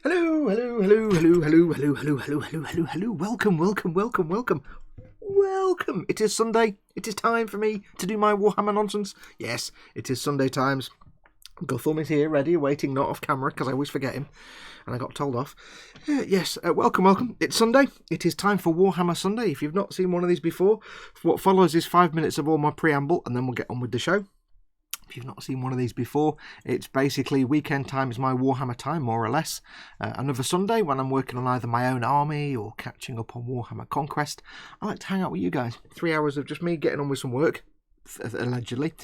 Hello, hello, hello, hello, hello, hello, hello, hello, hello, hello, hello. Welcome, welcome, welcome, welcome. Welcome. It is Sunday. It is time for me to do my Warhammer nonsense. Yes, it is Sunday times. Guthorm is here, ready, waiting, not off camera, because I always forget him. And I got told off. Welcome, welcome. It's Sunday. It is time for Warhammer Sunday. If you've not seen one of these before, what follows is 5 minutes of all my preamble, and then we'll get on with the show. If you've not seen one of these before, it's basically weekend time is my Warhammer time, more or less. Another Sunday when I'm working on either my own army or catching up on Warhammer Conquest. I like to hang out with you guys. 3 hours of just me getting on with some work, allegedly,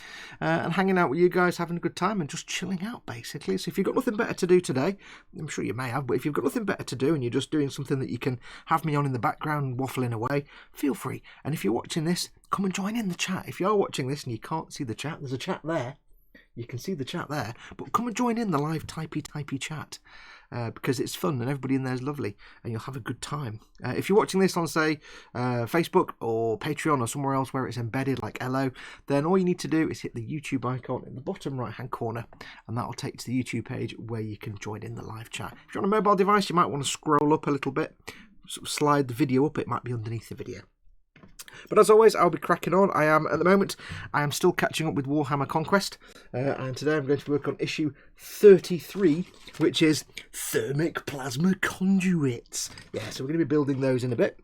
and hanging out with you guys, having a good time and just chilling out, basically. So if you've got nothing better to do today, I'm sure you may have, but if you've got nothing better to do and you're just doing something that you can have me on in the background waffling away, feel free. And if you're watching this, come and join in the chat. If you are watching this and you can't see the chat, there's a chat there. You can see the chat there, but come and join in the live typey chat because it's fun and everybody in there is lovely and you'll have a good time. If you're watching this on, say, Facebook or Patreon or somewhere else where it's embedded like Hello, then all you need to do is hit the YouTube icon in the bottom right-hand corner and that'll take you to the YouTube page where you can join in the live chat. If you're on a mobile device, you might want to scroll up a little bit, sort of slide the video up, it might be underneath the video. But as always, I'll be cracking on. At the moment, I am still catching up with Warhammer Conquest. And today I'm going to work on issue 33, which is Thermic Plasma Conduits. Yeah, so we're going to be building those in a bit.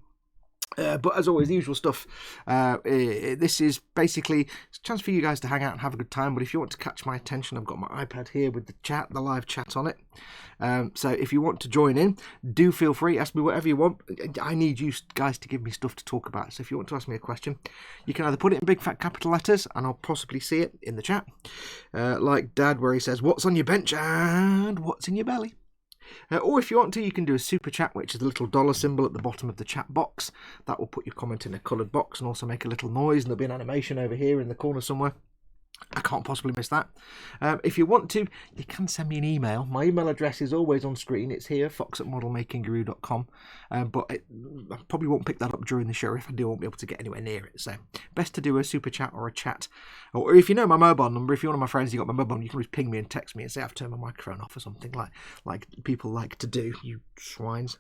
But as always, the usual stuff. This is basically a chance for you guys to hang out and have a good time. But if you want to catch my attention, I've got my iPad here with the live chat on it. So if you want to join in, do feel free. Ask me whatever you want. I need you guys to give me stuff to talk about. So if you want to ask me a question, you can either put it in big fat capital letters, and I'll possibly see it in the chat, like Dad, where he says, "What's on your bench and what's in your belly?" Or if you want to, you can do a super chat, which is the little dollar symbol at the bottom of the chat box. That will put your comment in a coloured box and also make a little noise, and there'll be an animation over here in the corner somewhere. I can't possibly miss that. If you want to, you can send me an email. My email address is always on screen. It's here, fox@modelmakingguru.com. But I probably won't pick that up during the show. If I do, I won't be able to get anywhere near it. So best to do a super chat or a chat. Or if you know my mobile number, if you're one of my friends, you got my mobile number, you can always ping me and text me and say I've turned my microphone off or something like people like to do, you swines.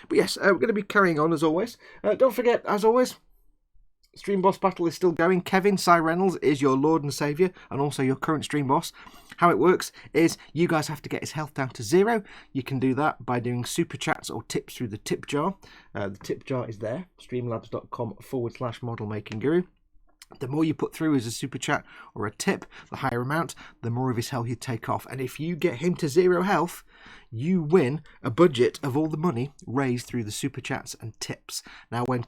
But yes, we're going to be carrying on as always. Don't forget, as always, Stream Boss Battle is still going. Kevin, Simon Reynolds, is your Lord and Saviour and also your current Stream Boss. How it works is you guys have to get his health down to 0. You can do that by doing super chats or tips through the tip jar. The tip jar is there, streamlabs.com/modelmakingguru. The more you put through as a super chat or a tip, the higher amount, the more of his health you take off. And if you get him to 0 health, you win a budget of all the money raised through the super chats and tips. Now, when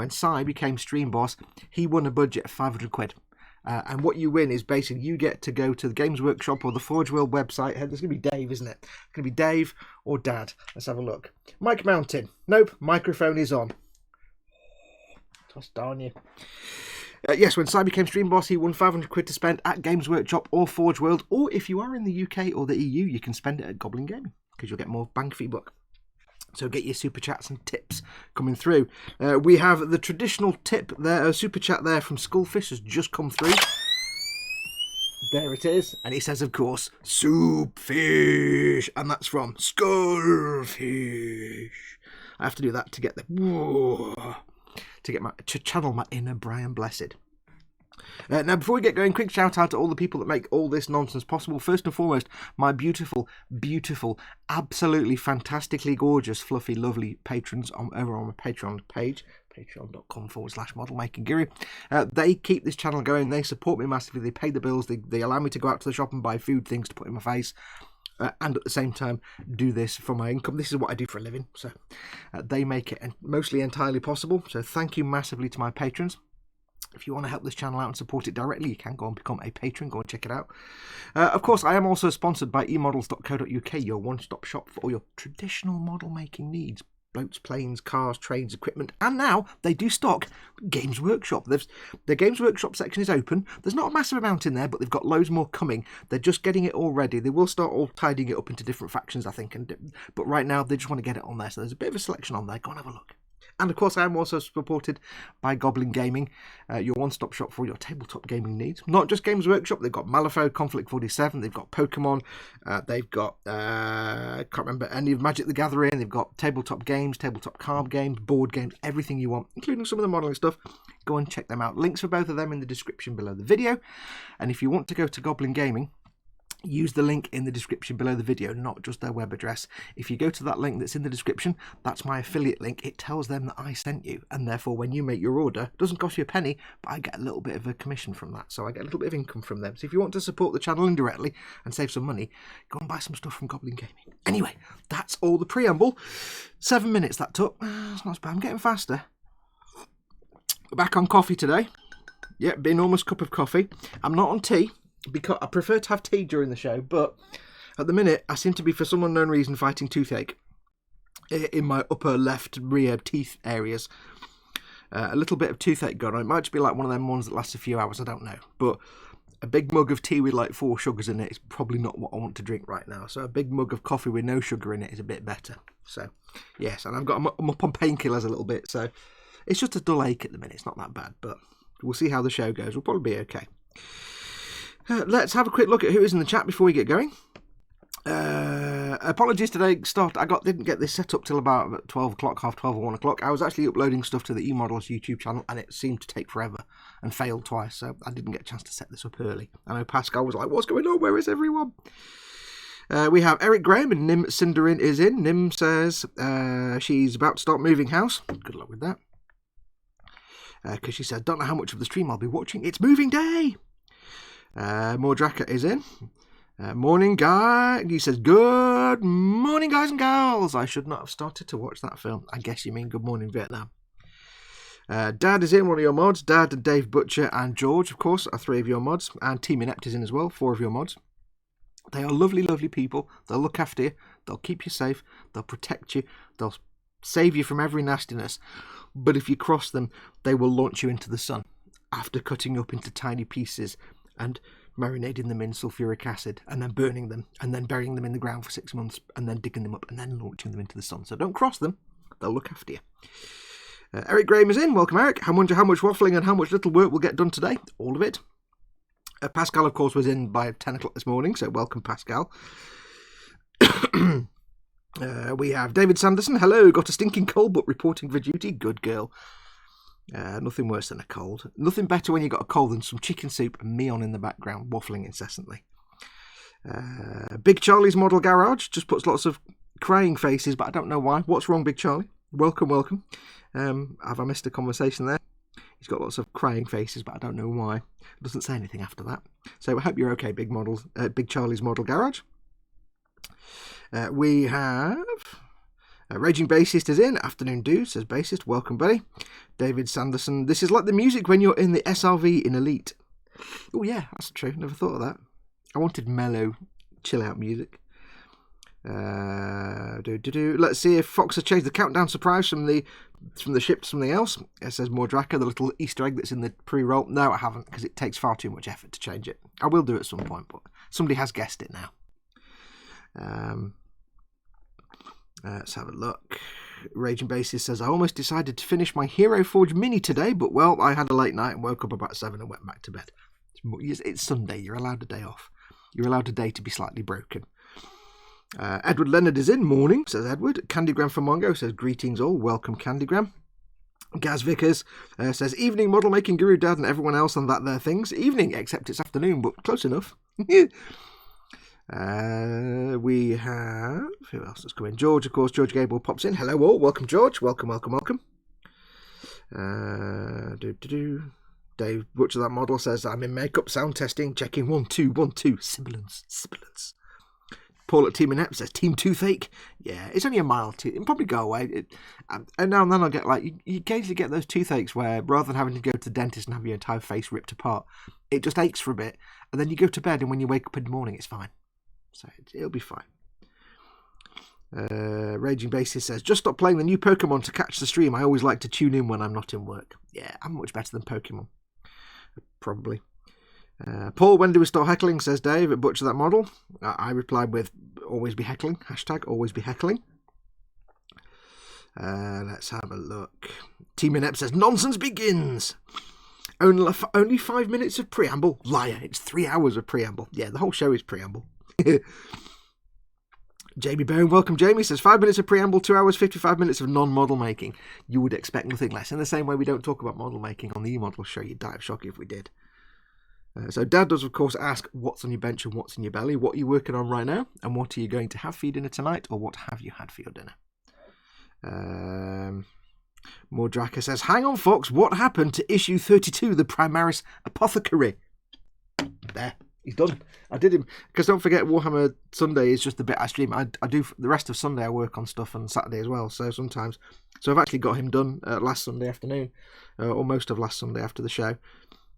Si became Stream Boss, he won a budget of 500 quid. And what you win is basically you get to go to the Games Workshop or the Forge World website. There's going to be Dave, isn't it? It's going to be Dave or Dad. Let's have a look. Mic mounting. Nope, microphone is on. Toss darn you. Yes, when Si became Stream Boss, he won 500 quid to spend at Games Workshop or Forge World. Or if you are in the UK or the EU, you can spend it at Goblin Gaming because you'll get more bang for your buck. So get your super chats and tips coming through. We have the traditional tip there, super chat there from Skullfish has just come through. There it is. And he says, of course, soup fish. And that's from Skullfish. I have to do that to get the... Whoa, to channel my inner Brian Blessed. Now, before we get going, quick shout out to all the people that make all this nonsense possible. First and foremost, my beautiful, absolutely fantastically gorgeous, fluffy, lovely patrons over on my Patreon page, patreon.com/modelmakingguru. They keep this channel going. They support me massively. They pay the bills. They allow me to go out to the shop and buy food, things to put in my face. And at the same time do this for my income. This is what I do for a living, so they make it mostly entirely possible. So thank you massively to my patrons. If you want to help this channel out and support it directly, you can go and become a patron. Go and check it out. Of course, I am also sponsored by emodels.co.uk, your one-stop shop for all your traditional model making needs. Boats, planes, cars, trains, equipment, and now they do stock Games Workshop. The Games Workshop section is open. There's not a massive amount in there, but they've got loads more coming. They're just getting it all ready. They will start all tidying it up into different factions, I think, but right now they just want to get it on there. So there's a bit of a selection on there. Go and have a look. And of course, I am also supported by Goblin Gaming, your one-stop shop for your tabletop gaming needs. Not just Games Workshop, they've got Malifaux, Conflict 47, they've got Pokemon, they've got, I can't remember any of Magic the Gathering, they've got tabletop games, tabletop card games, board games, everything you want, including some of the modelling stuff. Go and check them out. Links for both of them in the description below the video. And if you want to go to Goblin Gaming, use the link in the description below the video, not just their web address. If you go to that link that's in the description, that's my affiliate link. It tells them that I sent you, and therefore when you make your order, it doesn't cost you a penny, but I get a little bit of a commission from that, so I get a little bit of income from them. So if you want to support the channel indirectly and save some money, go and buy some stuff from Goblin Gaming. Anyway, that's all the preamble. 7 minutes that took. It's not as bad. I'm getting faster. We're back on coffee today. Yeah, big enormous cup of coffee. I'm not on tea, because I prefer to have tea during the show, but at the minute I seem to be, for some unknown reason, fighting toothache in my upper left rear teeth areas. A little bit of toothache going on. It might just be like one of them ones that lasts a few hours, I don't know. But a big mug of tea with like 4 sugars in it is probably not what I want to drink right now. So a big mug of coffee with no sugar in it is a bit better. So yes, and I'm up on painkillers a little bit, so it's just a dull ache at the minute. It's not that bad, but we'll see how the show goes. We'll probably be okay. Let's have a quick look at who is in the chat before we get going. Apologies today, didn't get this set up till about 12 o'clock, half 12 or 1 o'clock. I was actually uploading stuff to the eModels YouTube channel and it seemed to take forever and failed twice, so I didn't get a chance to set this up early. I know Pascal was like, what's going on? Where is everyone? We have Eric Graham and Nim Cinderin is in. Nim says she's about to start moving house. Good luck with that. Because she said, don't know how much of the stream I'll be watching. It's moving day! Mordraka is in. Morning, guy. He says, good morning, guys and gals. I should not have started to watch that film. I guess you mean Good Morning Vietnam. Dad is in, one of your mods. Dad and Dave Butcher and George, of course, are 3 of your mods. And Team Inept is in as well, 4 of your mods. They are lovely, lovely people. They'll look after you. They'll keep you safe. They'll protect you. They'll save you from every nastiness. But if you cross them, they will launch you into the sun after cutting you up into tiny pieces and marinating them in sulfuric acid and then burning them and then burying them in the ground for 6 months and then digging them up and then launching them into the sun. So don't cross them. They'll look after you. Eric Graham is in. Welcome, Eric. I wonder how much waffling and how much little work will get done today. All of it. Pascal, of course, was in by 10 o'clock this morning, so welcome, Pascal. We have David Sanderson. Hello, got a stinking cold but reporting for duty. Good girl. Nothing worse than a cold. Nothing better when you got a cold than some chicken soup and me on in the background, waffling incessantly. Big Charlie's Model Garage just puts lots of crying faces, but I don't know why. What's wrong, Big Charlie? Welcome, welcome. Have I missed a conversation there? He's got lots of crying faces, but I don't know why. Doesn't say anything after that. So I hope you're okay, Big Charlie's Model Garage. We have Raging Bassist is in. Afternoon do, says Bassist. Welcome, buddy. David Sanderson. This is like the music when you're in the SRV in Elite. Oh yeah, that's true. Never thought of that. I wanted mellow, chill out music. Let's see if Fox has changed the countdown surprise from the ship to something else. It says Mordraka, the little Easter egg that's in the pre-roll. No, I haven't, because it takes far too much effort to change it. I will do it at some point, but somebody has guessed it now. Let's have a look. Raging Bassist says, I almost decided to finish my Hero Forge mini today, but well, I had a late night and woke up about 7 and went back to bed. It's Sunday, you're allowed a day off. You're allowed a day to be slightly broken. Edward Leonard is in. Morning, says Edward. Candygram for Mongo says, greetings all. Welcome, Candygram. Gaz Vickers says, evening, model making guru dad and everyone else on that there things. Evening, except it's afternoon, but close enough. We have, who else has come in? George, of course. George Gable pops in. Hello all. Welcome, George. Welcome, welcome, welcome. Dave Butcher, that model, says, I'm in makeup, sound testing, checking 1, 2, 1, 2. Sibilance. Paul at Team Inept says, Team Toothache. Yeah, it's only a mild tooth. It'll probably go away. And now and then I'll get you occasionally get those toothaches where rather than having to go to the dentist and have your entire face ripped apart, it just aches for a bit. And then you go to bed and when you wake up in the morning, it's fine. So it'll be fine. Raging Bassist says, just stop playing the new Pokemon to catch the stream. I always like to tune in when I'm not in work. Yeah, I'm much better than Pokemon. Probably. Paul, when do we start heckling, says Dave at Butcher That Model. I replied with, always be heckling. Hashtag always be heckling. Let's have a look. Team Inept says, nonsense begins. Only 5 minutes of preamble. Liar, it's 3 hours of preamble. Yeah, the whole show is preamble. Jamie Bowen, welcome Jamie, says 5 minutes of preamble, 2 hours, 55 minutes of non-model making. You would expect nothing less. In the same way we don't talk about model making on the e-model show, you'd die of shock if we did. So Dad does, of course, ask what's on your bench and what's in your belly, what are you working on right now, and what are you going to have for your dinner tonight, or what have you had for your dinner? Mordraka says, hang on, Fox, what happened to issue 32, the Primaris Apothecary? There, he's done. I did him, because don't forget, Warhammer Sunday is just the bit I stream. I do, the rest of Sunday I work on stuff, and Saturday as well, so sometimes. So I've actually got him done last Sunday afternoon, or most of last Sunday after the show.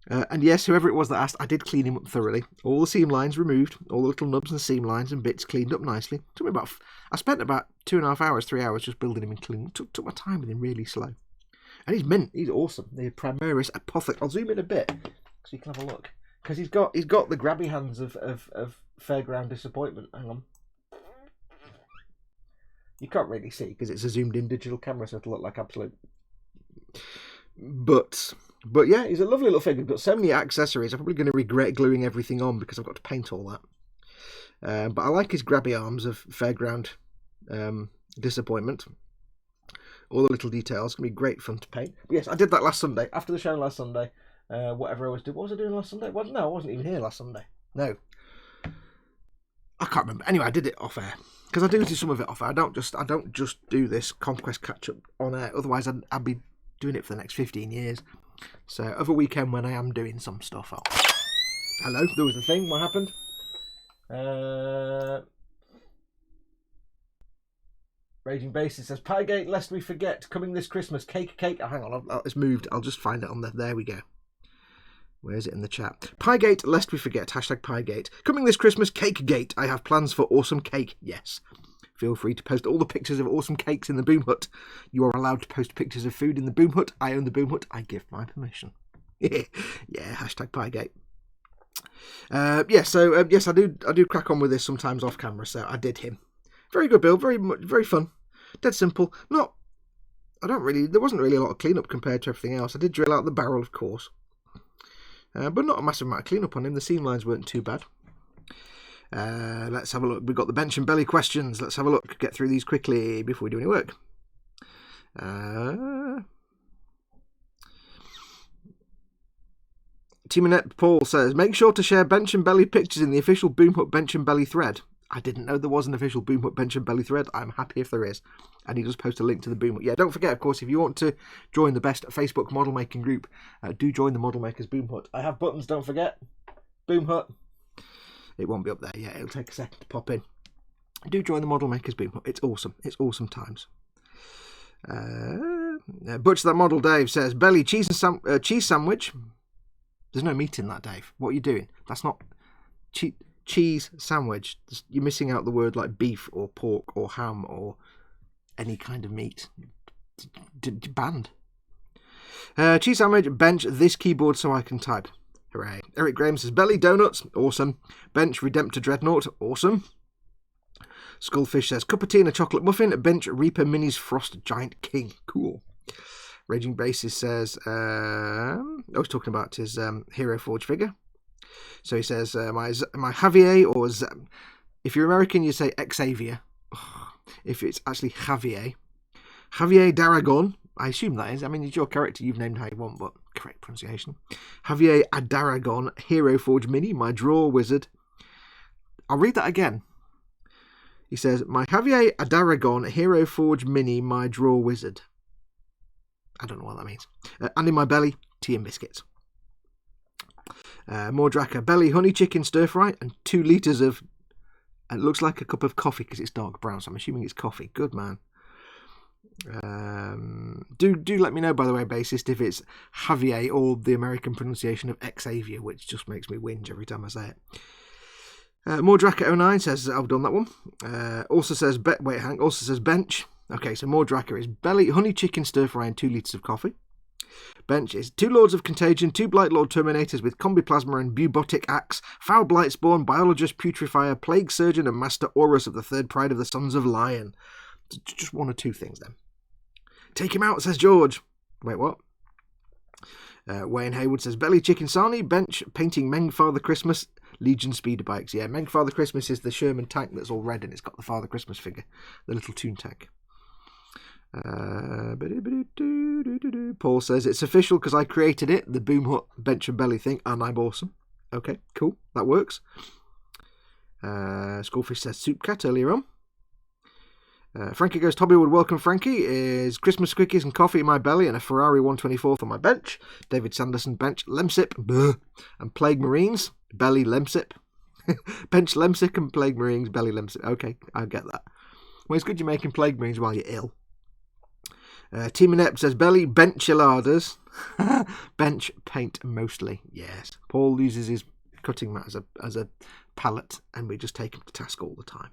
And yes, whoever it was that asked, I did clean him up thoroughly. All the seam lines removed, all the little nubs and seam lines and bits cleaned up nicely. I spent about 2.5 hours, 3 hours just building him and cleaning. Took my time with him, really slow. And he's mint, he's awesome. The Primaris Apothecary. I'll zoom in a bit so you can have a look. Because he's got the grabby hands of Fairground Disappointment. Hang on. You can't really see because it's a zoomed in digital camera, so it'll look like absolute. But yeah, he's a lovely little figure. He's got so many accessories. I'm probably going to regret gluing everything on because I've got to paint all that. But I like his grabby arms of Fairground Disappointment. All the little details. It's going to be great fun to paint. But yes, I did that last Sunday. After the show last Sunday. Whatever I was doing. What was I doing last Sunday? Well, no, I wasn't even here last Sunday. No. I can't remember. Anyway, I did it off air. Because I do some of it off air. I don't just do this Conquest catch-up on air. Otherwise, I'd be doing it for the next 15 years. So, over weekend when I am doing some stuff, hello, there was a thing. What happened? Raging Basis says, Piegate, lest we forget, coming this Christmas, cake. Oh, hang on, it's moved. I'll just find it on there. There we go. Where is it in the chat? Piegate, lest we forget, hashtag Piegate. Coming this Christmas, Cakegate. I have plans for awesome cake. Yes. Feel free to post all the pictures of awesome cakes in the Boom Hut. You are allowed to post pictures of food in the Boom Hut. I own the Boom Hut. I give my permission. Yeah, hashtag Piegate. Yes, I do crack on with this sometimes off camera, so I did him. Very good build, very fun. Dead simple. There wasn't really a lot of cleanup compared to everything else. I did drill out the barrel, of course. But not a massive amount of cleanup on him. The seam lines weren't too bad. Let's have a look. We've got the bench and belly questions. Let's have a look. Get through these quickly before we do any work. Teaminette Paul says, make sure to share bench and belly pictures in the official Boom Hut bench and belly thread. I didn't know there was an official Boom Hut bench and belly thread. I'm happy if there is. And he does post a link to the Boom Hut. Yeah, don't forget, of course, if you want to join the best Facebook model making group, do join the Model Makers Boom Hut. I have buttons, don't forget. Boom Hut. It won't be up there yet. It'll take a second to pop in. Do join the Model Makers Boom Hut. It's awesome. It's awesome times. Butcher That Model Dave says, belly, cheese sandwich. There's no meat in that, Dave. What are you doing? That's not... Cheese sandwich. You're missing out the word like beef or pork or ham or any kind of meat. Banned. Cheese sandwich, bench, this keyboard so I can type. Hooray. Eric Graham says, belly donuts, awesome. Bench, Redemptor Dreadnought, awesome. Skullfish says, cup of tea and a chocolate muffin. Bench, Reaper Minis Frost Giant King. Cool. Raging Basis says, I was talking about his Hero Forge figure. So he says, my Javier, or if you're American, you say Xavier. If it's actually Javier. Javier Daragon, I assume that is. I mean, it's your character, you've named how you want, but correct pronunciation. Javier Adaragon, Hero Forge Mini, my draw wizard. I'll read that again. He says, my Javier Adaragon, Hero Forge Mini, my draw wizard. I don't know what that means. And in my belly, tea and biscuits. Mordraka, belly, honey chicken stir fry, and 2 litres of... It looks like a cup of coffee because it's dark brown, so I'm assuming it's coffee. Good man. Do let me know, by the way, bassist, if it's Javier or the American pronunciation of Xavier, which just makes me whinge every time I say it. Mordraka09 says, I've done that one. Also says bench. Okay, so Mordraka is belly, honey chicken stir fry, and 2 litres of coffee. Bench is 2 Lords of Contagion, 2 Blight Lord Terminators with Combi Plasma and Bubotic Axe, Foul Blightspawn, Biologist Putrefier, Plague Surgeon, and Master Aurus of the Third Pride of the Sons of Lion. Just 1 or 2 things then. Take him out, says George. Wait, what? Wayne Haywood says, Belly Chicken Sarnie, bench painting Meng Father Christmas, Legion speeder bikes. Yeah, Meng Father Christmas is the Sherman tank that's all red and it's got the Father Christmas figure, the little toon tank. Paul says, it's official because I created it, the Boom Hut bench and belly thing, and I'm awesome. Okay, cool, that works. Skullfish says, Soup Cat earlier on. Frankie goes, Toby would welcome Frankie is Christmas cookies and coffee in my belly and a Ferrari 124th on my bench. David Sanderson, bench Lemsip, and Plague Marines, belly Lemsip. Bench Lemsip and Plague Marines, belly Lemsip. Okay, I get that. Well, it's good you're making Plague Marines while you're ill. Team Inept says, belly bench chiladas. Bench paint mostly. Yes. Paul uses his cutting mat as a palette and we just take him to task all the time.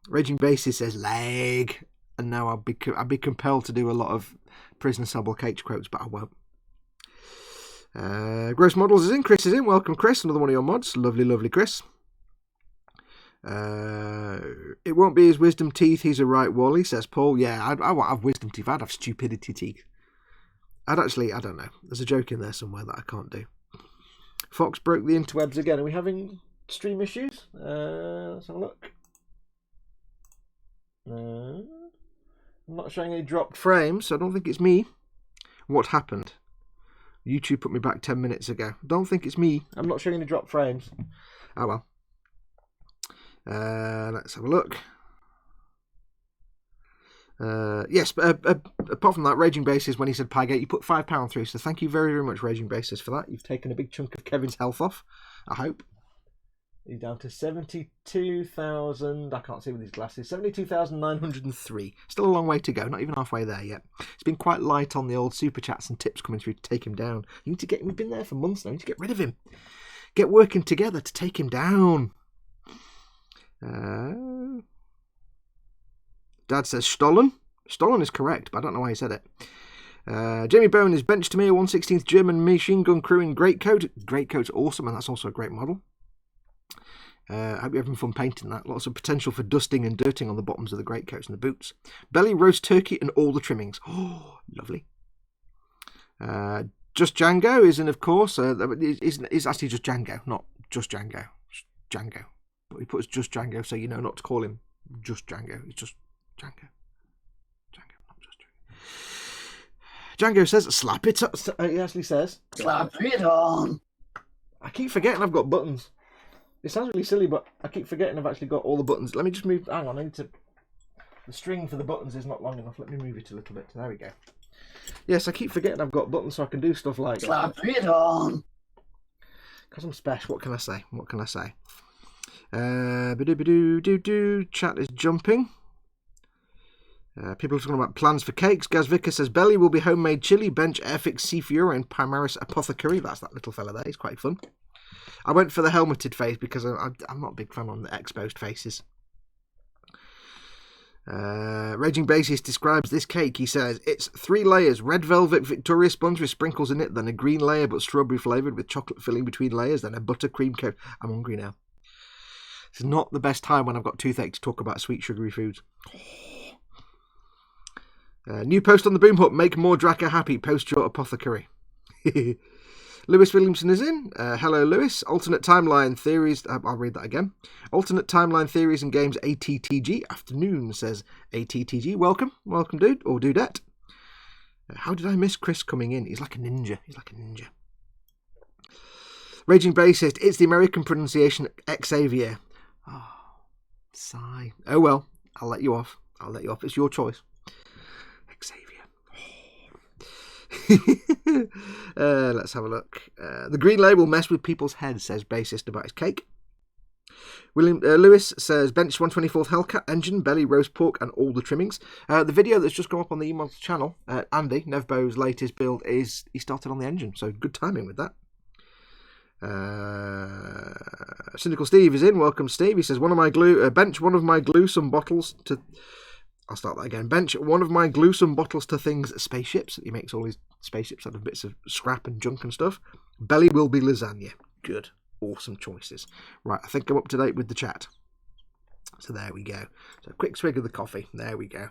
Raging Basis says leg, and now I'd be compelled to do a lot of Prisoner Subble H quotes, but I won't. Gross Models is in. Chris is in. Welcome, Chris. Another one of your mods. Lovely Chris. It won't be his wisdom teeth. He's a right Wally, says Paul. Yeah, I won't have wisdom teeth. I'd have stupidity teeth. I don't know. There's a joke in there somewhere that I can't do. Fox broke the interwebs again. Are we having stream issues? Let's have a look. I'm not showing any dropped frames, so I don't think it's me. What happened? YouTube put me back 10 minutes ago. Don't think it's me. I'm not showing any dropped frames. Oh well. Let's have a look. Yes, but apart from that, Raging Basis, when he said Pygate, you put £5 through, so thank you very, very much, Raging Basis, for that. You've taken a big chunk of Kevin's health off, I hope. He's down to 72,000, I can't see with these glasses, 72,903. Still a long way to go, not even halfway there yet. It's been quite light on the old super chats and tips coming through to take him down. You need to we've been there for months now, you need to get rid of him. Get working together to take him down. Dad says Stollen. Stollen is correct, but I don't know why he said it. Jamie Bone is benched to me, a 1/16th German machine gun crew in Greatcoat. Greatcoat's awesome, and that's also a great model. I hope you're having fun painting that. Lots of potential for dusting and dirting on the bottoms of the greatcoats and the boots. Belly, roast turkey, and all the trimmings. Oh, lovely. Just Django is in, of course. It's actually just Django, not just Django. It's Django. But he puts just Django, so you know not to call him just Django. It's just Django. Django, not just Django. Django says, slap it up. He actually says, slap it on. I keep forgetting I've got buttons. It sounds really silly, but I keep forgetting I've actually got all the buttons. Let me just move. Hang on, I need to. The string for the buttons is not long enough. Let me move it a little bit. There we go. Yes, I keep forgetting I've got buttons so I can do stuff like slap it on. Because I'm special. What can I say? What can I say? Chat is jumping. People are talking about plans for cakes. Gaz Vicker says Belly will be homemade chili, bench, Airfix, Seafiora, and Primaris Apothecary. That's that little fella there. He's quite fun. I went for the helmeted face because I'm not a big fan on the exposed faces. Raging Basis describes this cake. He says, it's 3 layers. Red velvet Victoria sponge with sprinkles in it, then a green layer but strawberry flavoured with chocolate filling between layers, then a buttercream coat. I'm hungry now. This is not the best time when I've got toothache to talk about sweet sugary foods. New post on the Boom Hut. Make more Draka happy. Post your apothecary. Lewis Williamson is in. Hello, Lewis. Alternate timeline theories. I'll read that again. Alternate timeline theories and games. ATTG. Afternoon, says ATTG. Welcome. Welcome, dude. Or dudette. How did I miss Chris coming in? He's like a ninja. He's like a ninja. Raging Bassist. It's the American pronunciation Xavier. Oh, sigh. Oh, well. I'll let you off. I'll let you off. It's your choice. Xavier. Let's have a look. The green label mess with people's heads, says Bassist about his cake. Lewis says bench 124th Hellcat engine, belly, roast pork, and all the trimmings. The video that's just come up on the email channel, Andy Nevbo's latest build is he started on the engine, so good timing with that. Cynical Steve is in. Welcome, Steve. He says bench one of my gluesome bottles to. I'll start that again. Bench one of my gluesome bottles to things spaceships. He makes all his spaceships out of bits of scrap and junk and stuff. Belly will be lasagna. Good. Awesome choices. Right, I think I'm up to date with the chat. So there we go. So a quick swig of the coffee. There we go.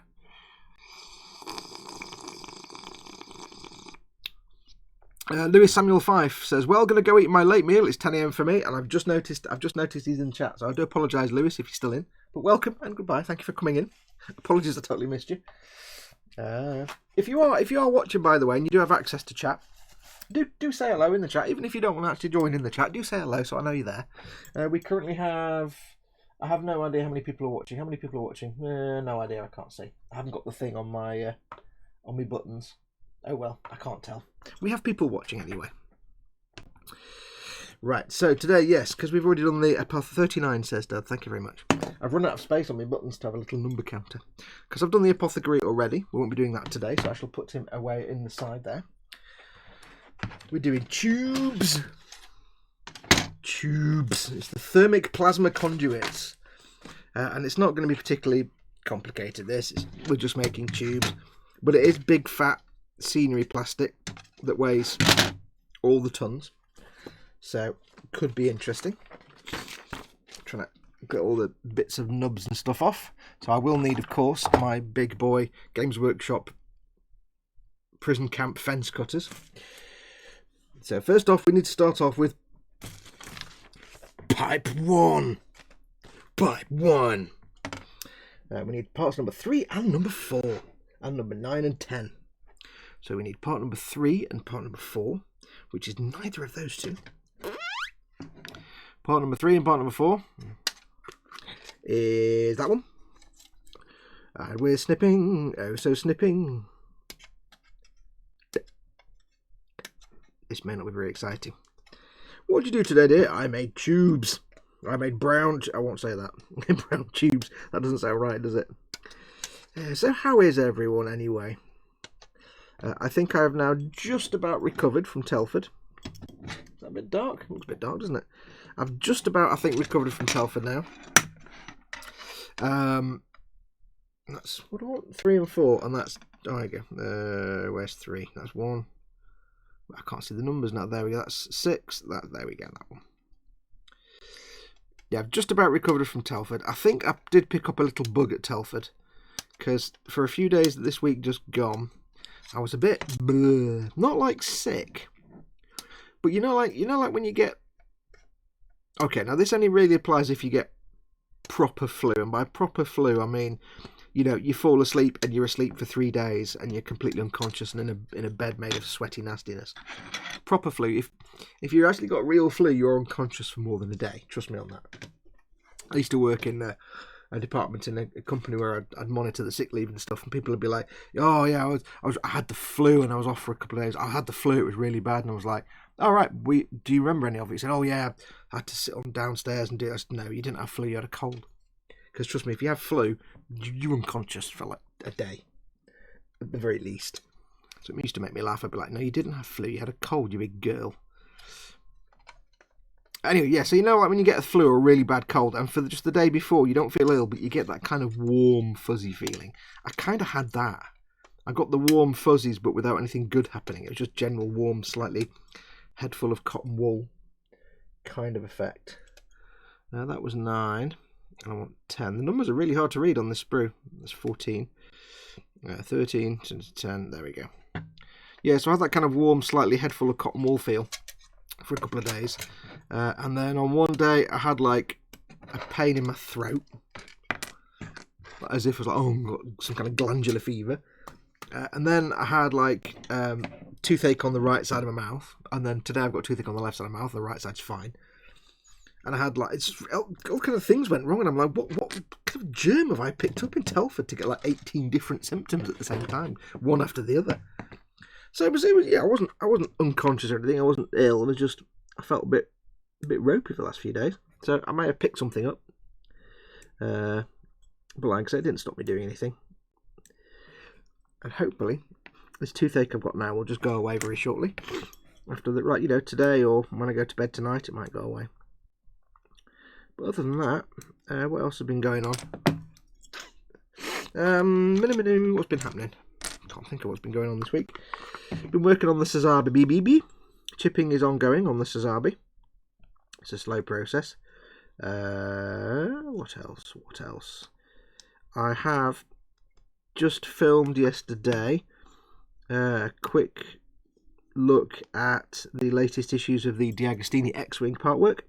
Lewis Samuel Fife says, well, going to go eat my late meal. It's 10 a.m. for me, and I've just noticed he's in the chat. So I do apologise, Lewis, if you're still in. But welcome and goodbye. Thank you for coming in. Apologies, I totally missed you. If you are watching, by the way, and you do have access to chat, do say hello in the chat. Even if you don't want to actually join in the chat, do say hello so I know you're there. We currently have... I have no idea how many people are watching. How many people are watching? No idea. I can't see. I haven't got the thing on my buttons. Oh well, I can't tell. We have people watching anyway. Right, so today, yes, because we've already done the Epoth 39, says Dad. Thank you very much. I've run out of space on my buttons to have a little number counter. Because I've done the Apothecary already. We won't be doing that today, so I shall put him away in the side there. We're doing tubes. Tubes. It's the thermic plasma conduits. And it's not going to be particularly complicated, we're just making tubes. But it is big, fat scenery plastic that weighs all the tons, so could be interesting. Trying to get all the bits of nubs and stuff off, so I will need, of course, my big boy Games Workshop prison camp fence cutters. So first off, we need to start off with pipe 1. We need parts number 3 and number 4 and number 9 and 10. So we need part number 3 and part number 4, which is neither of those two. Part number 3 and part number 4 is that one. And we're snipping, oh so snipping. This may not be very exciting. What did you do today, dear? I made tubes. I made brown, I won't say that. Brown tubes. That doesn't sound right, does it? So how is everyone anyway? I think I have now just about recovered from Telford. Is that a bit dark? Looks a bit dark, doesn't it? I've just about, I think, recovered from Telford now. That's, what do I want? 3 and 4, and that's, oh, there you go. Where's 3? That's 1. I can't see the numbers now. There we go. That's 6. There we go, that one. Yeah, I've just about recovered from Telford. I think I did pick up a little bug at Telford, because for a few days this week just gone, I was a bit bleh. Not like sick, but you know like when you get, okay, now this only really applies if you get proper flu, and by proper flu I mean, you know, you fall asleep and you're asleep for 3 days and you're completely unconscious and in a bed made of sweaty nastiness. Proper flu. If you actually got real flu, you're unconscious for more than a day. Trust me on that. I used to work in a department in a company where I'd monitor the sick leave and stuff, and people would be like, "Oh yeah, I had the flu and I was off for a couple of days. I had the flu; it was really bad." And I was like, "All right, do you remember any of it?" He said, "Oh yeah, I had to sit on downstairs and do it." I said, "No, you didn't have flu; you had a cold." Because trust me, if you have flu, you're unconscious for like a day, at the very least. So it used to make me laugh. I'd be like, "No, you didn't have flu; you had a cold, you big girl." Anyway, yeah, so you know, like when you get a flu or a really bad cold, and for just the day before, you don't feel ill, but you get that kind of warm, fuzzy feeling. I kind of had that. I got the warm fuzzies, but without anything good happening. It was just general warm, slightly head full of cotton wool kind of effect. Now that was 9, and I want 10. The numbers are really hard to read on this sprue. That's 14, 13, 10, there we go. Yeah, so I had that kind of warm, slightly head full of cotton wool feel for a couple of days. And then on one day I had like a pain in my throat, as if it was like, oh, I've got some kind of glandular fever. And then I had like toothache on the right side of my mouth, and then today I've got toothache on the left side of my mouth. The right side's fine. And I had like, it's all kind of things went wrong, and I'm like, what kind of germ have I picked up in Telford to get like 18 different symptoms at the same time, one after the other? So it was yeah, I wasn't unconscious or anything. I wasn't ill. It was just I felt a bit ropey for the last few days. So I may have picked something up. But like I said, it didn't stop me doing anything. And hopefully, this toothache I've got now will just go away very shortly. After that, right, you know, today or when I go to bed tonight, it might go away. But other than that, what else has been going on? What's been happening? Can't think of what's been going on this week. Been working on the Sazabi BBB. Chipping is ongoing on the Sazabi. It's a slow process. What What else? What else? I have just filmed yesterday a quick look at the latest issues of the D'Agostini X-Wing part work.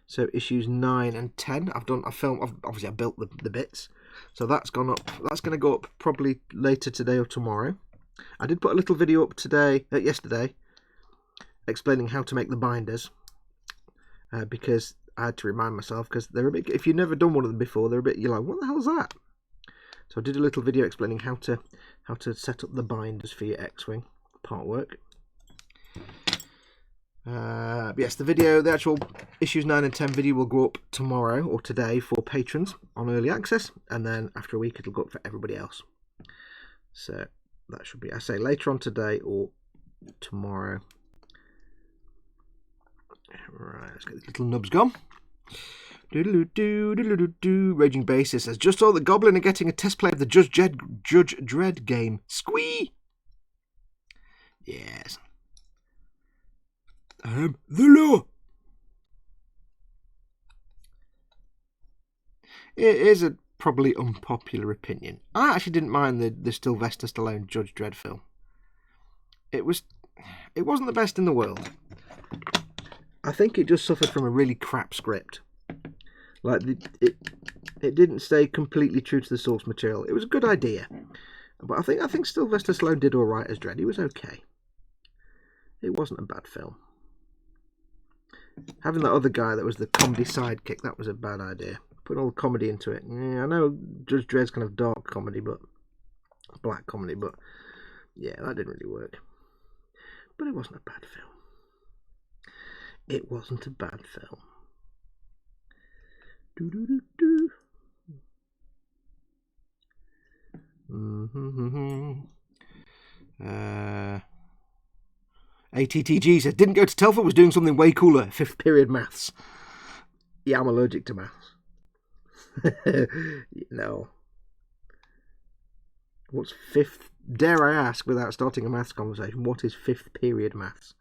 So issues 9 and 10. I've obviously I built the bits. So that's gone up. That's going to go up probably later today or tomorrow. I did put a little video up yesterday, explaining how to make the binders, because I had to remind myself, because they're a bit. If you've never done one of them before, they're a bit. You're like, what the hell's that? So I did a little video explaining how to set up the binders for your X-Wing part work. Yes, the actual issues 9 and 10 video will go up tomorrow or today for patrons on early access, and then after a week it'll go up for everybody else. So that should be, I say, later on today or tomorrow. Right, let's get these little nubs gone. Raging Basis says, just saw that Goblin are getting a test play of the Judge Dredd game. Squee! Yes. The law. It is a probably unpopular opinion. I actually didn't mind the Sylvester Stallone Judge Dredd film. It wasn't the best in the world. I think it just suffered from a really crap script. Like it didn't stay completely true to the source material. It was a good idea, but I think Sylvester Stallone did all right as Dredd. He was okay. It wasn't a bad film. Having that other guy that was the comedy sidekick, that was a bad idea. Putting all the comedy into it. Yeah, I know Judge Dredd's kind of dark comedy, but black comedy, but yeah, that didn't really work. But it wasn't a bad film. It wasn't a bad film. ATTG said, didn't go to Telford, was doing something way cooler. 5th period maths. Yeah, I'm allergic to maths. No. What's 5th? Dare I ask, without starting a maths conversation, what is 5th period maths?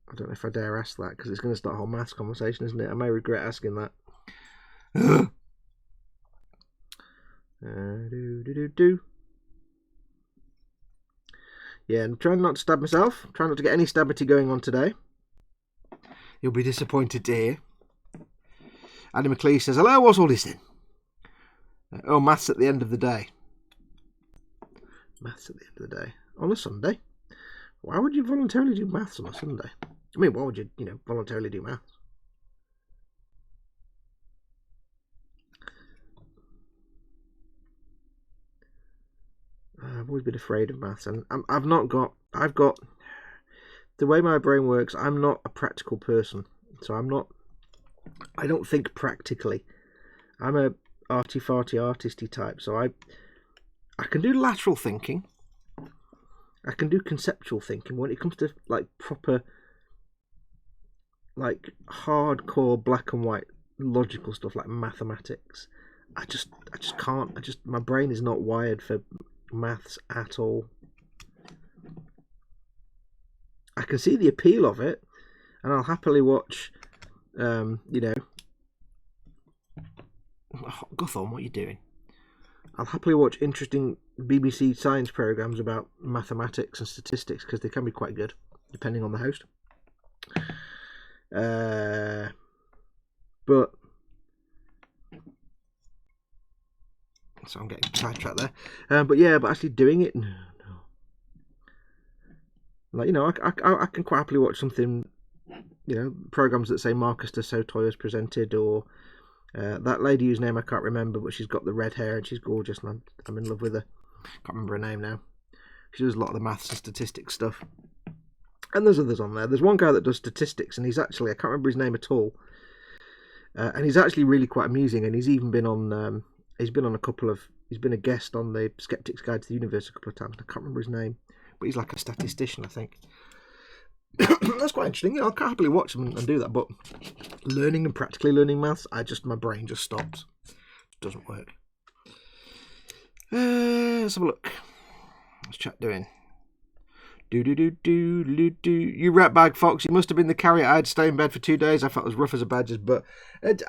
I don't know if I dare ask that, because it's going to start a whole maths conversation, isn't it? I may regret asking that. Yeah, I'm trying not to stab myself. Trying not to get any stabbity going on today. You'll be disappointed to hear. Andy McLeish says, hello, what's all this then? Maths at the end of the day. Maths at the end of the day. On a Sunday? Why would you voluntarily do maths on a Sunday? I mean, why would you, voluntarily do maths? I've always been afraid of maths, and I've got, the way my brain works, I'm not a practical person, so I don't think practically. I'm a arty-farty, artisty type, so I can do lateral thinking, I can do conceptual thinking. When it comes to, like, proper, like, hardcore black and white logical stuff like mathematics, I just can't. My brain is not wired for maths at all. I can see the appeal of it, and I'll happily watch, Oh, Guthorn, what are you doing? I'll happily watch interesting BBC science programmes about mathematics and statistics, because they can be quite good, depending on the host. But so I'm getting sidetracked there. But actually doing it, no. Like, I can quite happily watch something, programmes that say Marcus de Sotoy has presented, or that lady whose name I can't remember, but she's got the red hair and she's gorgeous, and I'm in love with her. Can't remember her name now. She does a lot of the maths and statistics stuff. And there's others on there. There's one guy that does statistics, and he's actually, I can't remember his name at all. And he's actually really quite amusing, and he's even been on, he's been a guest on the Skeptic's Guide to the Universe a couple of times. I can't remember his name, but he's like a statistician, I think. That's quite interesting. I'll happily watch them and do that, but learning and practically learning maths, my brain just stops. It doesn't work. Let's have a look. What's chat doing? You ratbag fox, you must have been the carrier. I had to stay in bed for 2 days. I felt as rough as a badger's, but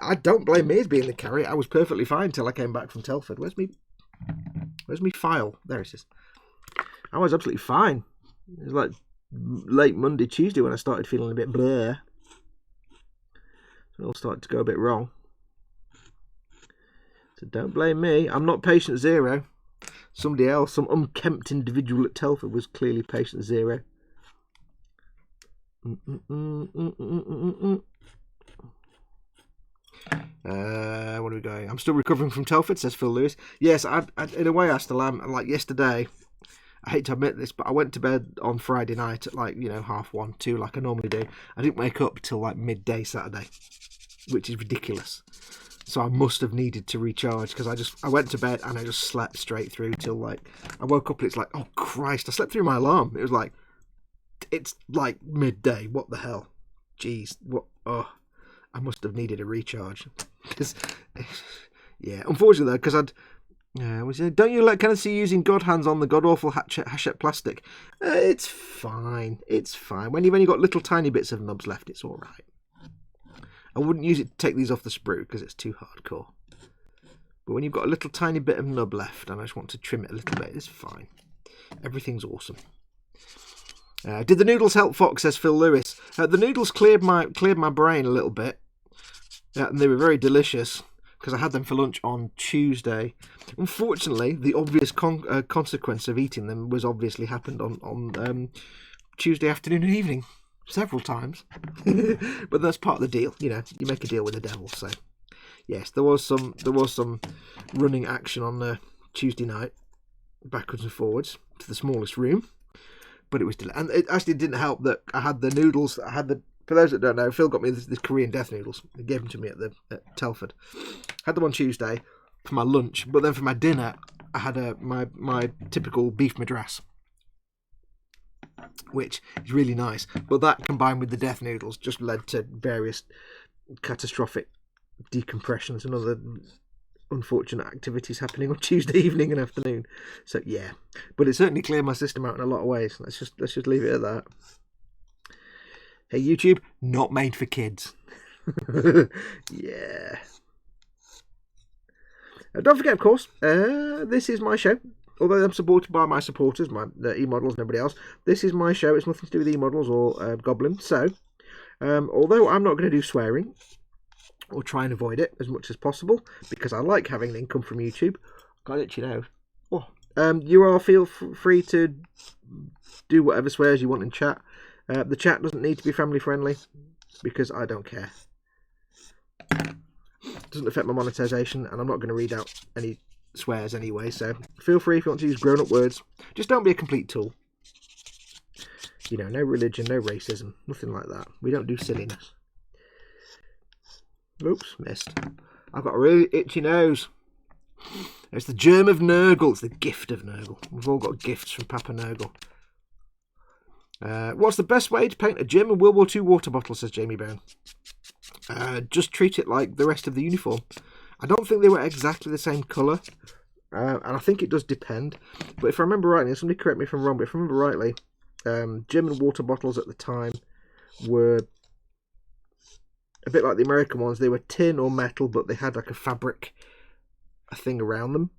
I don't blame me as being the carrier. I was perfectly fine till I came back from Telford. Where's me file? There it is. I was absolutely fine. It was like late Monday, Tuesday when I started feeling a bit blur. So it all started to go a bit wrong. So don't blame me. I'm not patient zero. Somebody else, some unkempt individual at Telford was clearly patient zero. What are we going? I'm still recovering from Telford, says Phil Lewis. Yes, I in a way I still am. Like yesterday, I hate to admit this, but I went to bed on Friday night at 1:30, 2, like I normally do. I didn't wake up till like midday Saturday, which is ridiculous. So I must have needed to recharge because I went to bed and I just slept straight through till I woke up and it's like, oh Christ, I slept through my alarm. It was like, it's like midday. What the hell? Jeez, what? Oh, I must have needed a recharge. Because, yeah, unfortunately though, because don't you like kind of see using God hands on the god awful Hachette plastic? It's fine. It's fine. When you've only got little tiny bits of nubs left, it's all right. I wouldn't use it to take these off the sprue because it's too hardcore. But when you've got a little tiny bit of nub left and I just want to trim it a little bit, it's fine. Everything's awesome. Did the noodles help, Fox? Says Phil Lewis. The noodles cleared my brain a little bit. And they were very delicious because I had them for lunch on Tuesday. Unfortunately, the obvious consequence of eating them was obviously happened on Tuesday afternoon and evening. Several times. But that's part of the deal, you make a deal with the devil. So yes, there was some running action on the Tuesday night, backwards and forwards to the smallest room, but it was and it actually didn't help that I had the noodles. For those that don't know, Phil got me the Korean death noodles. He gave them to me at Telford. Had them on Tuesday for my lunch, but then for my dinner I had my typical beef madras, which is really nice. But that combined with the death noodles just led to various catastrophic decompressions and other unfortunate activities happening on Tuesday evening and afternoon. So yeah, but it certainly cleared my system out in a lot of ways. Let's just leave it at that. Hey YouTube, not made for kids. Yeah. Don't forget, of course, this is my show. Although I'm supported by my supporters, the e-models and everybody else, this is my show. It's nothing to do with e-models or Goblin. So, although I'm not going to do swearing, or try and avoid it as much as possible, because I like having an income from YouTube. Got itchy nose. Oh. You all feel free to do whatever swears you want in chat. The chat doesn't need to be family friendly, because I don't care. It doesn't affect my monetization, and I'm not going to read out any swears anyway, so feel free if you want to use grown-up words. Just don't be a complete tool. No religion, no racism, nothing like that. We don't do silliness. Oops, missed. I've got a really itchy nose. It's the germ of Nurgle. It's the gift of Nurgle. We've all got gifts from Papa Nurgle. What's the best way to paint a German World War II water bottle, says Jamie Byrne. Just treat it like the rest of the uniform. I don't think they were exactly the same colour, and I think it does depend. But if I remember rightly, and somebody correct me if I'm wrong, but if I remember rightly, German water bottles at the time were a bit like the American ones. They were tin or metal, but they had like a thing around them.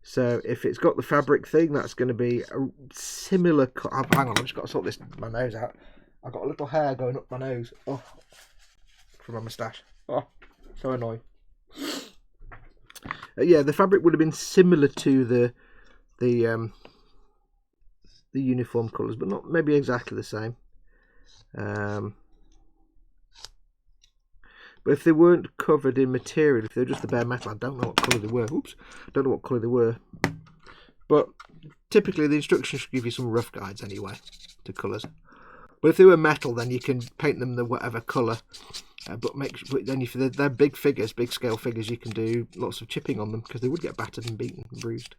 So if it's got the fabric thing, that's going to be a similar... hang on, I've just got to sort my nose out. I've got a little hair going up my nose. Oh, from my moustache. Oh, so annoying. Yeah, the fabric would have been similar to the uniform colours, but not maybe exactly the same. But if they weren't covered in material, if they were just the bare metal, I don't know what colour they were. Oops, don't know what colour they were. But typically the instructions should give you some rough guides anyway to colours. But if they were metal, then you can paint them the whatever colour. But then if they're big figures, big scale figures, you can do lots of chipping on them because they would get battered and beaten and bruised.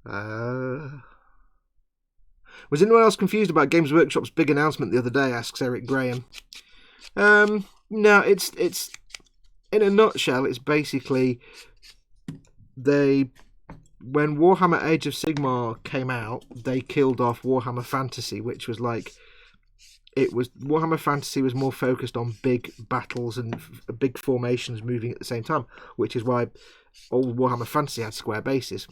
Was anyone else confused about Games Workshop's big announcement the other day? Asks Eric Graham. No, it's in a nutshell. It's basically they when Warhammer Age of Sigmar came out, they killed off Warhammer Fantasy, which was like, Warhammer Fantasy was more focused on big battles and big formations moving at the same time, which is why old Warhammer Fantasy had square bases,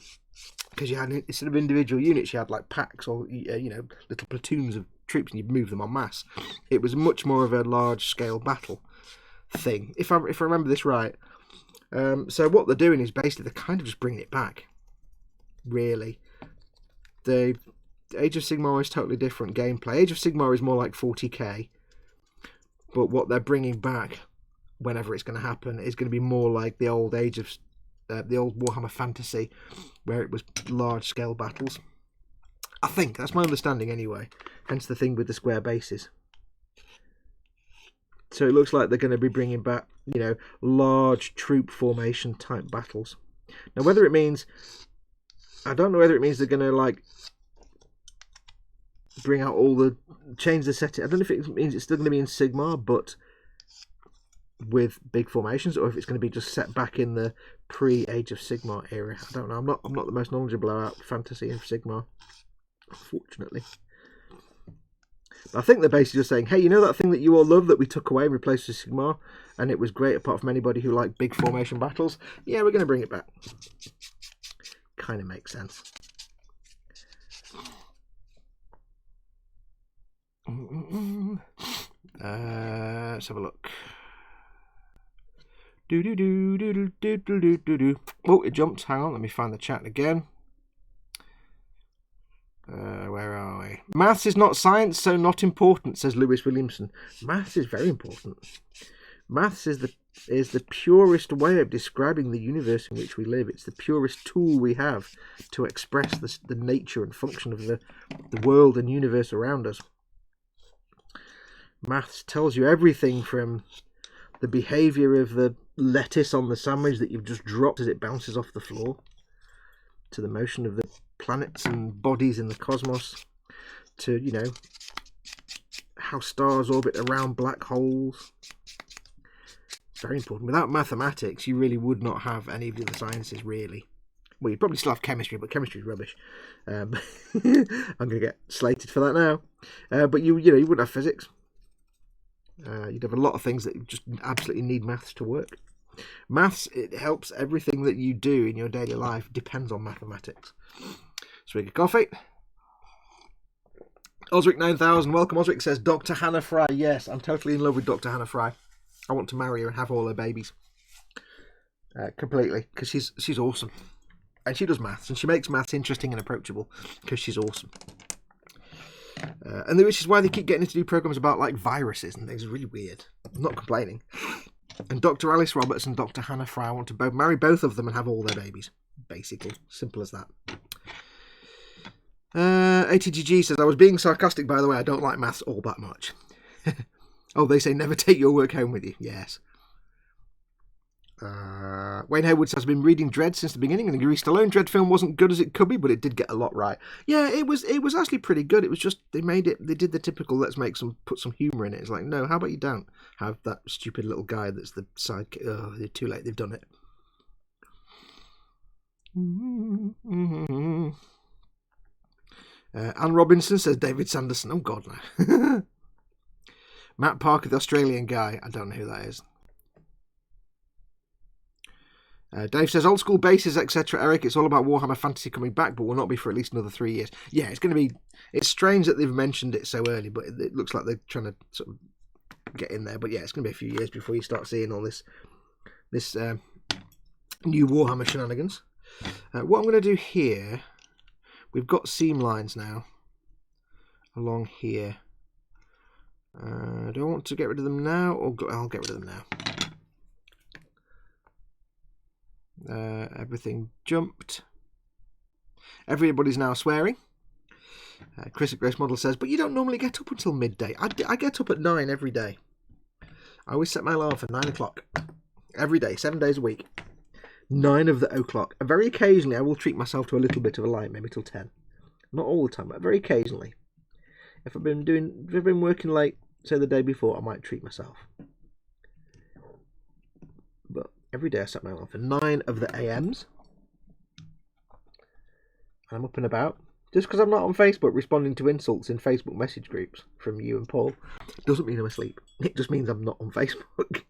because you had, instead of individual units, you had like packs or little platoons of troops, and you'd move them en masse. It was much more of a large scale battle thing, if I remember this right. So what they're doing is basically they're kind of just bringing it back. Really, the Age of Sigmar is totally different gameplay. Age of Sigmar is more like 40k, but what they're bringing back, whenever it's going to happen, is going to be more like the old the old Warhammer Fantasy, where it was large scale battles. I think that's my understanding anyway. Hence the thing with the square bases. So it looks like they're going to be bringing back, large troop formation type battles. Now, whether it means, I don't know whether it means they're going to like bring out change the setting. I don't know if it means it's still going to be in Sigmar, but with big formations, or if it's going to be just set back in the pre-Age of Sigmar era. I don't know. I'm not the most knowledgeable about Fantasy and Sigmar, unfortunately. But I think they're basically just saying, hey, you know that thing that you all love that we took away and replaced with Sigmar, and it was great apart from anybody who liked big formation battles? Yeah, we're going to bring it back. Kind of makes sense. Let's have a look. Oh, it jumped. Hang on, let me find the chat again. Where are we? Maths is not science, so not important, says Lewis Williamson. Maths is very important. Maths is the purest way of describing the universe in which we live. It's the purest tool we have to express the nature and function of the world and universe around us. Maths tells you everything from the behaviour of the lettuce on the sandwich that you've just dropped as it bounces off the floor, to the motion of the planets and bodies in the cosmos, to, how stars orbit around black holes. It's very important. Without mathematics, you really would not have any of the other sciences, really. Well, you'd probably still have chemistry, but chemistry is rubbish. I'm going to get slated for that now. But you wouldn't have physics. You'd have a lot of things that just absolutely need maths to work. Maths, it helps everything that you do in your daily life depends on mathematics. Swig of coffee. Osric 9000, welcome. Osric says, Dr. Hannah Fry. Yes, I'm totally in love with Dr. Hannah Fry. I want to marry her and have all her babies. Completely, because she's awesome. And she does maths, and she makes maths interesting and approachable, because she's awesome. And which is why they keep getting her to do programs about like viruses and things. It's really weird. I'm not complaining. And Dr. Alice Roberts and Dr. Hannah Fry, I want to marry both of them and have all their babies. Basically. Simple as that. ATGG says, I was being sarcastic, by the way. I don't like maths all that much. Oh, they say never take your work home with you. Yes. Wayne Haywood says, I've been reading Dredd since the beginning, and the Gary Stallone Dredd film wasn't good as it could be, but it did get a lot right. Yeah, it was actually pretty good. It was just, they did the typical, put some humour in it. It's like, no, how about you don't have that stupid little guy that's the sidekick? Oh, they're too late, they've done it. Anne Robinson says, David Sanderson. Oh, God, no. Matt Parker, the Australian guy. I don't know who that is. Dave says, old school bases, etc. Eric, it's all about Warhammer Fantasy coming back, but will not be for at least another 3 years. Yeah, it's strange that they've mentioned it so early, but it looks like they're trying to sort of get in there. But yeah, it's going to be a few years before you start seeing all this new Warhammer shenanigans. What I'm going to do here, we've got seam lines now along here. Do I want to get rid of them now, or I'll get rid of them now. Everything jumped. Everybody's now swearing. Chris at Grace Model says, but you don't normally get up until midday. I get up at 9 every day. I always set my alarm for 9 o'clock. Every day, 7 days a week. 9 of the o'clock. And very occasionally I will treat myself to a little bit of a light, maybe till 10. Not all the time, but very occasionally. If I've been working late, say the day before, I might treat myself. But every day I set my alarm for 9 of the AMs. and I'm up and about. Just because I'm not on Facebook responding to insults in Facebook message groups from you and Paul doesn't mean I'm asleep. It just means I'm not on Facebook.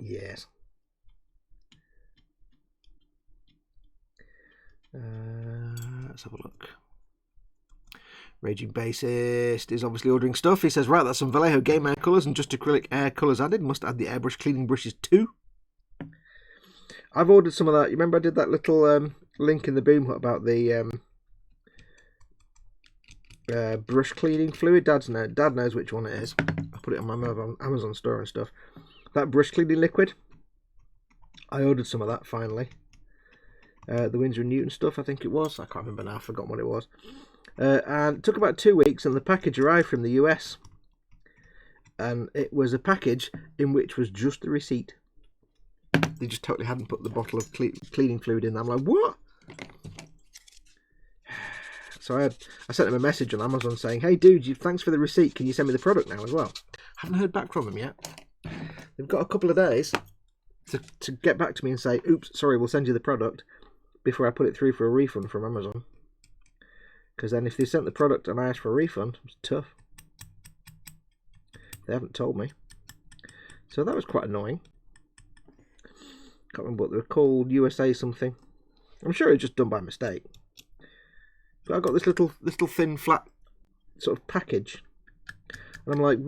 Yes. Let's have a look. Raging Bassist is obviously ordering stuff. He says, right, that's some Vallejo Game Air colours and just acrylic air colours added. Must add the airbrush cleaning brushes too. I've ordered some of that. You remember I did that little link in the Boom Hut about the brush cleaning fluid? Dad knows which one it is. I put it on my Amazon store and stuff. That brush cleaning liquid. I ordered some of that finally. The Winsor & Newton stuff, I think it was. I can't remember now. I've forgotten what it was. And it took about 2 weeks, and the package arrived from the US. And it was a package in which was just the receipt. They just totally hadn't put the bottle of cleaning fluid in there. I'm like, what? So I sent them a message on Amazon saying, hey dude, thanks for the receipt. Can you send me the product now as well? Haven't heard back from them yet. They've got a couple of days to get back to me and say, oops, sorry, we'll send you the product before I put it through for a refund from Amazon. Because then if they sent the product and I asked for a refund, it's tough. They haven't told me. So that was quite annoying. Can't remember what they were called, USA something. I'm sure it's just done by mistake. But I got this little thin, flat sort of package. And I'm like,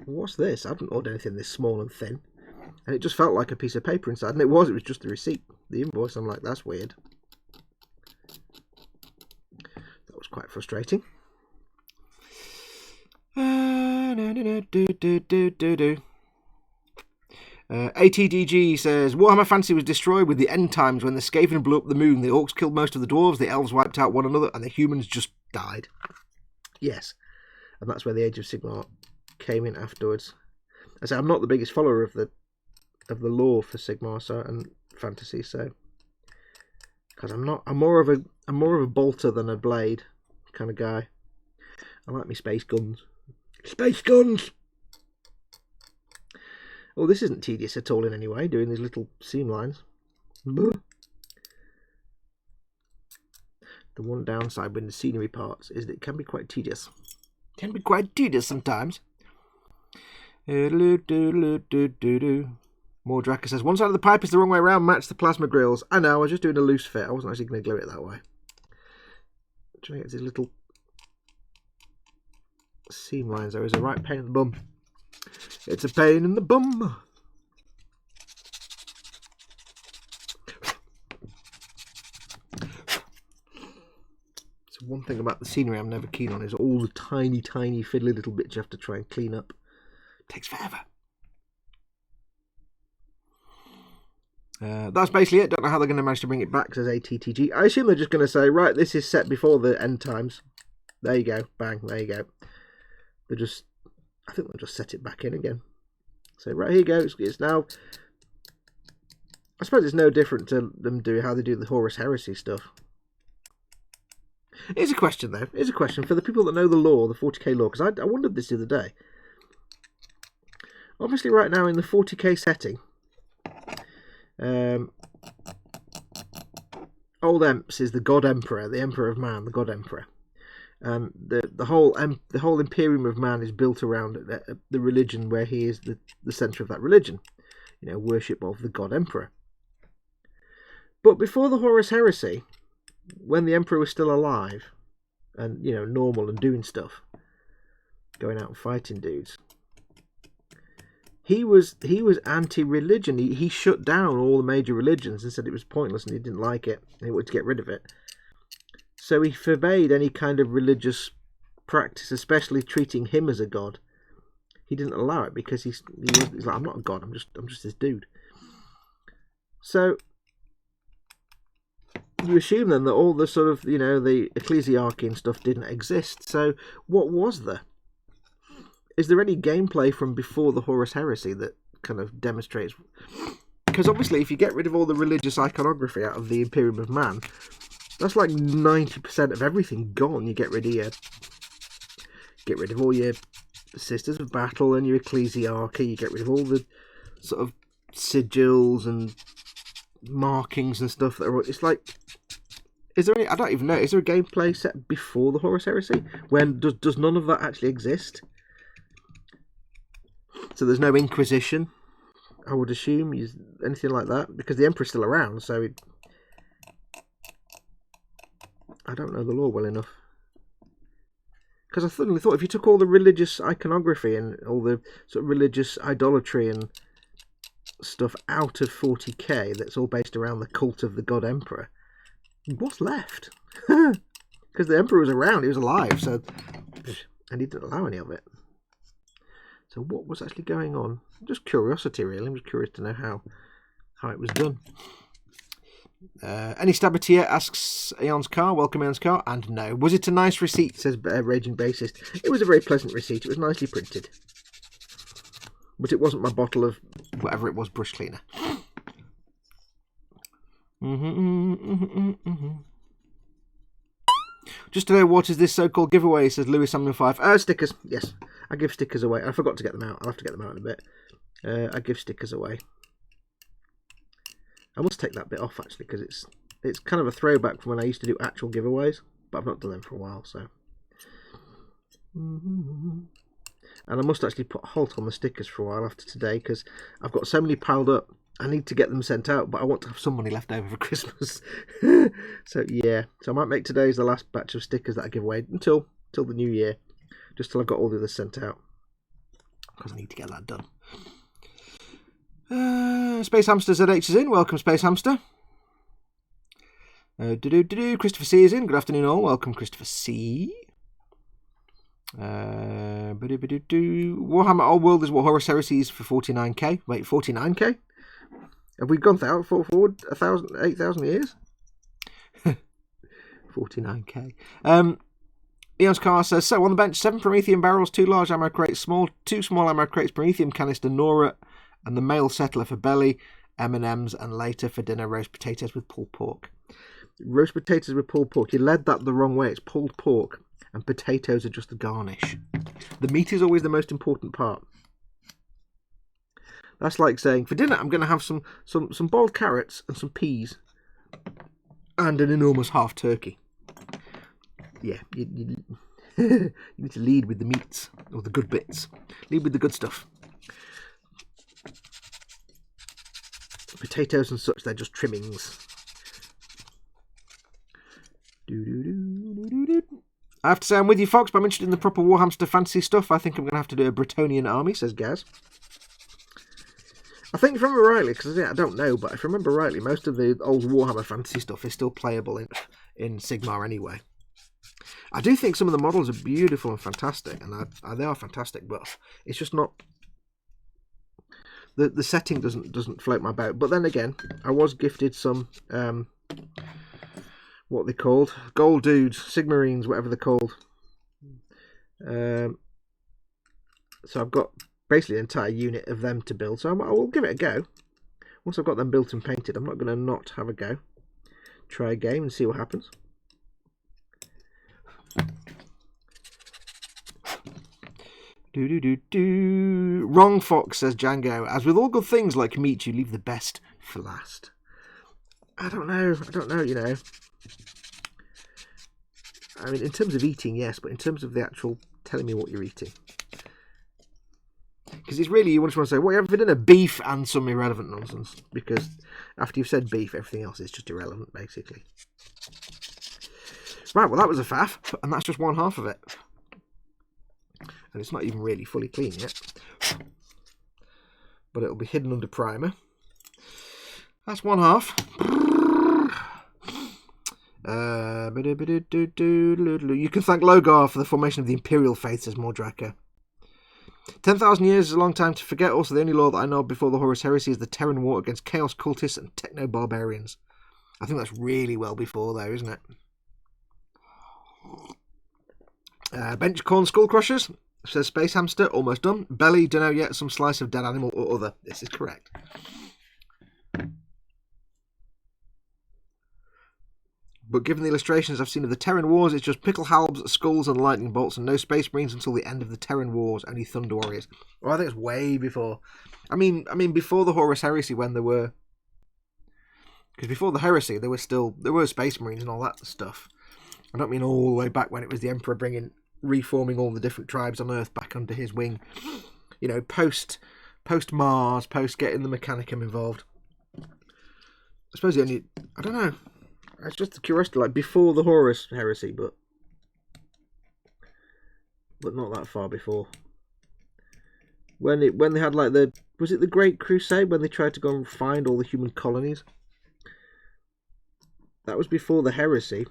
what's this? I haven't ordered anything this small and thin. And it just felt like a piece of paper inside. And it was just the receipt, the invoice. I'm like, that's weird. That was quite frustrating. ATDG says, Warhammer Fantasy was destroyed with the end times when the Skaven blew up the moon. The orcs killed most of the dwarves, the elves wiped out one another, and the humans just died. Yes. And that's where the Age of Sigmar came in afterwards. I say I'm not the biggest follower of the lore for Sigmar and fantasy, so because I'm more of a bolter than a blade kind of guy. I like me space guns. Space guns! Oh, this isn't tedious at all in any way, doing these little seam lines. The one downside with the scenery parts is that it can be quite tedious. Can be quite tedious sometimes. More Draka says, one side of the pipe is the wrong way around, match the plasma grills. I know, I was just doing a loose fit. I wasn't actually going to glue it that way. I'm trying to get these little seam lines. There is a right pain in the bum. It's a pain in the bum. So one thing about the scenery I'm never keen on is all the tiny, tiny, fiddly little bits you have to try and clean up. It takes forever. That's basically it. Don't know how they're going to manage to bring it back, says ATTG. I assume they're just going to say, right, this is set before the end times. There you go. Bang. There you go. I think they'll just set it back in again. So right, here you go. It's now... I suppose it's no different to them how they do the Horus Heresy stuff. Here's a question, though. Here's a question for the people that know the lore, the 40k lore, because I wondered this the other day. Obviously, right now in the 40k setting, Old Emps is the God Emperor, the Emperor of Man, the God Emperor. And the whole Imperium of Man is built around the religion where he is the centre of that religion. You know, worship of the God Emperor. But before the Horus Heresy, when the Emperor was still alive, and, you know, normal and doing stuff, going out and fighting dudes, he was anti-religion. He shut down all the major religions and said it was pointless and he didn't like it and he wanted to get rid of it. So he forbade any kind of religious practice, especially treating him as a god. He didn't allow it because he's like, I'm not a god, I'm just this dude. So you assume then that all the sort of, you know, the ecclesiarchy and stuff didn't exist. So what was there? Is there any gameplay from before the Horus Heresy that kind of demonstrates? Because obviously if you get rid of all the religious iconography out of the Imperium of Man, that's like 90% of everything gone. You get rid of all your Sisters of Battle and your ecclesiarchy. You get rid of all the sort of sigils and markings and stuff that are. It's like, is there any? I don't even know. Is there a gameplay set before the Horus Heresy? When does none of that actually exist? So there's no Inquisition, I would assume, anything like that, because the Emperor's still around. So I don't know the lore well enough. Because I suddenly thought if you took all the religious iconography and all the sort of religious idolatry and stuff out of 40k, that's all based around the cult of the God Emperor, what's left? Because the Emperor was around, he was alive, so, and he didn't allow any of it. So what was actually going on? Just curiosity, really. I'm just curious to know how it was done. Any Stabatier asks Eon's Car. Welcome, Eon's Car. And no. Was it a nice receipt, says Raging Bassist. It was a very pleasant receipt. It was nicely printed. But it wasn't my bottle of whatever it was, brush cleaner. Just to know, what is this so-called giveaway, says Louis Samuel 5. Stickers. Yes, I give stickers away. I forgot to get them out. I'll have to get them out in a bit. I give stickers away. I must take that bit off, actually, because it's kind of a throwback from when I used to do actual giveaways, but I've not done them for a while, so. And I must actually put a halt on the stickers for a while after today, because I've got so many piled up. I need to get them sent out, but I want to have some money left over for Christmas. So, yeah. So I might make today's the last batch of stickers that I give away until the new year, just till I've got all the others sent out, because I need to get that done. Space Hamster ZH is in. Welcome, Space Hamster. Christopher C is in. Good afternoon, all. Welcome, Christopher C. Warhammer Old World is what Horus Heresies for 49k. Wait, 49k? Have we gone forward 8,000 years? 49k. Eon's Car says, so on the bench, 7 Promethean barrels, 2 large ammo crates, 2 small ammo crates, Promethean canister, Nora, and the male settler for belly, M&Ms, and later for dinner, roast potatoes with pulled pork. Roast potatoes with pulled pork. You led that the wrong way. It's pulled pork, and potatoes are just the garnish. The meat is always the most important part. That's like saying, for dinner, I'm going to have some boiled carrots and some peas, and an enormous half turkey. Yeah, you need to lead with the meats, or the good bits. Lead with the good stuff. Potatoes and such, they're just trimmings. I have to say I'm with you, Fox, but I'm interested in the proper Warhamster fantasy stuff. I think I'm going to have to do a Bretonian army, says Gaz. I think if I remember rightly, because I don't know, but if I remember rightly, most of the old Warhammer fantasy stuff is still playable in Sigmar anyway. I do think some of the models are beautiful and fantastic, and they are fantastic, but it's just not... The setting doesn't float my boat. But then again, I was gifted some what are they called? Gold dudes, Sigmarines, whatever they're called. So I've got basically an entire unit of them to build. So I will give it a go. Once I've got them built and painted, I'm not going to not have a go. Try a game and see what happens. Wrong, Fox, says Django. As with all good things like meat, you leave the best for last. I don't know, you know. I mean, in terms of eating, yes, but in terms of the actual telling me what you're eating. Because it's really, you just want to say, what you have for dinner? Beef and some irrelevant nonsense. Because after you've said beef, everything else is just irrelevant, basically. Right, well, that was a faff, and that's just one half of it. And it's not even really fully clean yet. But it'll be hidden under primer. That's one half. You can thank Logar for the formation of the Imperial Faith, says Mordraka. 10,000 years is a long time to forget. Also, the only law that I know of before the Horus Heresy is the Terran War against Chaos Cultists and Techno-Barbarians. I think that's really well before, though, isn't it? Bench Corn Skull Crushers, says Space Hamster, almost done. Belly, don't know yet, some slice of dead animal or other. This is correct. But given the illustrations I've seen of the Terran Wars, it's just pickle halbs, skulls and lightning bolts, and no Space Marines until the end of the Terran Wars, only Thunder Warriors. Well, I think it's way before. I mean before the Horus Heresy, when there were Because before the heresy, there were Space Marines and all that stuff. I don't mean all the way back when it was the Emperor reforming all the different tribes on Earth back under his wing. You know, post Mars, post getting the Mechanicum involved. I suppose I don't know. It's just a curiosity, like before the Horus heresy, but not that far before. When they had like was it the Great Crusade, when they tried to go and find all the human colonies? That was before the heresy.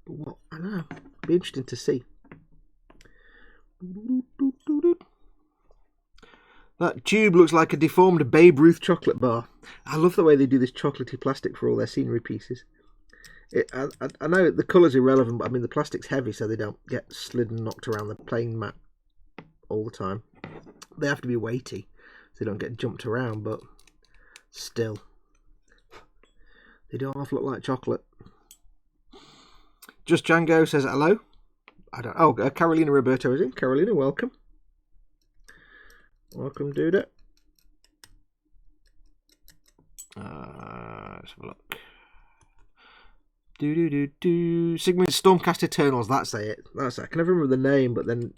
But what? I don't know. Be interesting to see. That tube looks like a deformed Babe Ruth chocolate bar. I love the way they do this chocolatey plastic for all their scenery pieces. I know the colour's irrelevant, but I mean the plastic's heavy so they don't get slid and knocked around the playing mat all the time. They have to be weighty so they don't get jumped around, but still. They don't half look like chocolate. Just Django says hello. Carolina Roberto is in. Carolina, welcome. Welcome, dude. Let's have a look. Sigmund Stormcast Eternals, that's it. I can never remember the name, but then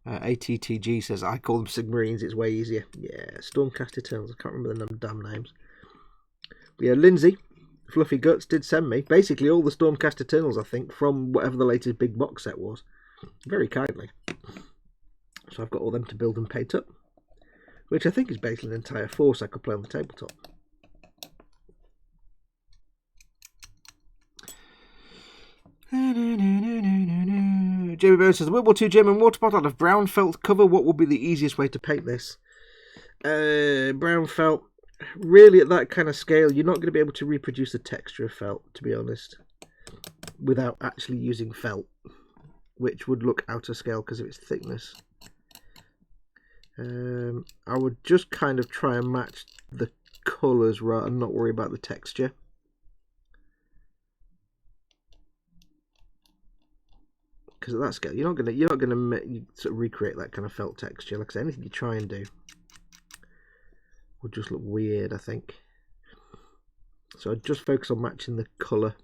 ATTG says I call them Sigmarines, it's way easier. Yeah, Stormcast Eternals, I can't remember the damn names. But yeah, Lindsay, Fluffy Guts, did send me basically all the Stormcast Eternals, I think, from whatever the latest big box set was. Very kindly. So I've got all them to build and paint up, which I think is basically an entire force I could play on the tabletop. Jamie Burns says, the World War II German water bottle out of brown felt cover. What would be the easiest way to paint this? Brown felt. Really, at that kind of scale, you're not going to be able to reproduce the texture of felt, to be honest, without actually using felt, which would look out of scale because of its thickness. I would just kind of try and match the colours rather than not worry about the texture. Because at that scale, you're not gonna sort of recreate that kind of felt texture. Like I say, anything you try and do would just look weird, I think. So I'd just focus on matching the colour.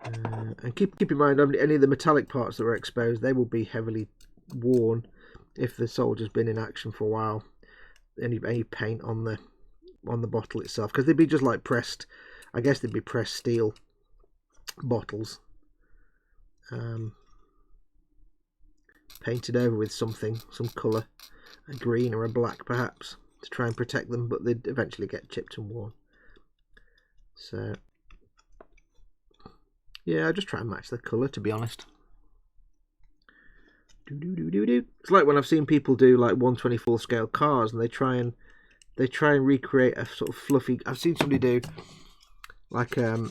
And keep in mind, any of the metallic parts that are exposed, they will be heavily worn if the soldier's been in action for a while. Any paint on the bottle itself, because they'd be just like pressed. I guess they'd be pressed steel bottles, painted over with some colour, a green or a black perhaps, to try and protect them, but they'd eventually get chipped and worn. So yeah, I just try and match the colour, to be honest. It's like when I've seen people do like 1/24 scale cars, and they try and recreate a sort of fluffy. I've seen somebody do like a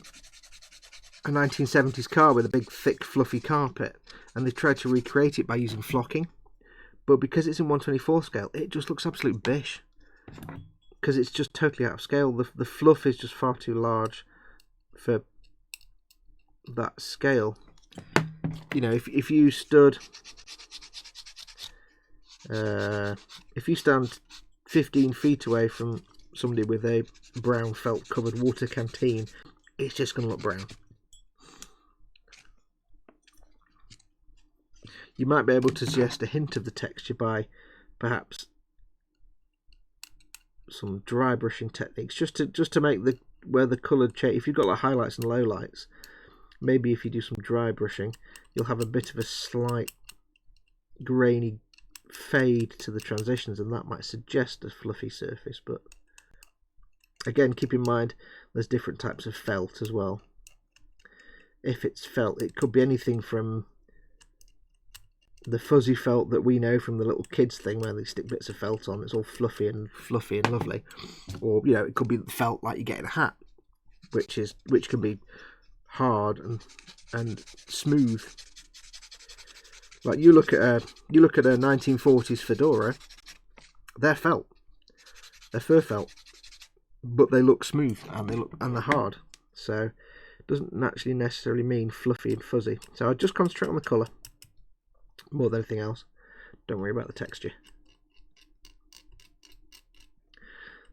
1970s car with a big thick fluffy carpet, and they tried to recreate it by using flocking, but because it's in 1/24 scale, it just looks absolute bish, because it's just totally out of scale. The fluff is just far too large for that scale. You know, if you stood if you stand 15 feet away from somebody with a brown felt covered water canteen, it's just going to look brown. You might be able to suggest a hint of the texture by perhaps some dry brushing techniques, just to make where the coloured change. If you've got like highlights and lowlights, maybe if you do some dry brushing, you'll have a bit of a slight grainy fade to the transitions, and that might suggest a fluffy surface. But again, keep in mind there's different types of felt as well. If it's felt, it could be anything from the fuzzy felt that we know from the little kids thing where they stick bits of felt on, it's all fluffy and lovely, or you know, it could be felt like you get in a hat, which can be hard and smooth. Like you look at a 1940s fedora, they're felt, they're fur felt, but they look smooth and they're hard. So it doesn't naturally necessarily mean fluffy and fuzzy. So I just concentrate on the colour more than anything else. Don't worry about the texture.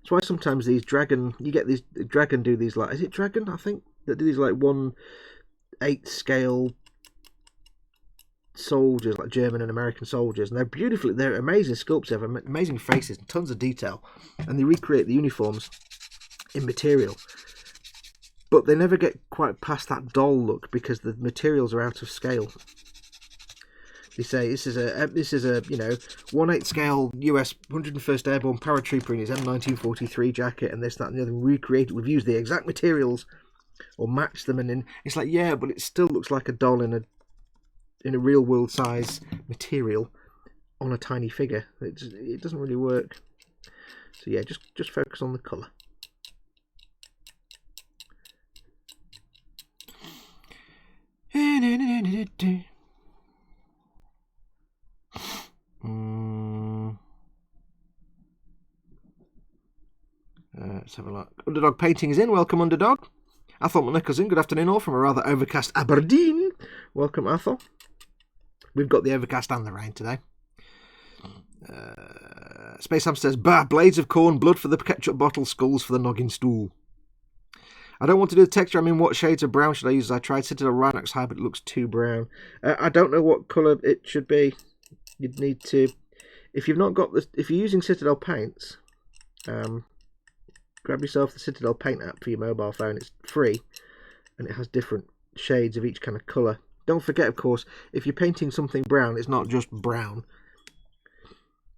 That's why sometimes these dragon, you get these dragon do these like, is it dragon? I think that do these like 1/8 scale soldiers, like German and American soldiers, and they're amazing sculpts. They have amazing faces and tons of detail, and they recreate the uniforms in material. But they never get quite past that doll look because the materials are out of scale. They say this is a 1/8 scale US 101st Airborne paratrooper in his M1943 jacket and this, that, and the other. Recreated. We've used the exact materials or matched them, and it's like, yeah, but it still looks like a doll in a real world size material on a tiny figure. It doesn't really work. So yeah, just focus on the colour. Let's have a look. Underdog Painting is in. Welcome, Underdog. Athol McNichols in. Good afternoon, all from a rather overcast Aberdeen. Welcome, Athol. We've got the overcast and the rain today. Space Ham says, bah, blades of corn, blood for the ketchup bottle, skulls for the noggin stool. I don't want to do the texture. I mean, what shades of brown should I use? I tried Citadel Rhinox High, but it looks too brown. I don't know what colour it should be. You'd need to, if you've not got this, if you're using Citadel paints, grab yourself the Citadel paint app for your mobile phone. It's free, and it has different shades of each kind of colour. Don't forget, of course, if you're painting something brown, it's not just brown.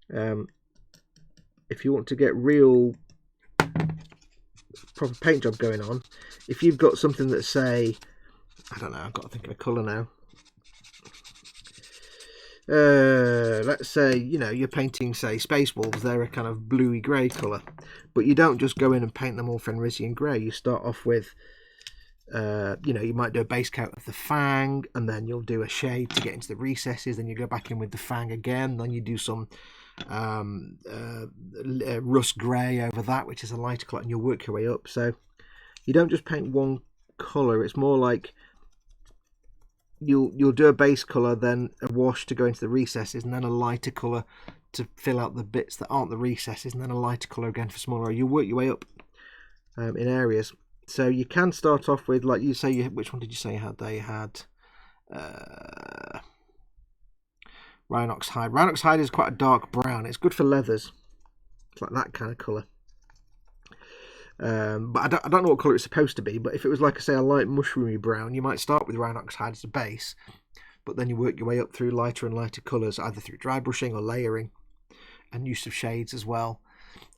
If you want to get real proper paint job going on, if you've got something that, say, I don't know, I've got to think of a colour now. Let's say, you're painting, say, Space Wolves. They're a kind of bluey grey colour, but you don't just go in and paint them all Fenrisian grey. You start off with, you might do a base coat of the Fang, and then you'll do a shade to get into the recesses. Then you go back in with the Fang again. Then you do some rust grey over that, which is a lighter colour, and you'll work your way up. So you don't just paint one colour. It's more like you'll do a base colour, then a wash to go into the recesses, and then a lighter colour to fill out the bits that aren't the recesses, and then a lighter colour again for smaller. You'll work your way up in areas. So you can start off with, like you say, which one did you say you had? They had Rhinox Hide. Rhinox Hide is quite a dark brown. It's good for leathers. It's like that kind of colour. But I don't know what colour it's supposed to be. But if it was, like I say, a light mushroomy brown, you might start with Rhinox Hide as a base, but then you work your way up through lighter and lighter colours, either through dry brushing or layering, and use of shades as well,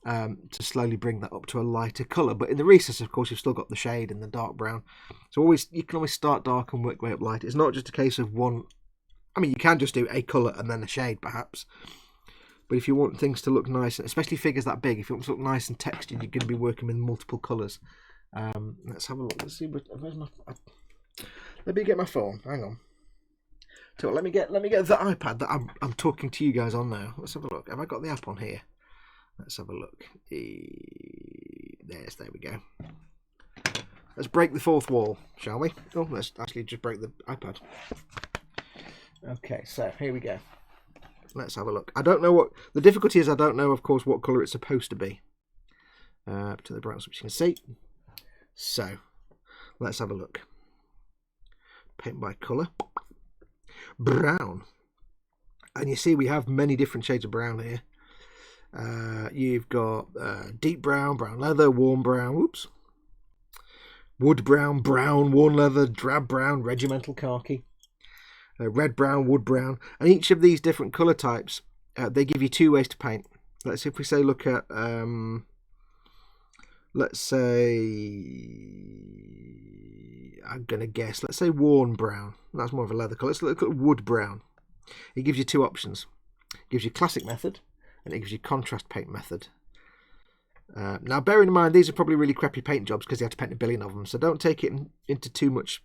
to slowly bring that up to a lighter colour. But in the recess, of course, you've still got the shade and the dark brown. So you can always start dark and work your way up light. It's not just a case of one. I mean, you can just do a colour and then a shade, perhaps. But if you want things to look nice, especially figures that big, if you want to look nice and textured, you're going to be working with multiple colours. Let's have a look. Let's see. Where's my? Let me get my phone. Hang on. So let me get the iPad that I'm talking to you guys on now. Let's have a look. Have I got the app on here? Let's have a look. There we go. Let's break the fourth wall, shall we? Oh, let's actually just break the iPad. Okay, so here we go. Let's have a look. I don't know what the difficulty is. I don't know, of course, what colour it's supposed to be. To the brightness, which you can see. So let's have a look. Paint by colour. Brown. And you see we have many different shades of brown here. You've got deep brown, brown leather, warm brown, whoops, wood brown, brown, worn leather, drab brown, regimental khaki, red brown, wood brown, and each of these different colour types, they give you two ways to paint. Let's see if we say look at, let's say, I'm going to guess, let's say worn brown. That's more of a leather colour. Let's look at wood brown. It gives you two options. It gives you classic method, and it gives you contrast paint method. Now, bearing in mind, these are probably really crappy paint jobs because you have to paint a billion of them, so don't take it into too much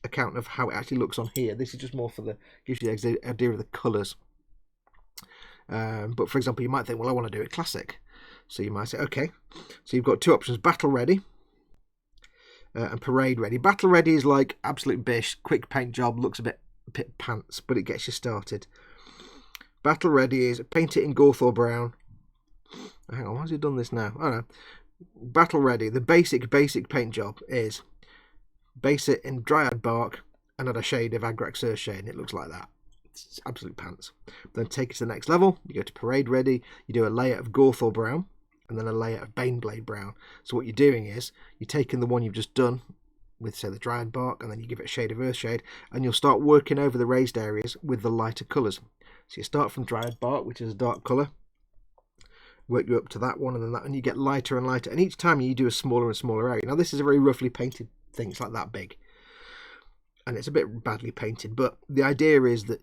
account of how it actually looks on here. This is just more for gives you the idea of the colours. But for example, you might think, well, I want to do it classic. So you might say, okay, so you've got two options, battle ready and parade ready. Battle ready is like absolute bish, quick paint job, looks a bit pants, but it gets you started. Battle ready is paint it in Gawthor brown. Hang on, why has he done this now? Oh no. Battle ready, the basic paint job is base it in Dryad bark and add a shade of Agrax Earthshade, and it looks like that. It's absolute pants. Then take it to the next level. You go to Parade ready, you do a layer of Gawthor brown and then a layer of Baneblade brown. So what you're doing is you're taking the one you've just done with, say, the Dryad bark, and then you give it a shade of Earthshade, and you'll start working over the raised areas with the lighter colours. So you start from Dryad bark, which is a dark colour, work you up to that one, and then that, and you get lighter and lighter, and each time you do a smaller and smaller area. Now this is a very roughly painted thing, it's like that big, and it's a bit badly painted, but the idea is that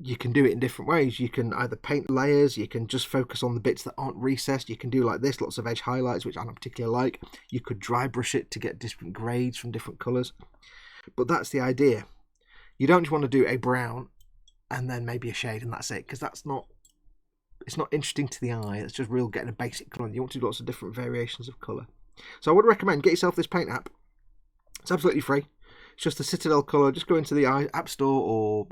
you can do it in different ways. You can either paint layers, you can just focus on the bits that aren't recessed, you can do like this, lots of edge highlights, which I don't particularly like. You could dry brush it to get different grades from different colours, but that's the idea. You don't just want to do a brown and then maybe a shade and that's it, because it's not interesting to the eye. It's just real getting a basic colour. You want to do lots of different variations of colour. So I would recommend get yourself this paint app. It's absolutely free. It's just the Citadel colour. Just go into the App Store or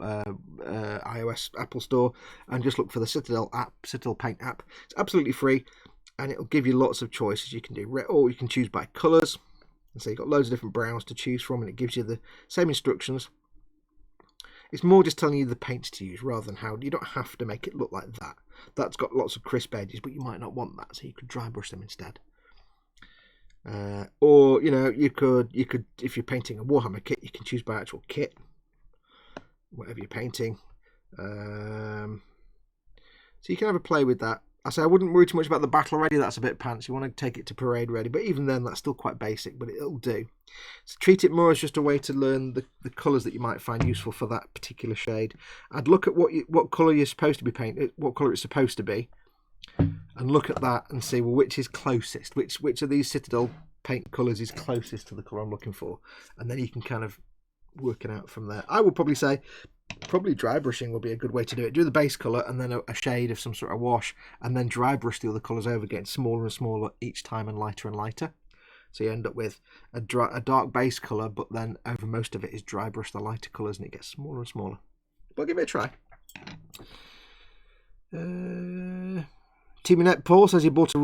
iOS Apple Store and just look for the Citadel app, Citadel Paint app. It's absolutely free, and it'll give you lots of choices. You can do, or you can choose by colours. And so you've got loads of different browns to choose from, and it gives you the same instructions. It's more just telling you the paints to use rather than how. You don't have to make it look like that. That's got lots of crisp edges, but you might not want that, so you could dry brush them instead. Or you could if you're painting a Warhammer kit, you can choose by actual kit, whatever you're painting. So you can have a play with that. I say I wouldn't worry too much about the battle ready. That's a bit pants. You want to take it to parade ready, but even then, that's still quite basic. But it'll do. So treat it more as just a way to learn the colours that you might find useful for that particular shade. I'd look at what colour you're supposed to be painting, what colour it's supposed to be, and look at that and see, well, which is closest, which of these Citadel paint colours is closest to the colour I'm looking for, and then you can kind of work it out from there. I would probably say dry brushing would be a good way to do it. Do the base colour and then a shade of some sort of wash, and then dry brush the other colours over, getting smaller and smaller each time and lighter. So you end up with a dark base colour, but then over most of it is dry brush the lighter colours, and it gets smaller and smaller. But give it a try. Teaminette Paul says he bought a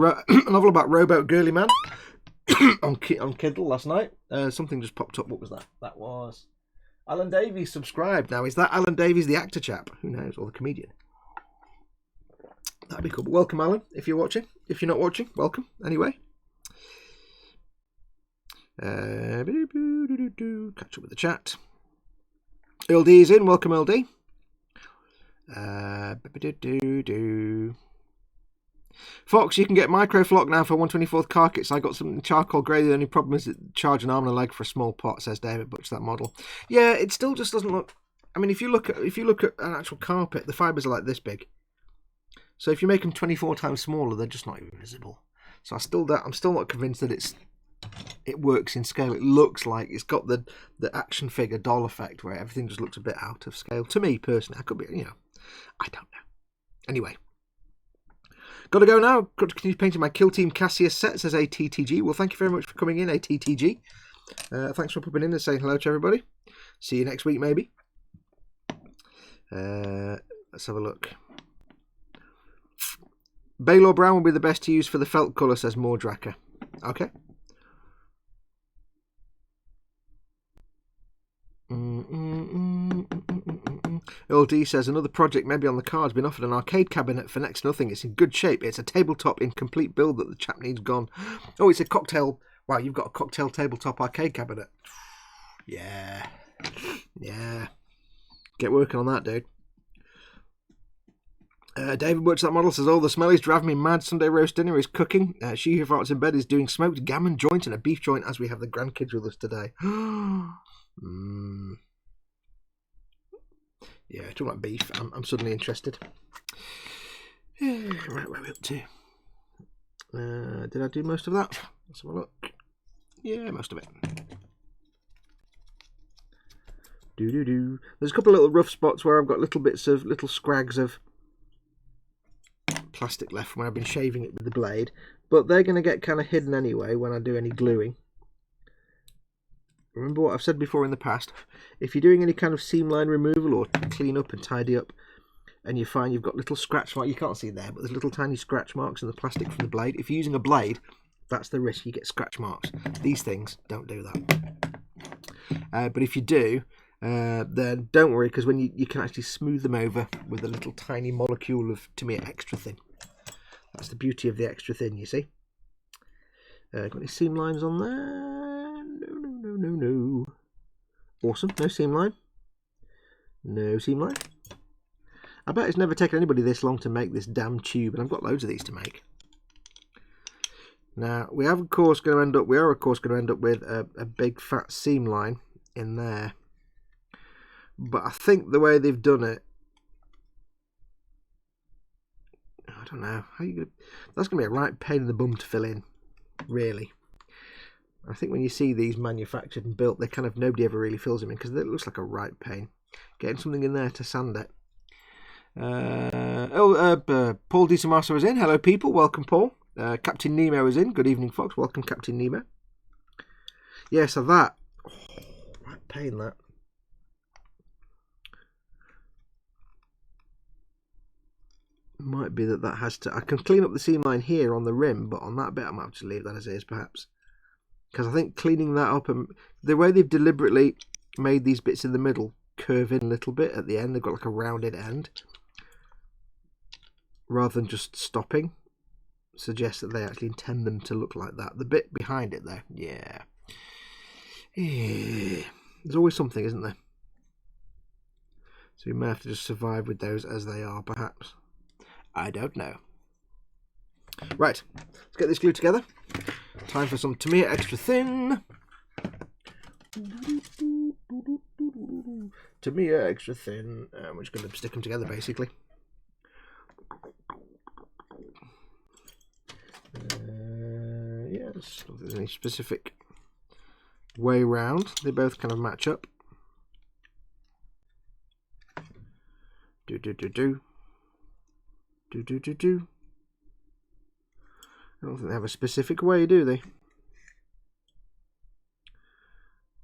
novel about Rowboat Girly Man on Kindle last night. Something just popped up. What was that? That was Alan Davies subscribed. Now, is that Alan Davies, the actor chap? Who knows? Or the comedian? That'd be cool. But welcome, Alan, if you're watching. If you're not watching, welcome anyway. Catch up with the chat. LD is in. Welcome, LD. Fox, you can get microflock now for 1/24th car kits. I got some charcoal grey. The only problem is that charge an arm and a leg for a small pot, says David Butch, that model. Yeah, it still just doesn't look. I mean, if you look at an actual carpet, the fibres are like this big. So if you make them 24 times smaller, they're just not even visible. So I'm still not convinced that it works in scale. It looks like it's got the action figure doll effect where everything just looks a bit out of scale. To me personally, I could be, I don't know. Anyway. Got to go now. Got to continue painting my Kill Team Cassius set, says ATTG. Well, thank you very much for coming in, ATTG. Thanks for popping in and saying hello to everybody. See you next week, maybe. Let's have a look. Baylor Brown will be the best to use for the felt colour, says Mordracker. Okay. LD says another project maybe on the cards, been offered an arcade cabinet for next to nothing. It's in good shape. It's a tabletop in complete build that the chap needs gone. Oh, it's a cocktail. Wow, you've got a cocktail tabletop arcade cabinet. Yeah. Get working on that, dude. David Butch, that model, says, oh, the smell is driving me mad. Sunday roast dinner is cooking. She who farts in bed is doing smoked gammon joint and a beef joint as we have the grandkids with us today. Yeah, talking about beef, I'm suddenly interested. Right, where are we up to? Did I do most of that? Let's have a look. Yeah, most of it. There's a couple of little rough spots where I've got little scrags of plastic left from when I've been shaving it with the blade, but they're going to get kind of hidden anyway when I do any gluing. Remember what I've said before in the past, if you're doing any kind of seam line removal or clean up and tidy up, and you find you've got little scratch marks. You can't see there, but there's little tiny scratch marks in the plastic from the blade. If you're using a blade, that's the risk. You get scratch marks. These things don't do that. But if you do, then don't worry, because when you can actually smooth them over with a little tiny molecule of Tamiya extra thin. That's the beauty of the extra thin, you see. Got any seam lines on there? No. Awesome. No seam line. No seam line. I bet it's never taken anybody this long to make this damn tube, and I've got loads of these to make. Now, we are of course going to end up with a big fat seam line in there. But I think the way they've done it, I don't know. That's going to be a right pain in the bum to fill in, really. I think when you see these manufactured and built, they kind of, nobody ever really fills them in because it looks like a right pain. Getting something in there to sand it. Paul DiSamasso is in. Hello, people. Welcome, Paul. Captain Nemo is in. Good evening, Fox. Welcome, Captain Nemo. Yeah, so that. Oh, right pain, that. Might be that has to. I can clean up the seam line here on the rim, but on that bit, I might have to leave that as it is, perhaps. Because I think cleaning that up, and the way they've deliberately made these bits in the middle curve in a little bit at the end, they've got like a rounded end, rather than just stopping, suggests that they actually intend them to look like that. The bit behind it there, yeah. There's always something, isn't there? So we may have to just survive with those as they are, perhaps. I don't know. Right, let's get this glued together. Time for some Tamiya extra thin. Tamiya extra thin. We're just going to stick them together, basically. Yes, if there's any specific way round. They both kind of match up. Do. I don't think they have a specific way, do they?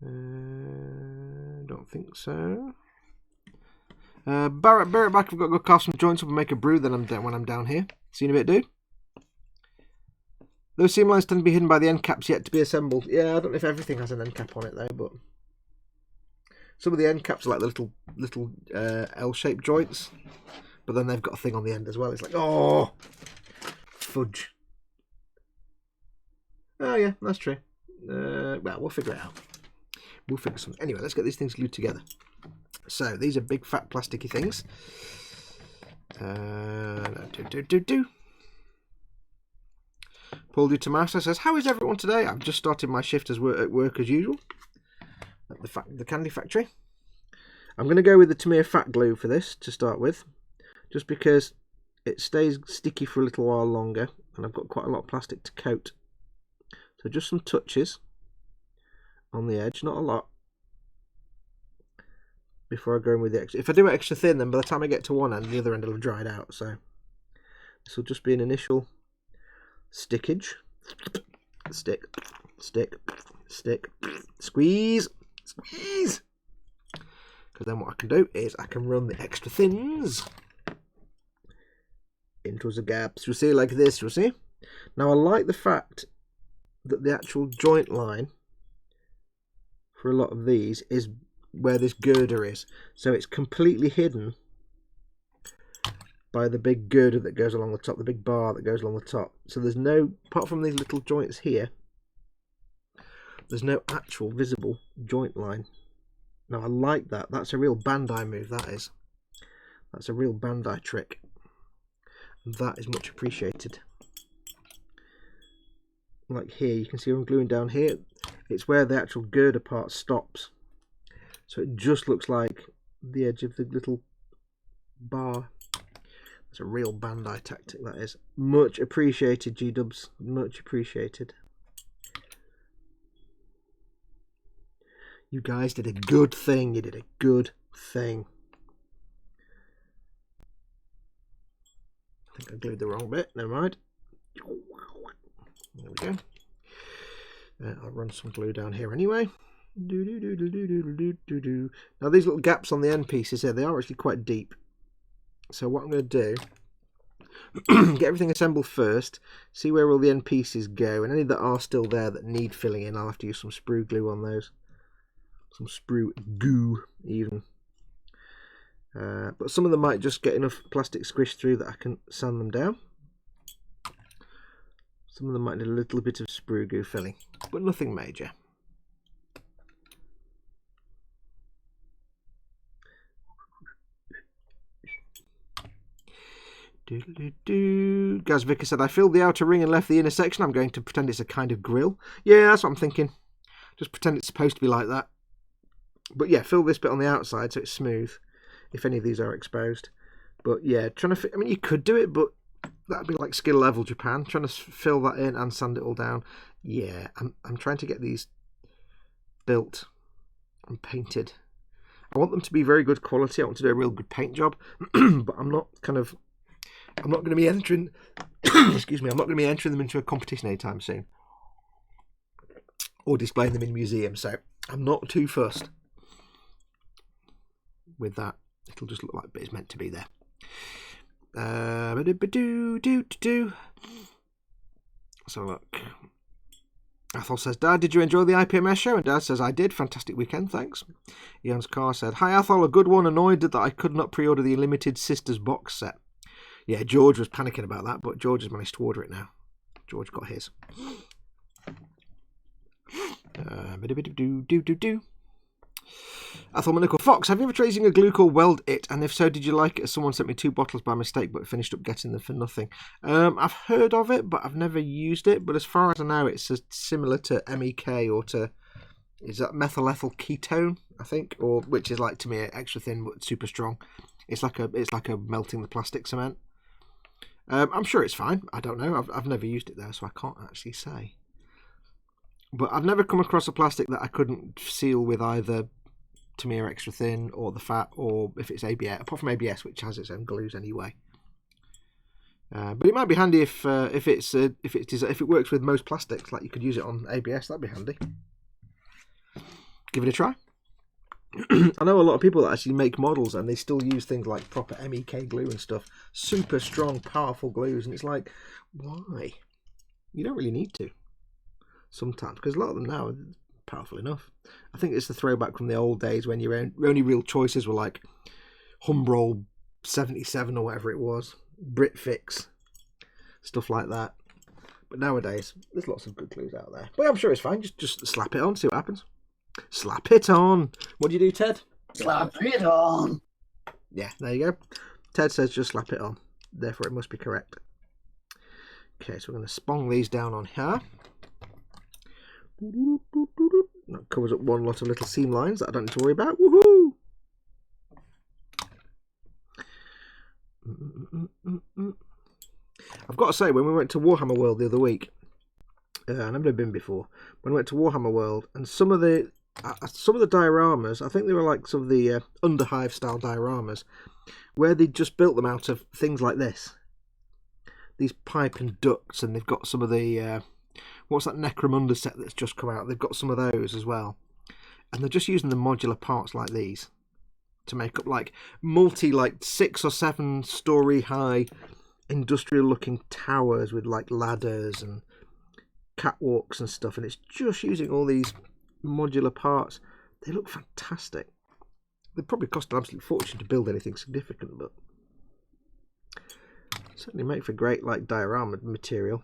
Don't think so. Barrett back. I've got to go carve some joints up and make a brew. Then when I'm down here. See you in a bit, dude. Those seam lines tend to be hidden by the end caps yet to be assembled. Yeah, I don't know if everything has an end cap on it though, but some of the end caps are like the little L-shaped joints, but then they've got a thing on the end as well. It's like, oh, fudge. Oh yeah, that's true. Well, we'll figure it out. We'll figure something. Anyway, let's get these things glued together. So these are big fat plasticky things. Paul DiTomaso says, "How is everyone today? I've just started my shift at work as usual at the candy factory. I'm going to go with the Tamiya fat glue for this to start with, just because it stays sticky for a little while longer, and I've got quite a lot of plastic to coat. So just some touches on the edge, not a lot, before I go in with the extra. If I do it extra thin, then by the time I get to one end, the other end will have dried out. So this will just be an initial stickage. Stick, squeeze. Because then what I can do is I can run the extra thins into the gaps. You'll see like this, you'll see. Now I like the fact that the actual joint line for a lot of these is where this girder is. So it's completely hidden by the big girder that goes along the top, the big bar that goes along the top. So there's no, apart from these little joints here, there's no actual visible joint line. Now I like that. That's a real Bandai move, that is. That's a real Bandai trick. And that is much appreciated. Like here, you can see I'm gluing down here. It's where the actual girder part stops. So it just looks like the edge of the little bar. It's a real Bandai tactic, that is. Much appreciated, G-dubs. Much appreciated. You guys did a good thing. You did a good thing. I think I glued the wrong bit. Never mind. There we go. I'll run some glue down here anyway. Now these little gaps on the end pieces here, they are actually quite deep. So what I'm going to do, get everything assembled first, see where all the end pieces go, and any that are still there that need filling in, I'll have to use some sprue glue on those. Some sprue goo, even. But some of them might just get enough plastic squish through that I can sand them down. Some of them might need a little bit of sprue goo filling, but nothing major. Gaz Vicker said, I filled the outer ring and left the inner section. I'm going to pretend it's a kind of grill. Yeah, that's what I'm thinking. Just pretend it's supposed to be like that. But yeah, fill this bit on the outside so it's smooth, if any of these are exposed. But yeah, trying to fit, I mean, you could do it, but that'd be like skill level Japan. Trying to fill that in and sand it all down. Yeah, I'm trying to get these built and painted. I want them to be very good quality. I want to do a real good paint job, but I'm not going to be entering. Excuse me. I'm not going to be entering them into a competition anytime soon, or displaying them in museums. So I'm not too fussed with that. It'll just look like it's meant to be there. So look. Athol says, Dad, did you enjoy the IPMS show? And Dad says, I did. Fantastic weekend, thanks. Ian's car said, Hi Athol, a good one. Annoyed that I could not pre-order the limited Sisters box set. Yeah, George was panicking about that, but George has managed to order it now. George got his. Athol Manical Fox, have you ever tried using a glue called Weld It? And if so, did you like it? Someone sent me 2 bottles by mistake, but finished up getting them for nothing. I've heard of it, but I've never used it. But as far as I know, it's similar to MEK or to, is that methyl ethyl ketone, I think, or which is like to me extra thin but super strong. It's like a melting the plastic cement. I'm sure it's fine. I don't know. I've never used it though, so I can't actually say. But I've never come across a plastic that I couldn't seal with either Tamiya extra thin or the fat, or if it's ABS, apart from ABS, which has its own glues anyway. But it might be handy if it works with most plastics, like you could use it on ABS. That'd be handy. Give it a try. I know a lot of people that actually make models and they still use things like proper MEK glue and stuff. Super strong, powerful glues, and it's like, why? You don't really need to sometimes, because a lot of them now are powerful enough. I think it's the throwback from the old days when your only real choices were like Humbrol 77 or whatever it was, Britfix, stuff like that. But nowadays, there's lots of good glues out there. But I'm sure it's fine. Just slap it on, see what happens. Slap it on. What do you do, Ted? Slap it on. Yeah, there you go. Ted says just slap it on. Therefore, it must be correct. Okay, so we're going to spong these down on here. That covers up one lot of little seam lines that I don't need to worry about. Woohoo! I've got to say, when we went to Warhammer World the other week, I've never been before. When I went to Warhammer World, and some of the dioramas, I think they were like some of the Underhive style dioramas, where they just built them out of things like this, these pipe and ducts, and they've got some of the what's that Necromunda set that's just come out? They've got some of those as well, and they're just using the modular parts like these to make up like 6 or 7 story high industrial looking towers with like ladders and catwalks and stuff, and it's just using all these modular parts. They look fantastic. They probably cost an absolute fortune to build anything significant, but certainly make for great like diorama material.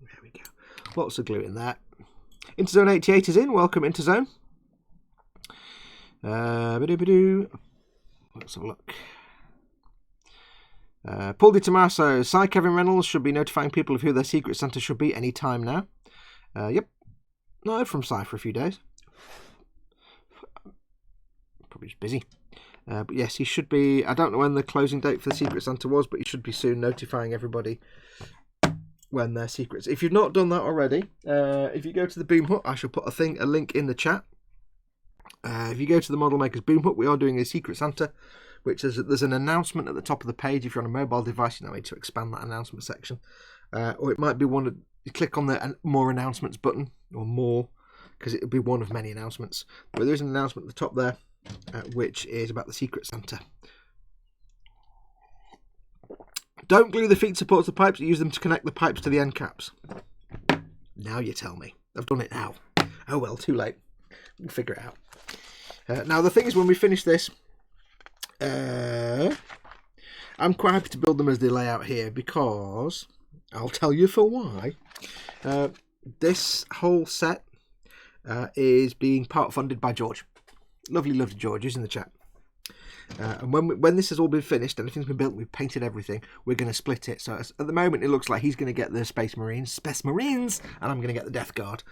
There we go. Lots of glue in there. Interzone 88 is in. Welcome, Interzone. Let's have a look. Paul Di Tommaso. Cy Kevin Reynolds should be notifying people of who their secret Santa should be any time now. Yep. Not heard from Cy for a few days. Probably just busy. But yes, he should be. I don't know when the closing date for the secret Santa was, but he should be soon notifying everybody when their secrets. If you've not done that already, if you go to the Boom Hut, I shall put a link in the chat. If you go to the Model Makers Boom Hut, we are doing a Secret Santa, which is there's an announcement at the top of the page. If you're on a mobile device, you now need to expand that announcement section, or it might be you click on the more announcements button, or more, because it'll be one of many announcements. But there's an announcement at the top there, which is about the Secret Santa. Don't glue the feet supports to the pipes, use them to connect the pipes to the end caps. Now you tell me. I've done it now. Oh well, too late. We'll figure it out. Now the thing is, when we finish this, I'm quite happy to build them as they lay out here, because I'll tell you for why. This whole set is being part funded by George. Lovely, lovely George, who's in the chat. And when this has all been finished, everything's been built, we've painted everything, we're going to split it. So at the moment, it looks like he's going to get the Space Marines, and I'm going to get the Death Guard.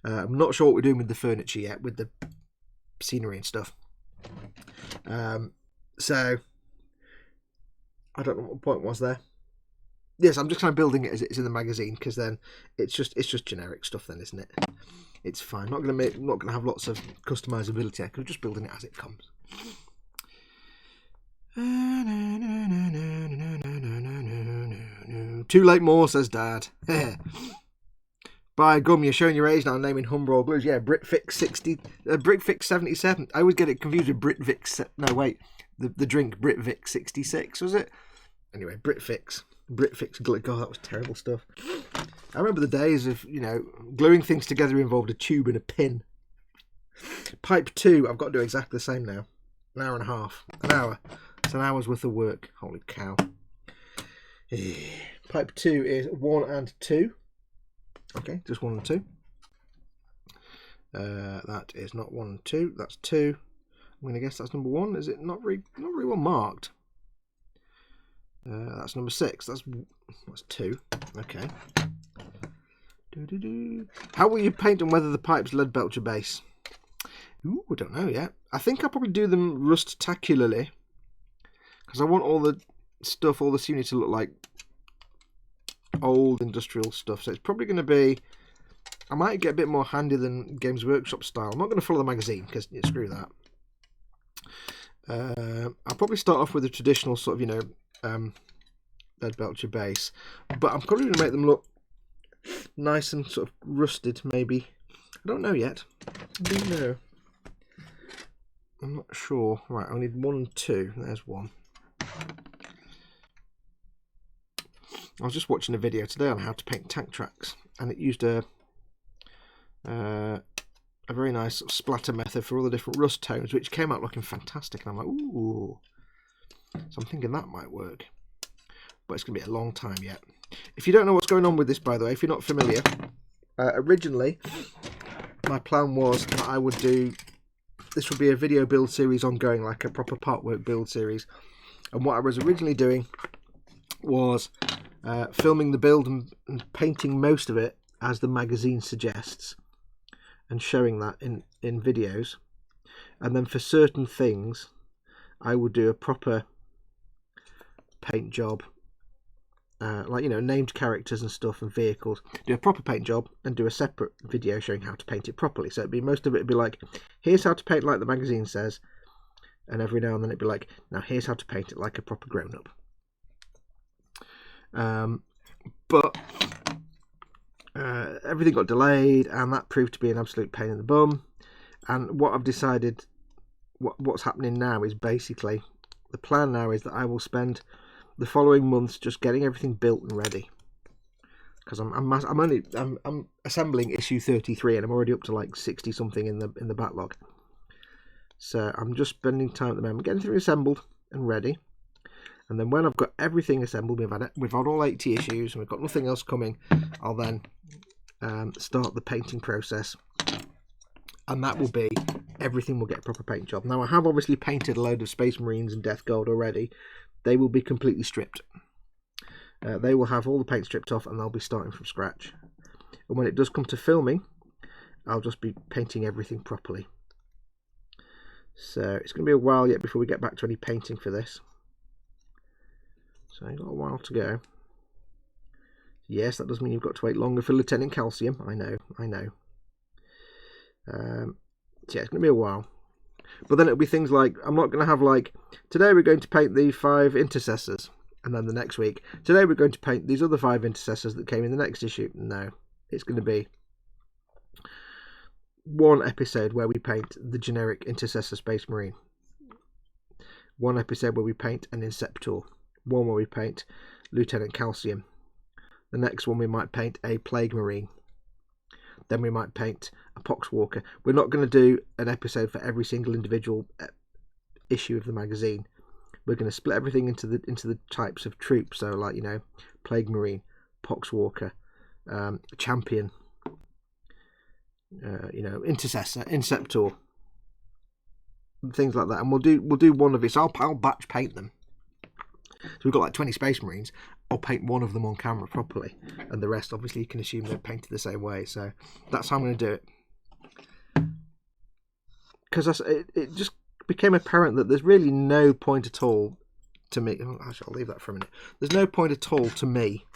I'm not sure what we're doing with the furniture yet, with the scenery and stuff. So I don't know what the point was there. Yes, I'm just kind of building it as it's in the magazine, because then it's just generic stuff, then, isn't it? It's fine. Not going to have lots of customizability. I'm just building it as it comes. Too late more, says Dad. By gum, you're showing your age now, naming Humber or Blues. Yeah, Britvic 77. I always get it confused with Britvic. No, wait. The drink Britvic 66, was it? Anyway, Britvic. God, that was terrible stuff. I remember the days of, gluing things together involved a tube and a pin. Pipe 2, I've got to do exactly the same now. An hour and a half. An hour. It's an hour's worth of work. Holy cow. Pipe 2 is 1 and 2. Okay, just 1 and 2. That is not 1 and 2. That's 2. I'm going to guess that's number 1. Is it not very well marked? That's number 6. That's 2. Okay. How will you paint and weather the pipes lead belcher base? Ooh, I don't know yet. I think I'll probably do them rust-tacularly, because I want all the stuff, all the scenery to look like old industrial stuff. So it's probably going to be, I might get a bit more handy than Games Workshop style. I'm not going to follow the magazine, because screw that. I'll probably start off with a traditional sort of, lead belcher base, but I'm probably going to make them look nice and sort of rusted, maybe. I don't know yet. I don't know. I'm not sure. Right, I need 1 and 2. There's 1. I was just watching a video today on how to paint tank tracks, and it used a very nice sort of splatter method for all the different rust tones, which came out looking fantastic. And I'm like, ooh. So I'm thinking that might work, but it's going to be a long time yet. If you don't know what's going on with this, by the way, if you're not familiar, originally my plan was that I would do, this would be a video build series ongoing, like a proper partwork build series. And what I was originally doing was filming the build and painting most of it as the magazine suggests, and showing that in videos. And then for certain things, I would do a proper paint job, like named characters and stuff and vehicles, do a proper paint job and do a separate video showing how to paint it properly. So most of it would be like, here's how to paint like the magazine says, and every now and then it'd be like, now here's how to paint it like a proper grown-up. But everything got delayed, and that proved to be an absolute pain in the bum. And what I've decided, what's happening now is basically, the plan now is that I will spend the following months just getting everything built and ready, because I'm assembling issue 33, and I'm already up to like 60 something in the backlog. So I'm just spending time at the moment getting everything assembled and ready, and then when I've got everything assembled, we've had all 80 issues and we've got nothing else coming, I'll then start the painting process, and that will be, everything will get a proper paint job. Now I have obviously painted a load of Space Marines and Death Guard already. They will be completely stripped. They will have all the paint stripped off, and they'll be starting from scratch. And when it does come to filming, I'll just be painting everything properly. So it's going to be a while yet before we get back to any painting for this. So I've got a while to go. Yes, that does mean you've got to wait longer for Lieutenant Calcium. I know. So yeah, it's going to be a while. But then it'll be things like, I'm not going to have like, today we're going to paint the 5 intercessors, and then the next week, today we're going to paint these other 5 intercessors that came in the next issue. No, it's going to be one episode where we paint the generic Intercessor Space Marine, one episode where we paint an Inceptor, one where we paint Lieutenant Calcium. The next one we might paint a Plague Marine. Then we might paint a Poxwalker. We're not going to do an episode for every single individual issue of the magazine. We're going to split everything into the types of troops. So, like, you know, Plague Marine, Poxwalker, Champion, you know, Intercessor, Inceptor, things like that. And we'll do one of it. So I'll batch paint them. So we've got like 20 Space Marines. I'll paint one of them on camera properly, and the rest, obviously, you can assume they're painted the same way. So that's how I'm going to do it. Because it just became apparent that there's really no point at all to me. Oh, actually, I'll leave that for a minute. There's no point at all to me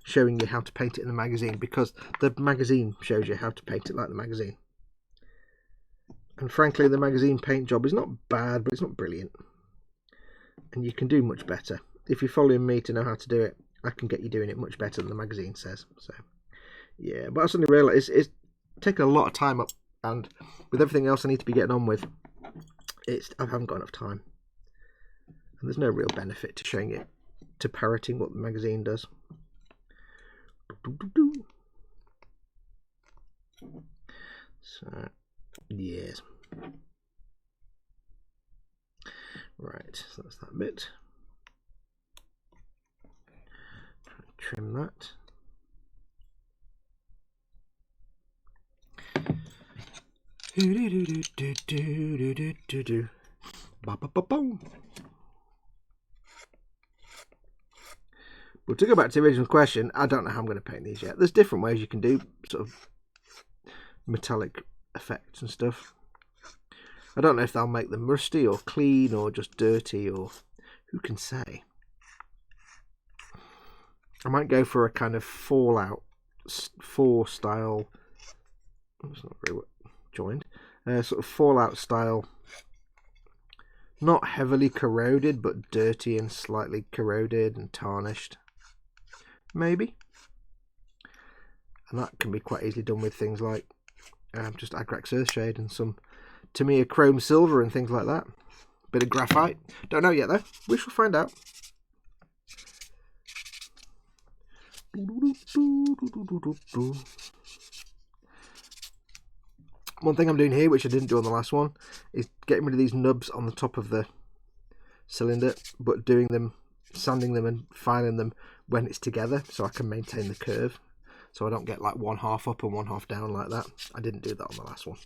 showing you how to paint it in the magazine, because the magazine shows you how to paint it like the magazine. And frankly, the magazine paint job is not bad, but it's not brilliant. And you can do much better. If you're following me to know how to do it, I can get you doing it much better than the magazine says. So, yeah. But I suddenly realised it's taken a lot of time up, and with everything else I need to be getting on with, I haven't got enough time. And there's no real benefit to showing it, to parroting what the magazine does. So, yes. Right, so that's that bit. Trim that. But to go back to the original question, I don't know how I'm going to paint these yet. There's different ways you can do sort of metallic effects and stuff. I don't know if they'll make them rusty or clean or just dirty, or who can say. I might go for a kind of Fallout 4 style. It's not very well joined. Sort of Fallout style. Not heavily corroded, but dirty and slightly corroded and tarnished. Maybe. And that can be quite easily done with things like just Agrax Earthshade and some Tamiya Chrome Silver and things like that. Bit of graphite. Don't know yet though. We shall find out. One thing I'm doing here, which I didn't do on the last one, is getting rid of these nubs on the top of the cylinder, but doing them, sanding them and filing them when it's together, so I can maintain the curve, so I don't get like one half up and one half down like that. I didn't do that on the last one.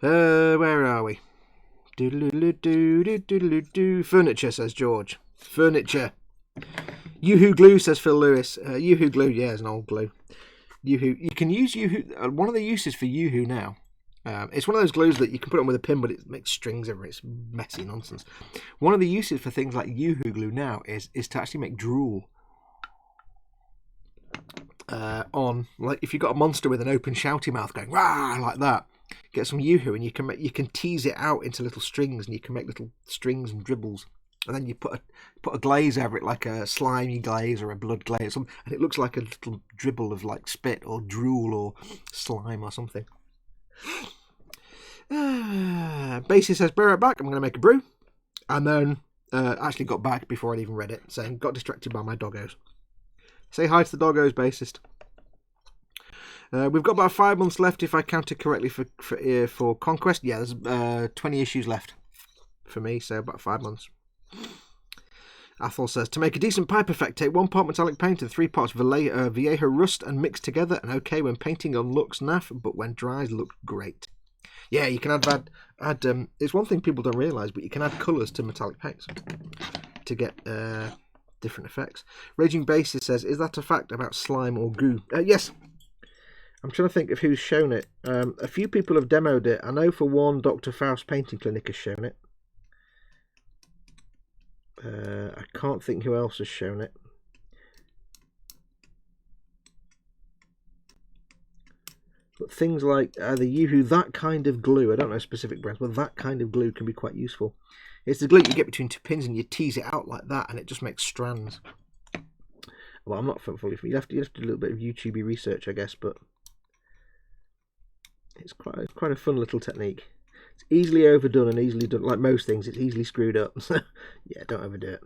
Where are we? Furniture, says George. Furniture. Yoo-hoo glue, says Phil Lewis. Yoo-hoo glue, yeah, it's an old glue. Yoo-hoo. You can use Yoo-hoo. One of the uses for Yoo-hoo now, it's one of those glues that you can put on with a pin, but it makes strings everywhere. It's messy nonsense. One of the uses for things like Yoo-hoo glue now is to actually make drool. On, like, if you've got a monster with an open shouty mouth going rah like that, get some Yoo-hoo and you can tease it out into little strings, and you can make little strings and dribbles, and then you put a glaze over it, like a slimy glaze or a blood glaze, and it looks like a little dribble of like spit or drool or slime or something. Basie says, "Bear it back, I'm going to make a brew," and then actually got back before I'd even read it, saying got distracted by my doggos. Say hi to the doggos, bassist. We've got about 5 months left, if I counted correctly, for Conquest. Yeah, there's 20 issues left for me, so about 5 months. Athol says, to make a decent pipe effect, take 1 part metallic paint and 3 parts Viejo rust and mix together, and okay when painting on looks naff, but when dries looks great. Yeah, you can add it's one thing people don't realise, but you can add colours to metallic paints to get different effects. Raging Basis says, is that a fact about slime or goo? Yes. I'm trying to think of who's shown it. A few people have demoed it. I know for one, Dr. Faust Painting Clinic has shown it. I can't think who else has shown it. But things like the Yoo-hoo, that kind of glue, I don't know specific brands, but that kind of glue can be quite useful. It's the glue you get between 2 pins and you tease it out like that, and it just makes strands. Well, I'm not fully... You have to do a little bit of YouTube research, I guess, but it's quite a fun little technique. It's easily overdone and easily done. Like most things, it's easily screwed up. Yeah, don't overdo it.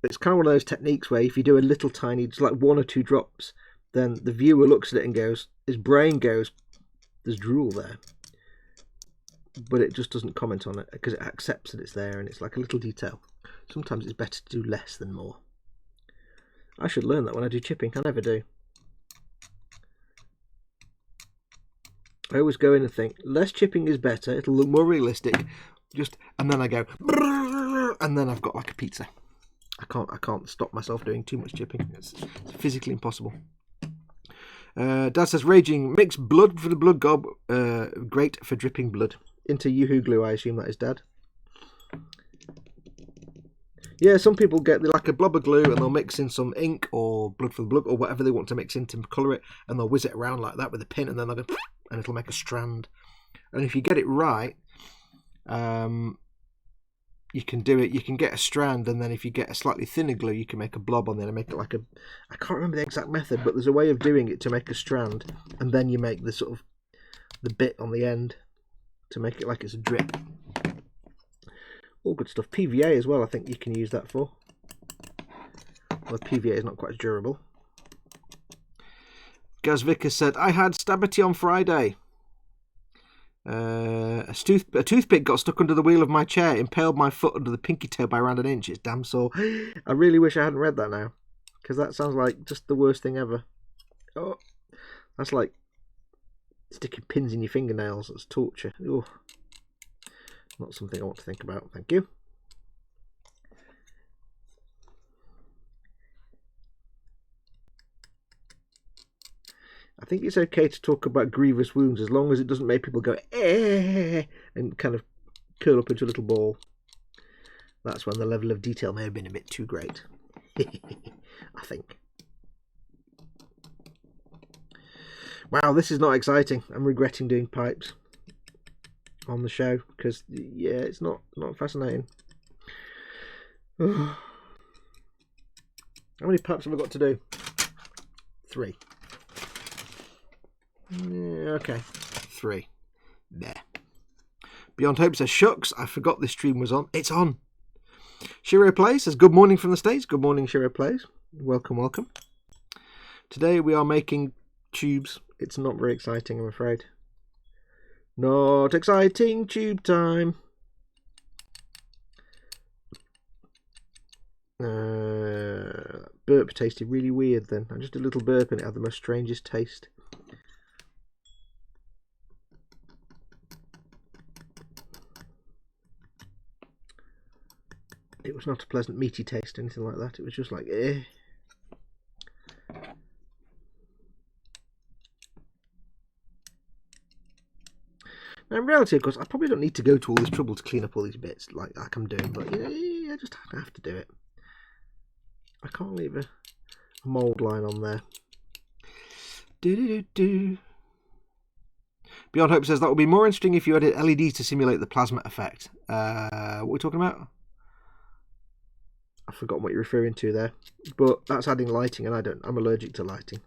It's kind of one of those techniques where if you do a little tiny, just like 1 or 2 drops, then the viewer looks at it and goes, his brain goes, there's drool there. But it just doesn't comment on it because it accepts that it's there and it's like a little detail. Sometimes it's better to do less than more. I should learn that when I do chipping. I never do. I always go in and think less chipping is better. It'll look more realistic. And then I go, and then I've got like a pizza. I can't stop myself doing too much chipping. It's physically impossible. Dad says raging mix blood for the blood gob. Great for dripping blood. Into Yoo-hoo glue, I assume that is Dad. Yeah, some people get like a blob of glue and they'll mix in some ink or blood for the blood or whatever they want to mix in to colour it, and they'll whiz it around like that with a pin, and then they'll go and it'll make a strand. And if you get it right, you can do it. You can get a strand, and then if you get a slightly thinner glue, you can make a blob on there and make it like a. I can't remember the exact method, but there's a way of doing it to make a strand, and then you make the sort of the bit on the end to make it like it's a drip. All good stuff. PVA as well, I think you can use that for. Well, PVA is not quite as durable. Gaz Vickers said, I had Stabity on Friday. A toothpick got stuck under the wheel of my chair, impaled my foot under the pinky toe by around an inch. It's damn sore. I really wish I hadn't read that now, because that sounds like just the worst thing ever. Oh, that's like sticking pins in your fingernails. That's torture. Oh, not something I want to think about. Thank you. I think it's okay to talk about grievous wounds as long as it doesn't make people go eh and kind of curl up into a little ball. That's when the level of detail may have been a bit too great. I think. Wow, this is not exciting. I'm regretting doing pipes on the show because yeah, it's not fascinating. How many pipes have I got to do? 3. Yeah, okay, 3. There. Beyond Hope says, shucks, I forgot this stream was on. It's on. Shiro Plays says, good morning from the States. Good morning, Shiro Plays. Welcome, welcome. Today we are making tubes. It's not very exciting, I'm afraid. Not exciting tube time. Burp tasted really weird then. I just did a little burp and it had the most strangest taste. It was not a pleasant meaty taste, anything like that. It was just like, eh. Now, in reality, of course, I probably don't need to go to all this trouble to clean up all these bits like I'm doing, but I just have to do it. I can't leave a mould line on there. Beyond Hope says that would be more interesting if you added LED to simulate the plasma effect. What are we talking about? I've forgotten what you're referring to there, but that's adding lighting, and I'm allergic to lighting.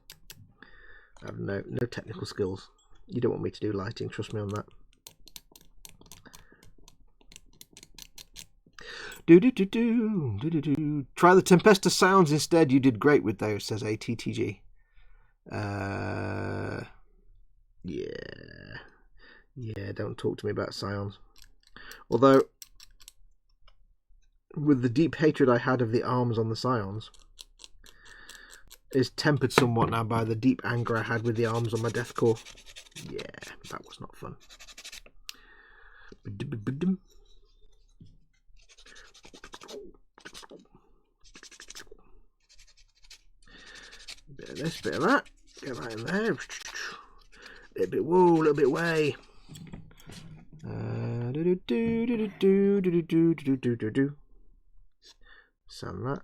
I have no technical skills. You don't want me to do lighting, trust me on that. Try the Tempesta sounds instead. You did great with those, says ATTG. Yeah, don't talk to me about scions. Although, with the deep hatred I had of the arms on the scions, is tempered somewhat now by the deep anger I had with the arms on my deathcore. Yeah, that was not fun. Bit of this, bit of that. Get that in there. A bit woo, a little bit way. Sand that.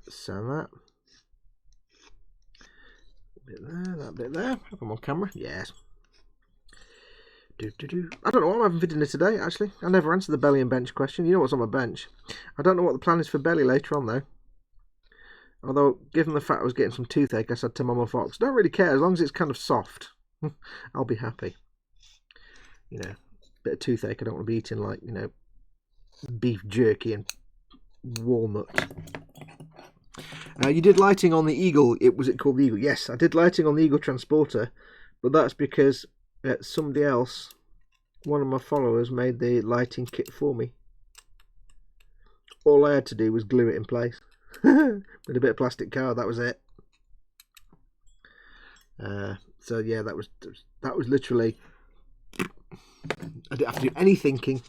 Bit there, that bit there. Have them on camera. Yes. I don't know what I'm having for dinner today, actually. I never answered the belly and bench question. You know what's on my bench. I don't know what the plan is for belly later on, though. Although, given the fact I was getting some toothache, I said to Mama Fox, don't really care, as long as it's kind of soft. I'll be happy. you know, bit of toothache. I don't want to be eating like, you know, beef jerky and walnuts. You did lighting on the Eagle. Was it called the Eagle? Yes, I did lighting on the Eagle Transporter, but that's because somebody else, one of my followers, made the lighting kit for me. All I had to do was glue it in place with a bit of plastic card. That was it. So yeah, that was literally. I didn't have to do any thinking.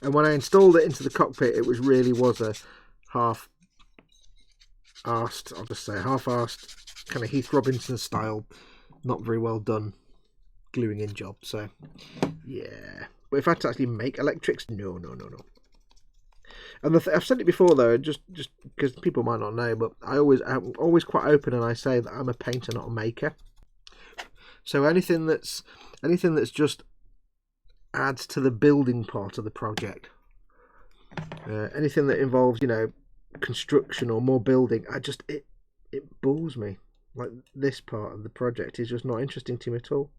And when I installed it into the cockpit, it really was a half-arsed, I'll just say, half-arsed, kind of Heath Robinson style, not very well done gluing in job. So, yeah. But if I had to actually make electrics, no. And I've said it before though, just because people might not know, but I'm always quite open, and I say that I'm a painter, not a maker. So anything that's just adds to the building part of the project, anything that involves, you know, construction or more building, it bores me. Like this part of the project is just not interesting to me at all.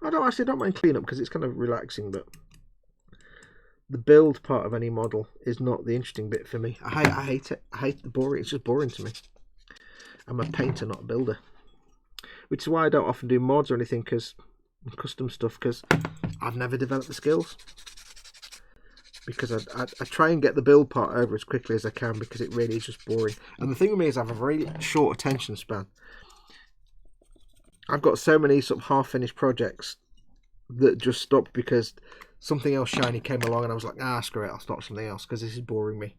I don't mind cleanup because it's kind of relaxing, but the build part of any model is not the interesting bit for me. I hate it. I hate the boring. It's just boring to me. I'm a painter, not a builder, which is why I don't often do mods or anything, because custom stuff, because I've never developed the skills. Because I try and get the build part over as quickly as I can, because it really is just boring. And the thing with me is I have a very short attention span. I've got so many sort of half-finished projects that just stopped because something else shiny came along, and I was like, screw it, I'll start something else because this is boring me.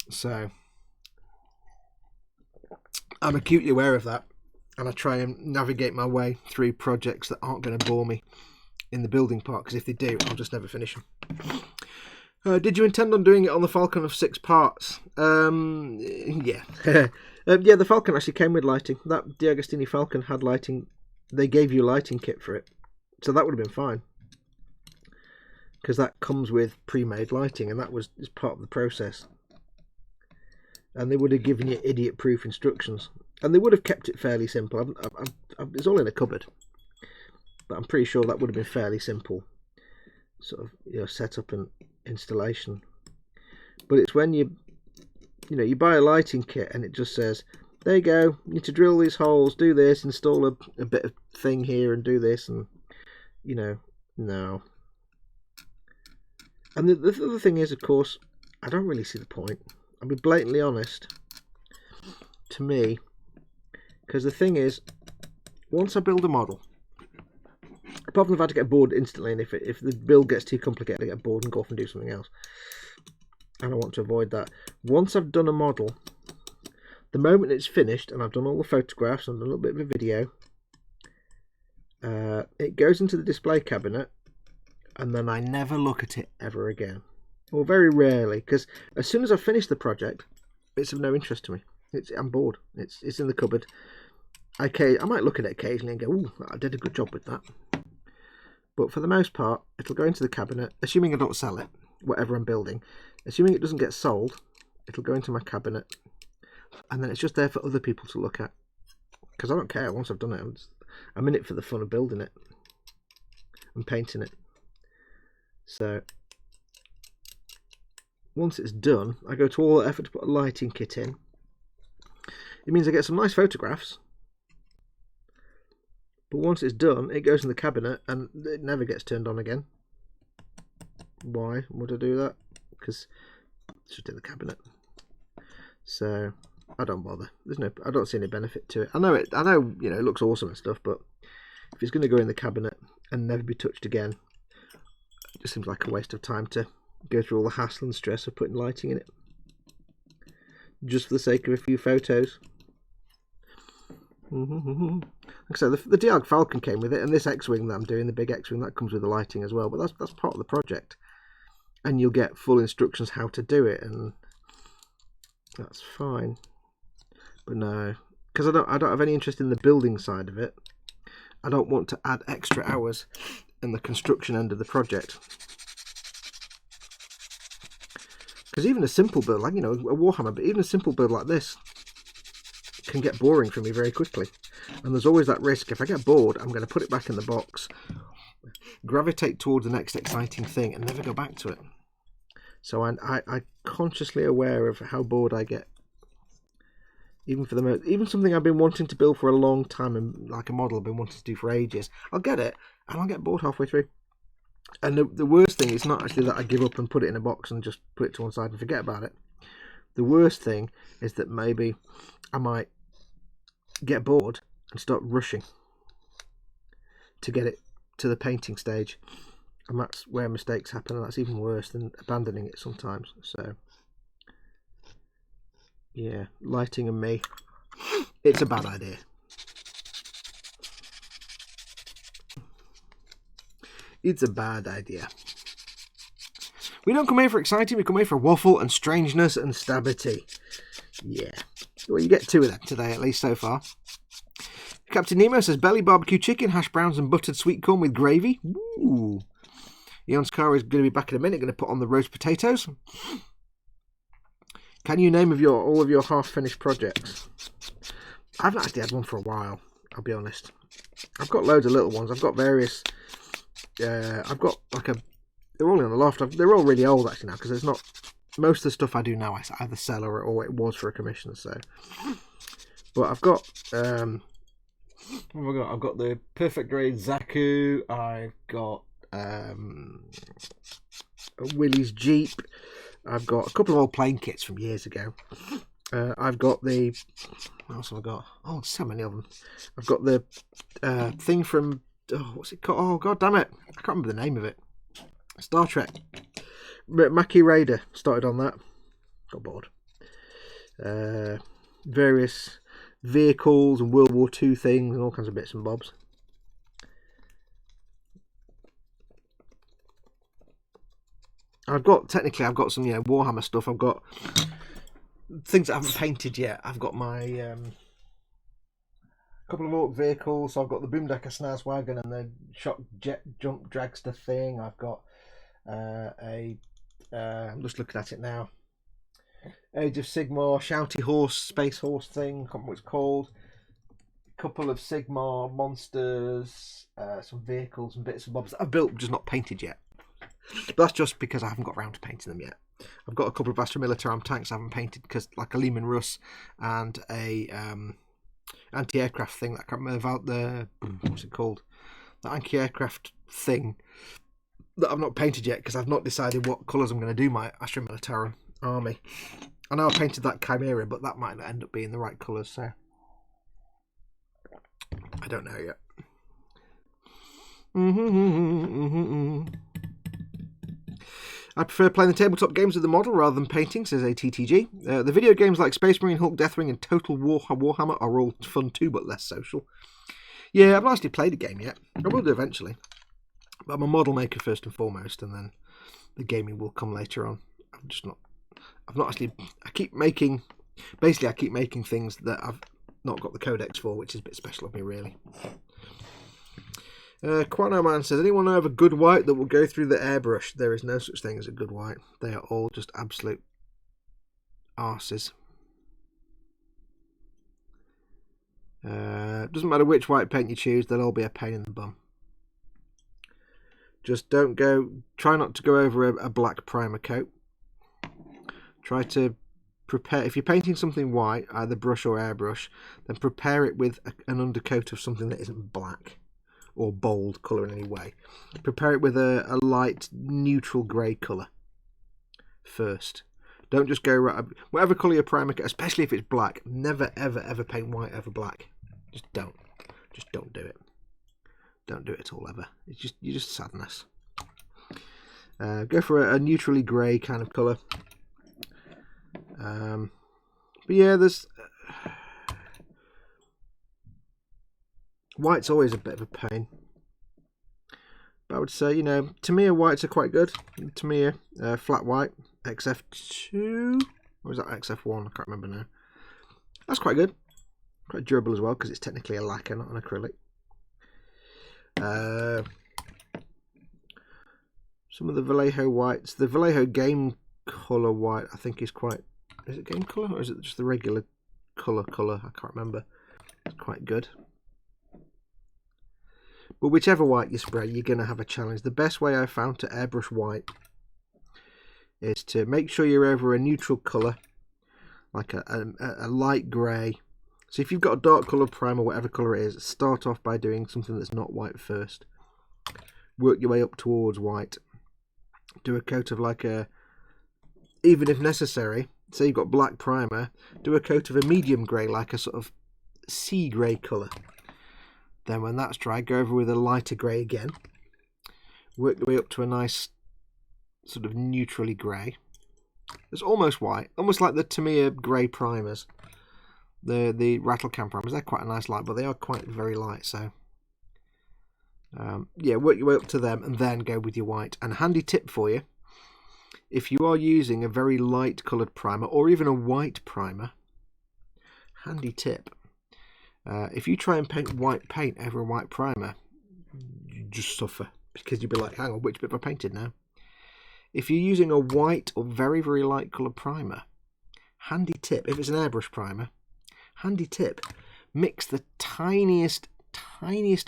So I'm acutely aware of that, and I try and navigate my way through projects that aren't going to bore me in the building part, because if they do, I'll just never finish them. Did you intend on doing it on the Falcon of 6 parts? Yeah. Yeah, the Falcon actually came with lighting. That D'Agostini Falcon had lighting. They gave you a lighting kit for it, so that would have been fine, because that comes with pre-made lighting, and that was part of the process. And they would have given you idiot-proof instructions, and they would have kept it fairly simple. It's all in a cupboard, but I'm pretty sure that would have been fairly simple, sort of, you know, setup and installation. But it's when you buy a lighting kit and it just says, there you go, you need to drill these holes, do this, install a bit of thing here and do this, and you know, no. And the other thing is, of course, I don't really see the point. I'll be blatantly honest, to me, because the thing is, once I build a model, apart from if I had to get bored instantly, and if the build gets too complicated, I get bored and go off and do something else, and I want to avoid that. Once I've done a model, the moment it's finished and I've done all the photographs and a little bit of a video, it goes into the display cabinet, and then I never look at it ever again. Or very rarely, because as soon as I finish the project, it's of no interest to me. I'm bored. It's in the cupboard. I might look at it occasionally and go, ooh, I did a good job with that. But for the most part, it'll go into the cabinet, assuming I don't sell it, whatever I'm building. Assuming it doesn't get sold, it'll go into my cabinet, and then it's just there for other people to look at. Because I don't care, once I've done it, I'm in it for the fun of building it and painting it. So once it's done, I go to all the effort to put a lighting kit in. It means I get some nice photographs, but once it's done, it goes in the cabinet and it never gets turned on again. Why would I do that? Because it's just in the cabinet. So I don't bother. I don't see any benefit to it. I know, you know, it looks awesome and stuff, but if it's going to go in the cabinet and never be touched again, it just seems like a waste of time to go through all the hassle and stress of putting lighting in it, just for the sake of a few photos. Like I said, the Diag Falcon came with it, and this X-Wing that I'm doing, the big X-Wing, that comes with the lighting as well, but that's part of the project. And you'll get full instructions how to do it, and that's fine. But no, because I don't have any interest in the building side of it. I don't want to add extra hours in the construction end of the project. Because even a simple build, like, you know, a Warhammer, but even a simple build like this can get boring for me very quickly. And there's always that risk, if I get bored, I'm going to put it back in the box, gravitate towards the next exciting thing and never go back to it. So I'm consciously aware of how bored I get. Even something I've been wanting to build for a long time, and like a model I've been wanting to do for ages, I'll get it and I'll get bored halfway through. And the worst thing is not actually that I give up and put it in a box and just put it to one side and forget about it. The worst thing is that maybe I might get bored and start rushing to get it to the painting stage, and that's where mistakes happen, and that's even worse than abandoning it sometimes. So yeah, lighting and me, it's a bad idea. It's a bad idea. We don't come here for exciting, we come here for waffle and strangeness and stabity. Yeah. Well, you get two of them today, at least so far. Captain Nemo says belly barbecue chicken, hash browns and buttered sweet corn with gravy. Ooh. Eon's car is going to be back in a minute, going to put on the roast potatoes. Can you name all of your half-finished projects? I haven't actually had one for a while, I'll be honest. I've got loads of little ones. I've got various... I've got like they're all in the loft. They're all really old actually now, because there's not... Most of the stuff I do now I either sell or it was for a commission, so... But I've got... what have I got? I've got the Perfect Grade Zaku. I've got Willie's Jeep. I've got a couple of old plane kits from years ago. I've got the... What else have I got? Oh, so many of them. I've got the thing from... Oh, what's it called? Oh, god damn it. I can't remember the name of it. Star Trek. Mackie Raider. Started on that. Got bored. Various vehicles and World War II things and all kinds of bits and bobs. I've got some, Warhammer stuff. I've got things that I haven't painted yet. I've got my couple of Orc vehicles. So I've got the Boomdecker Snaz wagon and the Shock Jet Jump Dragster thing. I've got I'm just looking at it now. Age of Sigmar Shouty Horse, Space Horse thing. I can't remember what it's called. A couple of Sigmar monsters, some vehicles and bits and bobs that I've built, just not painted yet. But that's just because I haven't got around to painting them yet. I've got a couple of Astra Militarum tanks I haven't painted, because like a Lehman Russ and a anti-aircraft thing that I can't remember about what's it called? The anti-aircraft thing that I've not painted yet, because I've not decided what colours I'm going to do my Astra Militarum army. I know I painted that Chimera, but that might not end up being the right colours, so I don't know yet. I prefer playing the tabletop games with the model rather than painting, says ATTG. The video games like Space Marine, Hulk, Deathwing and Total Warhammer are all fun too, but less social. Yeah, I've not actually played a game yet. I will do eventually. But I'm a model maker first and foremost, and then the gaming will come later on. I keep making things that I've not got the codex for, which is a bit special of me, really. Quano Man says, anyone know of a good white that will go through the airbrush? There is no such thing as a good white. They are all just absolute arses. Doesn't matter which white paint you choose, they'll all be a pain in the bum. Just try not to go over a black primer coat. Try to prepare, if you're painting something white, either brush or airbrush, then prepare it with an undercoat of something that isn't black or bold colour in any way. Prepare it with a light neutral grey colour first. Don't just go whatever colour your primer, especially if it's black. Never ever ever paint white over black. Just don't do it. Don't do it at all ever. You're just sadness. Go for a neutrally grey kind of colour. But yeah, there's white's always a bit of a pain. But I would say, Tamiya whites are quite good. Tamiya flat white, XF2, or is that XF1? I can't remember now. That's quite good. Quite durable as well, because it's technically a lacquer, not an acrylic. Some of the Vallejo whites. The Vallejo game colour white, I think, is quite... Is it game colour, or is it just the regular colour? I can't remember. It's quite good. But whichever white you spray, you're going to have a challenge. The best way I found to airbrush white is to make sure you're over a neutral colour, like a light grey. So if you've got a dark colour primer, whatever colour it is, start off by doing something that's not white first. Work your way up towards white. Do a coat of like a, even if necessary, say you've got black primer, do a coat of a medium grey, like a sort of sea grey colour. Then when that's dry, go over with a lighter grey again. Work your way up to a nice sort of neutrally grey. It's almost white, almost like the Tamiya grey primers. The rattle can primers, they're quite a nice light, but they are quite very light, so yeah, work your way up to them and then go with your white. And a handy tip for you, if you are using a very light coloured primer or even a white primer, handy tip, if you try and paint white paint over a white primer, you just suffer, because you'll be like, hang on, which bit have I painted now? If you're using a white or very, very light coloured primer, handy tip, if it's an airbrush primer, handy tip, mix the tiniest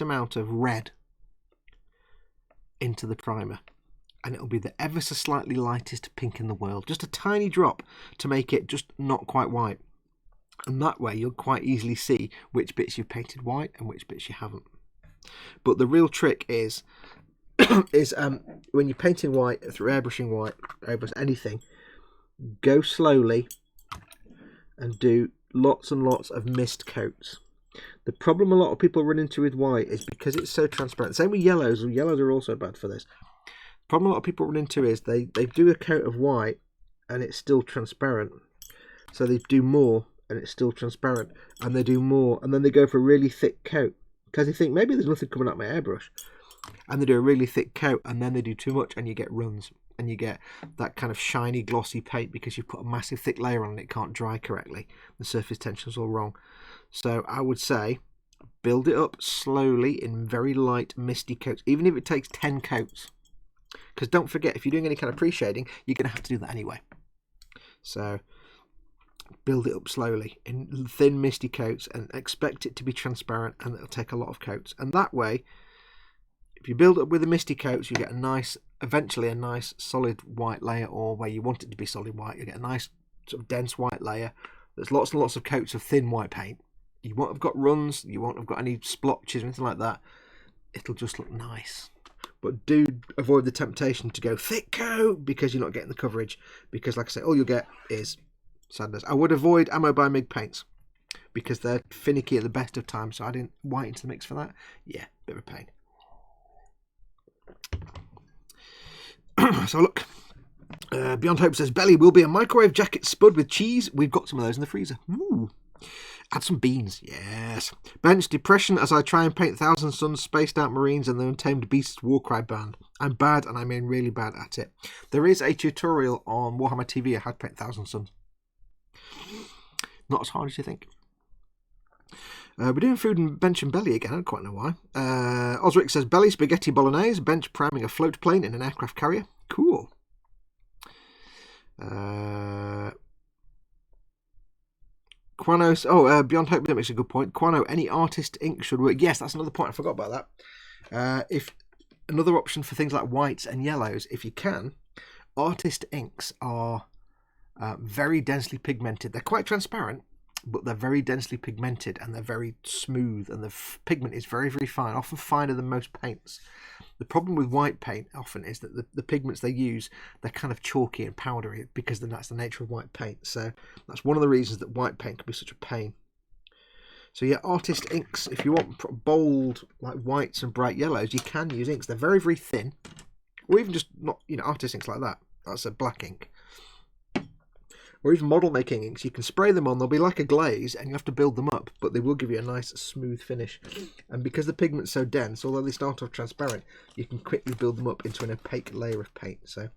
amount of red into the primer, and it'll be the ever so slightly lightest pink in the world. Just a tiny drop to make it just not quite white. And that way you'll quite easily see which bits you've painted white and which bits you haven't. But the real trick is when you're painting white through airbrushing white over anything, go slowly and do lots and lots of mist coats. The problem a lot of people run into with white is because it's so transparent. Same with yellows. Yellows are also bad for this. The problem a lot of people run into is they do a coat of white and it's still transparent. So they do more and it's still transparent, and they do more and then they go for a really thick coat because they think maybe there's nothing coming out my airbrush, and they do a really thick coat and then they do too much and you get runs and you get that kind of shiny glossy paint because you put a massive thick layer on and it can't dry correctly. The surface tension's all wrong. So I would say build it up slowly in very light misty coats, even if it takes 10 coats, because don't forget, if you're doing any kind of pre-shading, you're going to have to do that anyway. So build it up slowly in thin misty coats and expect it to be transparent, and it'll take a lot of coats. And that way, if you build it up with the misty coats, you get a nice, eventually a nice solid white layer, or where you want it to be solid white, you get a nice sort of dense white layer. There's lots and lots of coats of thin white paint. You won't have got runs, you won't have got any splotches or anything like that. It'll just look nice. But do avoid the temptation to go thick coat because you're not getting the coverage. Because like I say, all you'll get is sadness. I would avoid Ammo by Mig paints because they're finicky at the best of times, so I didn't white into the mix for that. Yeah, bit of a pain. So look, Beyond Hope says, Belly will be a microwave jacket spud with cheese. We've got some of those in the freezer. Ooh. Add some beans, yes. Bench depression as I try and paint Thousand Suns, Spaced Out Marines and the Untamed Beasts Warcry band. I'm bad, and I mean really bad at it. There is a tutorial on Warhammer TV on how to paint Thousand Suns. Not as hard as you think. We're doing food and bench and belly again. I don't quite know why. Osric says, Belly spaghetti bolognese, bench priming a float plane in an aircraft carrier. Cool. Quano, Beyond Hope makes a good point. Quano, any artist ink should work. Yes, that's another point. I forgot about that. If another option for things like whites and yellows, if you can, artist inks are very densely pigmented. They're quite transparent, but they're very densely pigmented and they're very smooth, and the pigment is very, very fine, often finer than most paints. The problem with white paint often is that the pigments they use, they're kind of chalky and powdery because then that's the nature of white paint. So that's one of the reasons that white paint can be such a pain. So yeah, artist inks, if you want bold like whites and bright yellows, you can use inks. They're very, very thin, or even just not, artist inks like that. That's a black ink. Or even model making inks, you can spray them on, they'll be like a glaze and you have to build them up, but they will give you a nice smooth finish. And because the pigment's so dense, although they start off transparent, you can quickly build them up into an opaque layer of paint. So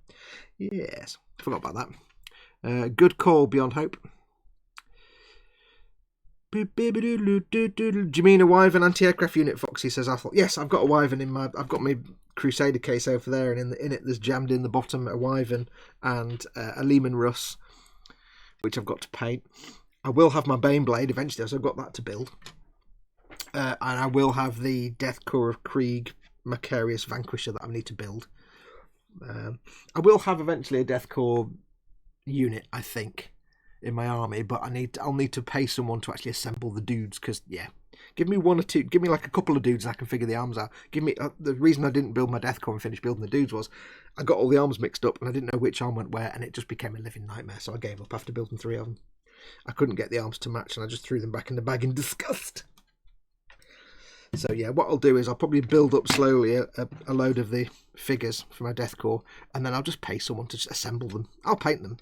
yes, forgot about that. Good call, Beyond Hope. Do you mean a Wyvern anti-aircraft unit, Foxy says Athel? Yes, I've got a Wyvern in I've got my Crusader case over there, and in it there's jammed in the bottom a Wyvern and a Lehman Russ, which I've got to paint. I will have my Baneblade eventually, so I've got that to build. And I will have the Death Corps of Krieg Macarius Vanquisher that I need to build. I will have eventually a Death Corps unit, I think, in my army, but I'll need to pay someone to actually assemble the dudes, because give me one or two, give me like a couple of dudes and I can figure the arms out. Give me the reason I didn't build my Death Corps and finish building the dudes was I got all the arms mixed up and I didn't know which arm went where, and it just became a living nightmare, so I gave up after building 3 of them. I couldn't get the arms to match and I just threw them back in the bag in disgust. So yeah, what I'll do is I'll probably build up slowly a load of the figures for my Death Corps, and then I'll just pay someone to just assemble them. I'll paint them,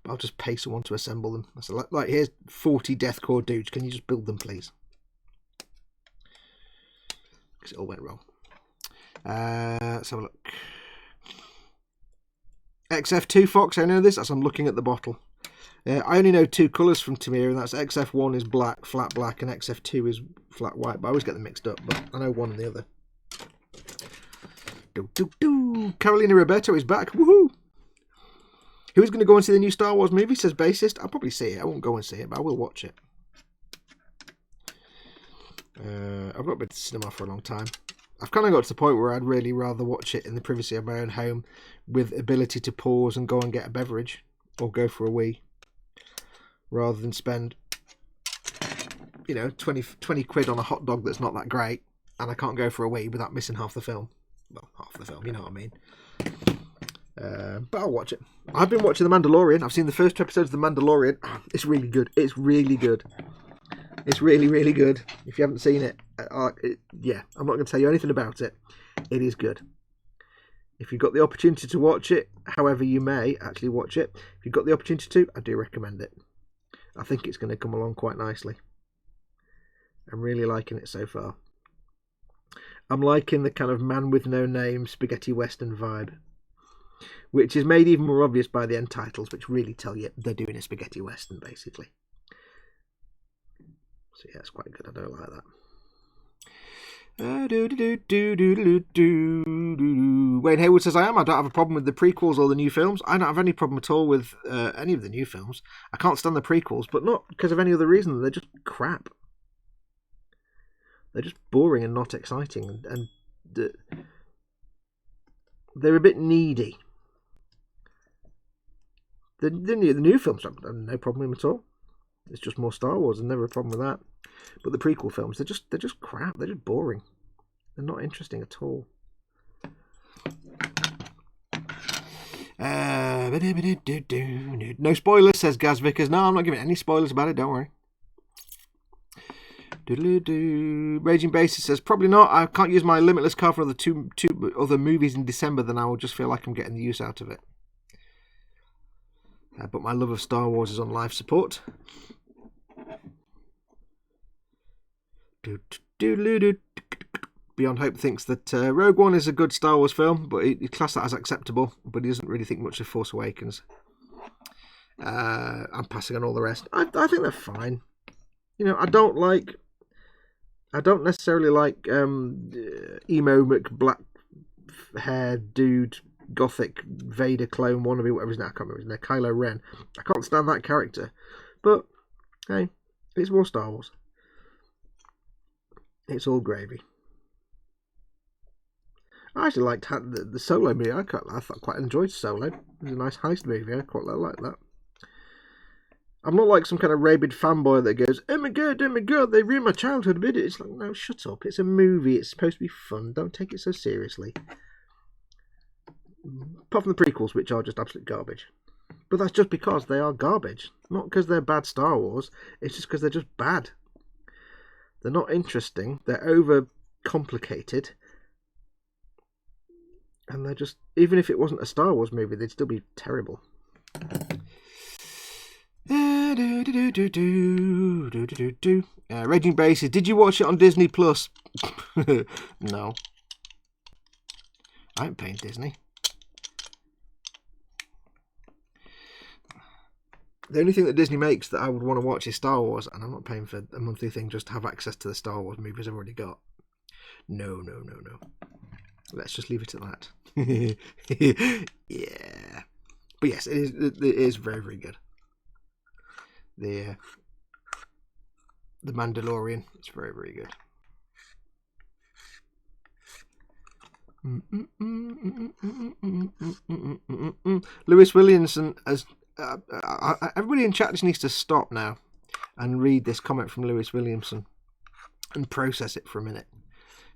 but I'll just pay someone to assemble them. So like here's 40 Death Corps dudes. Can you just build them, please? Because it all went wrong. Let's have a look. XF2 Fox, I know this as I'm looking at the bottle. I only know 2 colours from Tamir, and that's XF1 is black, flat black, and XF2 is flat white, but I always get them mixed up, but I know one and the other. Carolina Roberto is back, woohoo! Who's going to go and see the new Star Wars movie, says Bassist. I'll probably see it. I won't go and see it, but I will watch it. I've not been to cinema for a long time. I've kind of got to the point where I'd really rather watch it in the privacy of my own home with ability to pause and go and get a beverage or go for a wee, rather than spend 20 quid on a hot dog that's not that great and I can't go for a wee without missing half the film. Well, half the film, you know what I mean. But I'll watch it. I've been watching The Mandalorian. I've seen the first 2 episodes of The Mandalorian. It's really good. It's really good. It's really, really good. If you haven't seen it, I'm not going to tell you anything about it. It is good. If you've got the opportunity to watch it, however you may actually watch it, if you've got the opportunity to, I do recommend it. I think it's going to come along quite nicely. I'm really liking it so far. I'm liking the kind of man with no name spaghetti western vibe, which is made even more obvious by the end titles, which really tell you they're doing a spaghetti western, basically. So yeah, it's quite good. I don't like that. Wayne Hayward says, I don't have a problem with the prequels or the new films. I don't have any problem at all with any of the new films. I can't stand the prequels, but not because of any other reason. They're just crap. They're just boring and not exciting, and they're a bit needy. The new films, I have no problem with them at all. It's just more Star Wars, and never a problem with that. But the prequel films, they're just crap. They're just boring. They're not interesting at all. No spoilers, says Gaz Vickers. No, I'm not giving any spoilers about it. Don't worry. Raging Basis says, probably not. I can't use my Limitless card for the two other movies in December, then I will just feel like I'm getting the use out of it. But my love of Star Wars is on life support. Beyond Hope thinks that Rogue One is a good Star Wars film, but he classed that as acceptable, but he doesn't really think much of Force Awakens. I'm passing on all the rest. I think they're fine. I don't necessarily like emo black hair dude, gothic Vader clone wannabe, whatever his name. I can't remember his name. Kylo Ren. I can't stand that character. But hey, it's more Star Wars. It's all gravy. I actually liked the Solo movie. I quite enjoyed Solo. It was a nice heist movie. I quite like that. I'm not like some kind of rabid fanboy that goes, oh my god, they ruined my childhood a bit. It's like, no, shut up. It's a movie. It's supposed to be fun. Don't take it so seriously. Apart from the prequels, which are just absolute garbage. But that's just because they are garbage. Not because they're bad Star Wars. It's just because they're just bad. They're not interesting. They're over-complicated. And they're just... Even if it wasn't a Star Wars movie, they'd still be terrible. Raging Bases, did you watch it on Disney Plus? No. I ain't paying Disney. The only thing that Disney makes that I would want to watch is Star Wars, and I'm not paying for a monthly thing just to have access to the Star Wars movies I've already got. No. Let's just leave it at that. Yeah. But yes, it is very, very good. The Mandalorian, it's very, very good. Lewis Williamson has. Everybody in chat just needs to stop now and read this comment from Lewis Williamson and process it for a minute.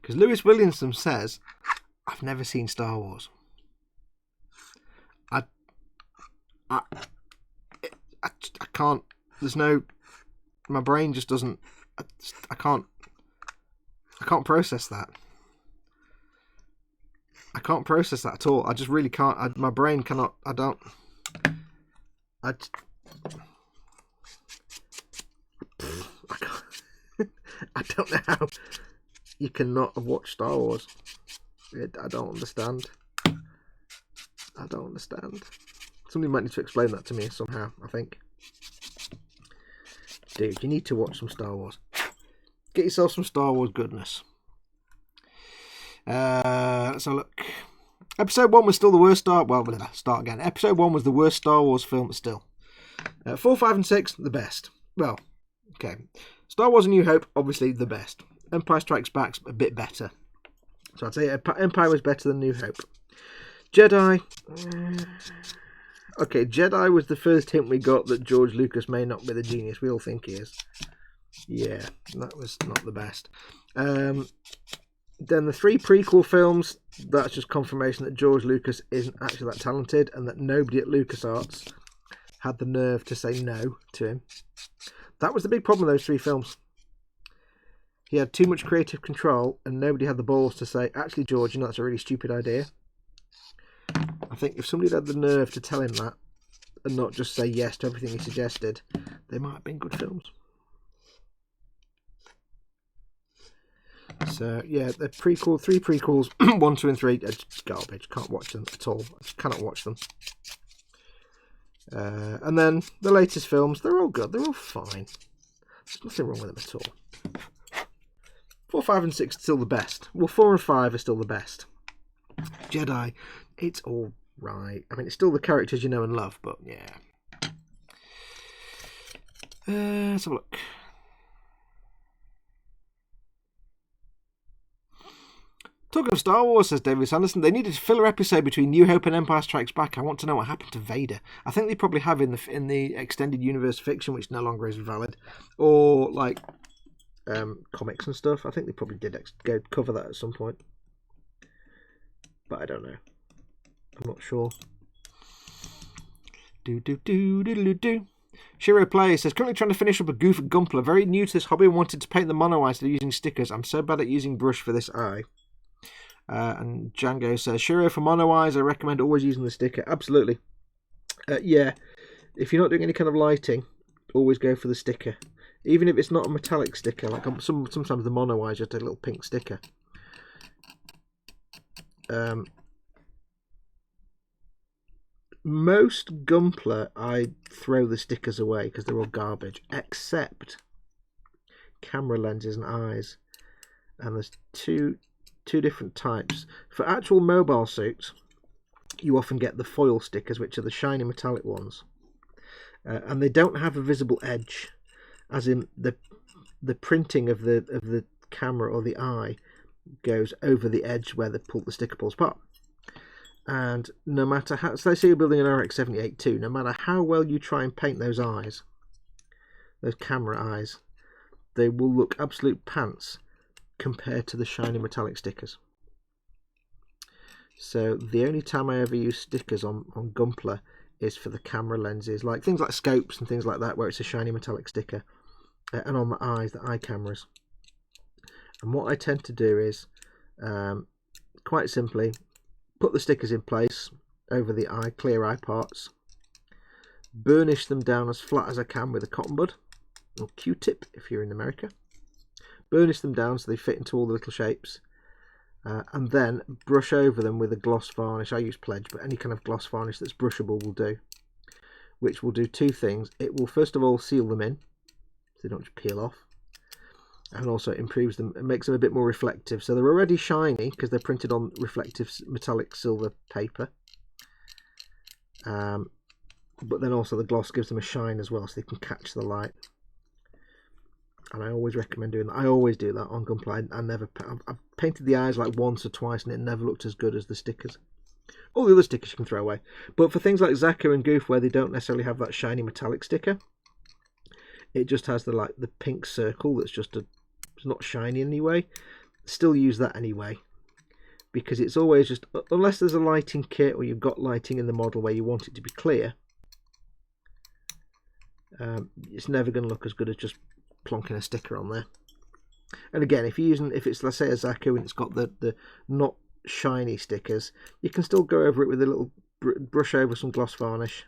Because Lewis Williamson says, I've never seen Star Wars. I can't. There's no. My brain just doesn't. I can't process that. I can't process that at all. I just really can't. My brain cannot. I don't. I can't. I don't know how you cannot have watched Star Wars. I don't understand. I don't understand. Somebody might need to explain that to me somehow, I think. Dude, you need to watch some Star Wars. Get yourself some Star Wars goodness. Let's have a look. Episode 1 was still the worst Star... Well, start again. Episode 1 was the worst Star Wars film still. 4, 5 and 6, the best. Well, okay. Star Wars A New Hope, obviously the best. Empire Strikes Back's a bit better. So I'd say Empire was better than New Hope. Jedi... Okay, Jedi was the first hint we got that George Lucas may not be the genius we all think he is. Yeah, that was not the best. Then the 3 prequel films, that's just confirmation that George Lucas isn't actually that talented and that nobody at LucasArts had the nerve to say no to him. That was the big problem with those 3 films. He had too much creative control and nobody had the balls to say, actually, George, you know, that's a really stupid idea. I think if somebody had the nerve to tell him that and not just say yes to everything he suggested, they might have been good films. So, yeah, the 3 prequels, 1, 2 and 3, are just garbage. Can't watch them at all. I just cannot watch them. And then the latest films, they're all good. They're all fine. There's nothing wrong with them at all. 4, 5 and 6 are still the best. Well, 4 and 5 are still the best. Jedi, it's all right. I mean, it's still the characters you know and love, but yeah. Let's have a look. Talking of Star Wars, says David Sanderson, they needed a filler episode between New Hope and Empire Strikes Back. I want to know what happened to Vader. I think they probably have in the extended universe fiction, which no longer is valid, or like comics and stuff. I think they probably did go cover that at some point, but I don't know. I'm not sure. Shiro Play says, currently trying to finish up a goof at Gunpla. Very new to this hobby and wanted to paint the mono eye instead of using stickers. I'm so bad at using brush for this eye. And Django says, Shiro, for mono eyes, I recommend always using the sticker. Absolutely. Yeah, if you're not doing any kind of lighting, always go for the sticker. Even if it's not a metallic sticker, like sometimes the mono eyes just a little pink sticker. Most Gunpla, I throw the stickers away because they're all garbage, except camera lenses and eyes. And there's two different types. For actual mobile suits, you often get the foil stickers, which are the shiny metallic ones, and they don't have a visible edge, as in the printing of the camera or the eye goes over the edge where the sticker pulls apart. And no matter how, so let's say you're building an RX-78 no matter how well you try and paint those eyes, those camera eyes, they will look absolute pants compared to the shiny metallic stickers. So the only time I ever use stickers on Gunpla is for the camera lenses, like things like scopes and things like that, where it's a shiny metallic sticker, and on the eyes, the eye cameras. And what I tend to do is, quite simply, put the stickers in place over the eye, clear eye parts, burnish them down as flat as I can with a cotton bud, or Q-tip if you're in America. Burnish them down so they fit into all the little shapes, and then brush over them with a gloss varnish. I use Pledge, but any kind of gloss varnish that's brushable will do, which will do 2 things. It will first of all seal them in so they don't just peel off, and also it improves them and makes them a bit more reflective. So they're already shiny because they're printed on reflective metallic silver paper, but then also the gloss gives them a shine as well, so they can catch the light. And I always recommend doing that. I always do that on Gunpla. I've painted the eyes like once or twice and it never looked as good as the stickers. All the other stickers you can throw away. But for things like Zakka and Goof, where they don't necessarily have that shiny metallic sticker, it just has the pink circle that's just it's not shiny anyway. Still use that anyway. Because it's always just, unless there's a lighting kit or you've got lighting in the model where you want it to be clear, it's never going to look as good as just plonking a sticker on there. And again, if it's let's say a Zakku and it's got the not shiny stickers, you can still go over it with a little brush over some gloss varnish.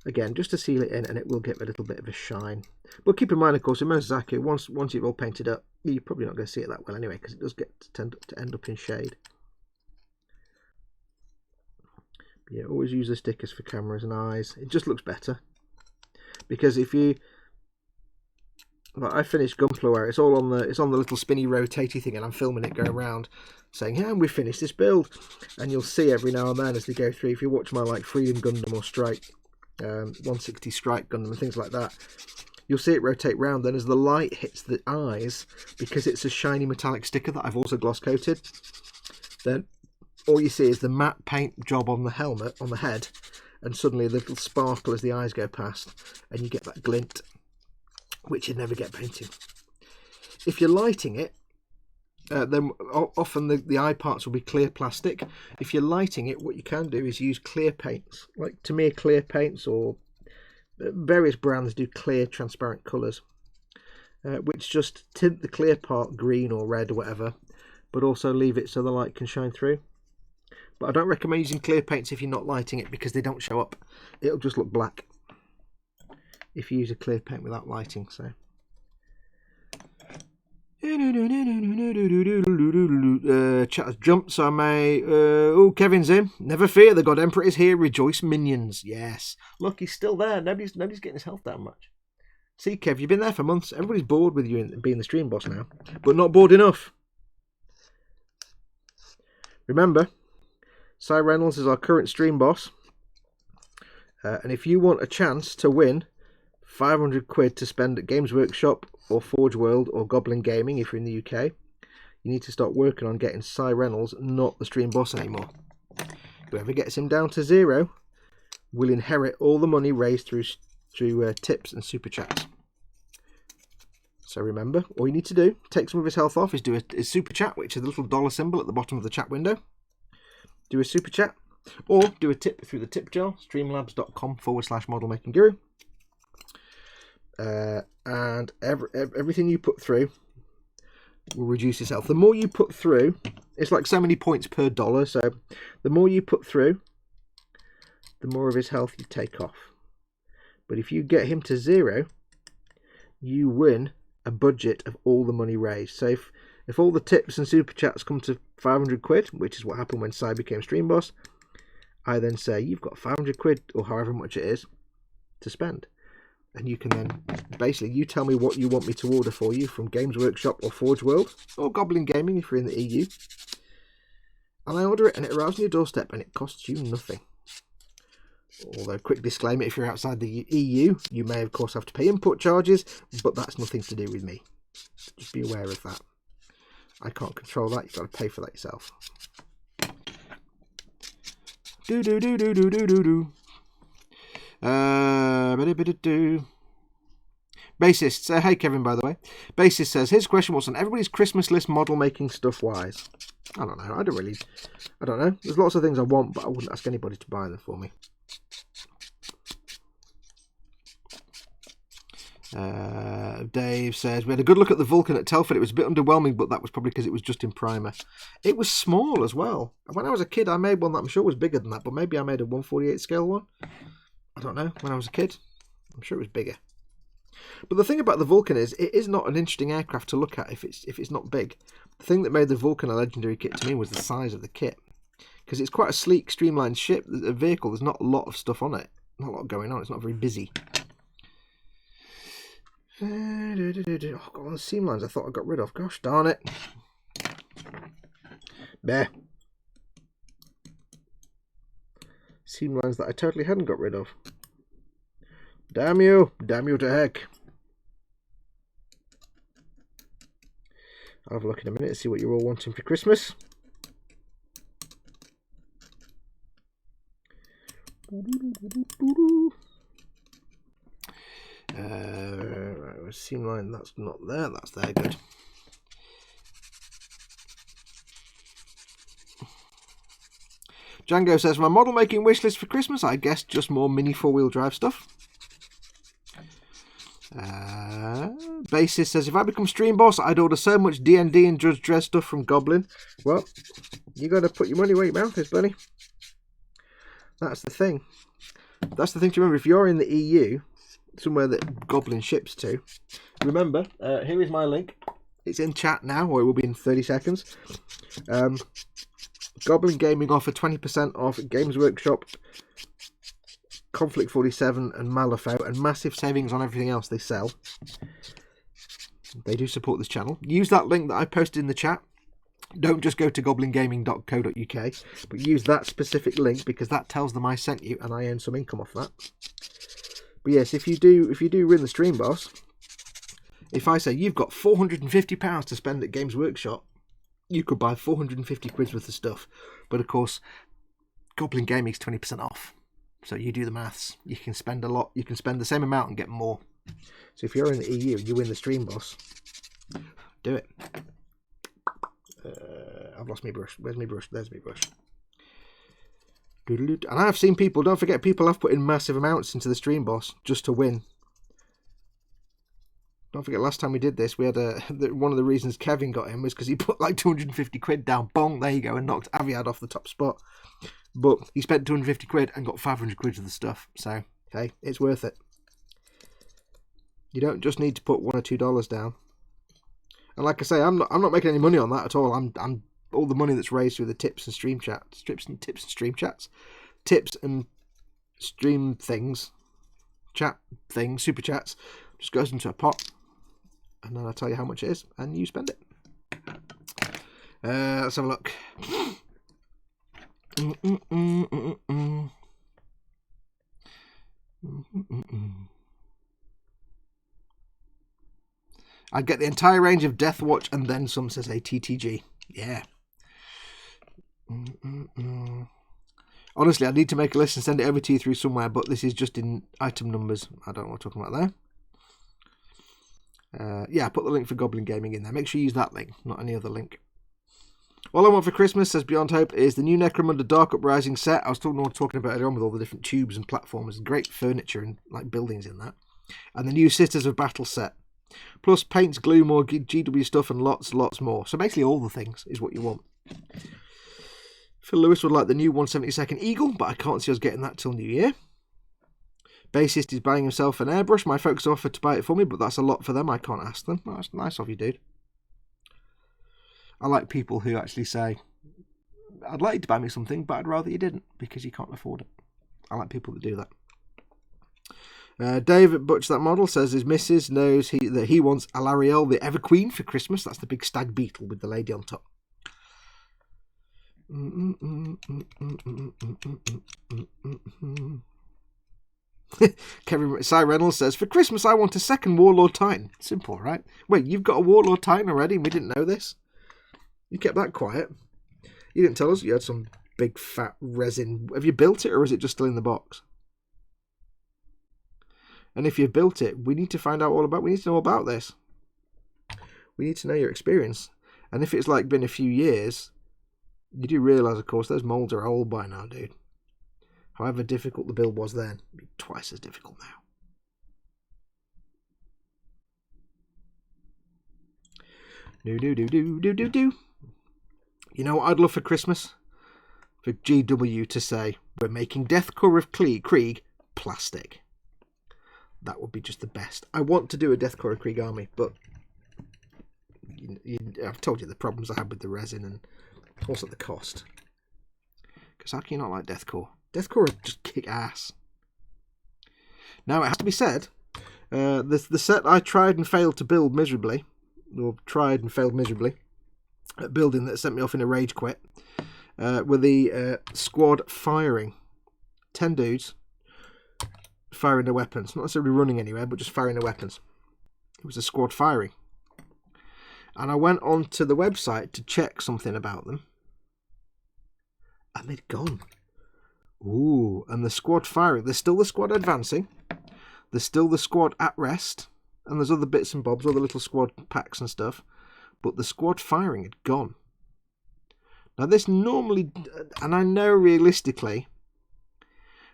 Again, just to seal it in, and it will give a little bit of a shine. But keep in mind, of course, in most Zakku, once you've all painted up, you're probably not going to see it that well anyway, because it does tend to end up in shade. But yeah, always use the stickers for cameras and eyes. It just looks better. Because if you, like, I finished Gunpla where it's on the little spinny rotatey thing, and I'm filming it go around, saying, "Yeah, we finished this build," and you'll see every now and then as they go through. If you watch my like Freedom Gundam or Strike, 160 Strike Gundam and things like that, you'll see it rotate round. Then as the light hits the eyes, because it's a shiny metallic sticker that I've also gloss coated, then all you see is the matte paint job on the helmet, on the head, and suddenly a little sparkle as the eyes go past, and you get that glint, which you'd never get painting. If you're lighting it, then often the eye parts will be clear plastic. If you're lighting it, what you can do is use clear paints, like Tamiya clear paints, or various brands do clear transparent colours, which just tint the clear part green or red or whatever, but also leave it so the light can shine through. But I don't recommend using clear paints if you're not lighting it, because they don't show up. It'll just look black if you use a clear paint without lighting. So chat has jumped, so I may oh, Kevin's in. Never fear, the God Emperor is here. Rejoice, minions. Yes, look, he's still there. Nobody's getting his health down much. See, Kev, you've been there for months. Everybody's bored with you being the stream boss now, but not bored enough. Remember, Simon Reynolds is our current stream boss, and if you want a chance to win 500 quid to spend at Games Workshop or Forge World or Goblin Gaming if you're in the UK, you need to start working on getting Simon Reynolds not the stream boss anymore. Whoever gets him down to 0 will inherit all the money raised through tips and super chats. So remember, all you need to do, take some of his health off, is do a super chat, which is the little dollar symbol at the bottom of the chat window. Do a super chat, or do a tip through the tip jar, streamlabs.com/modelmakingguru. And everything you put through will reduce his health. The more you put through, it's like so many points per dollar, so the more you put through, the more of his health you take off. But if you get him to 0, you win a budget of all the money raised. So if all the tips and super chats come to 500 quid, which is what happened when Sai became stream boss, I then say, you've got 500 quid, or however much it is, to spend. And you can then, basically, you tell me what you want me to order for you from Games Workshop or Forge World, or Goblin Gaming if you're in the EU. And I order it, and it arrives on your doorstep, and it costs you nothing. Although, quick disclaimer, if you're outside the EU, you may, of course, have to pay import charges, but that's nothing to do with me. Just be aware of that. I can't control that. You've got to pay for that yourself. Bassist, hey Kevin, by the way. Bassist says, here's a question, what's on everybody's Christmas list model making stuff wise? I don't know. I don't know. There's lots of things I want, but I wouldn't ask anybody to buy them for me. Dave says, we had a good look at the Vulcan at Telford. It was a bit underwhelming, but that was probably because it was just in primer. It was small as well. When I was a kid, I made one that I'm sure was bigger than that, but maybe I made a 1/48 scale one. I don't know. When I was a kid, I'm sure it was bigger. But the thing about the Vulcan is, it is not an interesting aircraft to look at if it's not big. The thing that made the Vulcan a legendary kit to me was the size of the kit, because it's quite a sleek, streamlined ship. A vehicle. There's not a lot of stuff on it. Not a lot going on. It's not very busy. Oh, got one of the seam lines I thought I got rid of. Gosh darn it. There. Seam lines that I totally hadn't got rid of. Damn you. Damn you to heck. I'll have a look in a minute and see what you're all wanting for Christmas. Right, seam line, that's not there, that's there, good. Django says, my model making wish list for Christmas, I guess just more mini 4-wheel drive stuff. Bassist says, if I become stream boss, I'd order so much D&D and Judge Dredd stuff from Goblin. Well, you got to put your money where your mouth is, buddy. That's the thing. That's the thing to remember. If you're in the EU, somewhere that Goblin ships to, remember, here is my link. It's in chat now, or it will be in 30 seconds. Goblin Gaming offer 20% off Games Workshop, Conflict 47 and Malifaux, and massive savings on everything else they sell. They do support this channel. Use that link that I posted in the chat. Don't just go to goblingaming.co.uk, but use that specific link because that tells them I sent you and I earn some income off that. But yes, if you do win the stream boss, if I say you've got £450 to spend at Games Workshop, you could buy 450 quid worth of stuff. But of course, Goblin Gaming is 20% off. So you do the maths. You can spend a lot. You can spend the same amount and get more. So if you're in the EU and you win the stream boss, do it. I've lost my brush. Where's my brush? There's my brush. And I have seen people, don't forget, people have put in massive amounts into the stream boss just to win. Don't forget, last time we did this, we had one of the reasons Kevin got in was because he put like 250 quid down. Bong, there you go, and knocked Aviad off the top spot. But he spent 250 quid and got 500 quid of the stuff. So, hey, it's worth it. You don't just need to put $1 or $2 down. And like I say, I'm not making any money on that at all. I'm all the money that's raised through the tips and stream chats, tips and stream things, chat things, super chats, just goes into a pot, and then I tell you how much it is, and you spend it. Let's have a look. I'd get the entire range of Death Watch and then some, says a TTG. Yeah. Honestly, I need to make a list and send it over to you through somewhere, but this is just in item numbers. I don't know what I'm talking about there. Yeah, put the link for Goblin Gaming in there. Make sure you use that link, not any other link. All I want for Christmas, says Beyond Hope, is the new Necromunda Dark Uprising set. I was talking about it on with all the different tubes and platforms, great furniture and like buildings in that. And the new Sisters of Battle set. Plus paints, glue, more GW stuff, and lots more. So basically all the things is what you want. Phil Lewis would like the new 172nd Eagle, but I can't see us getting that till New Year. Bassist is buying himself an airbrush. My folks offered to buy it for me, but that's a lot for them. I can't ask them. Well, that's nice of you, dude. I like people who actually say, I'd like you to buy me something, but I'd rather you didn't, because you can't afford it. I like people that do that. David Butch, that model, says his missus knows that he wants Alarielle the Ever Queen for Christmas. That's the big stag beetle with the lady on top. Simon Reynolds says, for Christmas I want a second Warlord Titan. Simple, right? Wait, you've got a Warlord Titan already and we didn't know this? You kept that quiet. You didn't tell us you had some big fat resin. Have you built it or is it just still in the box? And if you've built it, we need to find out all about. We need to know about this. We need to know your experience. And if it's like been a few years, you do realise, of course, those moulds are old by now, dude. However difficult the build was then, it'd be twice as difficult now. Do. You know what I'd love for Christmas? For GW to say, we're making Deathcore of Krieg plastic. That would be just the best. I want to do a Deathcore of Krieg army, but I've told you the problems I had with the resin and also the cost. Because how can you not like Deathcore? Deathcore just kick ass. Now, it has to be said, the set I tried and failed to build miserably, at building that sent me off in a rage quit, were the squad firing. 10 dudes firing their weapons. Not necessarily running anywhere, but just firing their weapons. It was a squad firing. And I went onto the website to check something about them. And they'd gone. Ooh, and the squad firing. There's still the squad advancing. There's still the squad at rest. And there's other bits and bobs, other little squad packs and stuff. But the squad firing had gone. Now this normally, and I know realistically,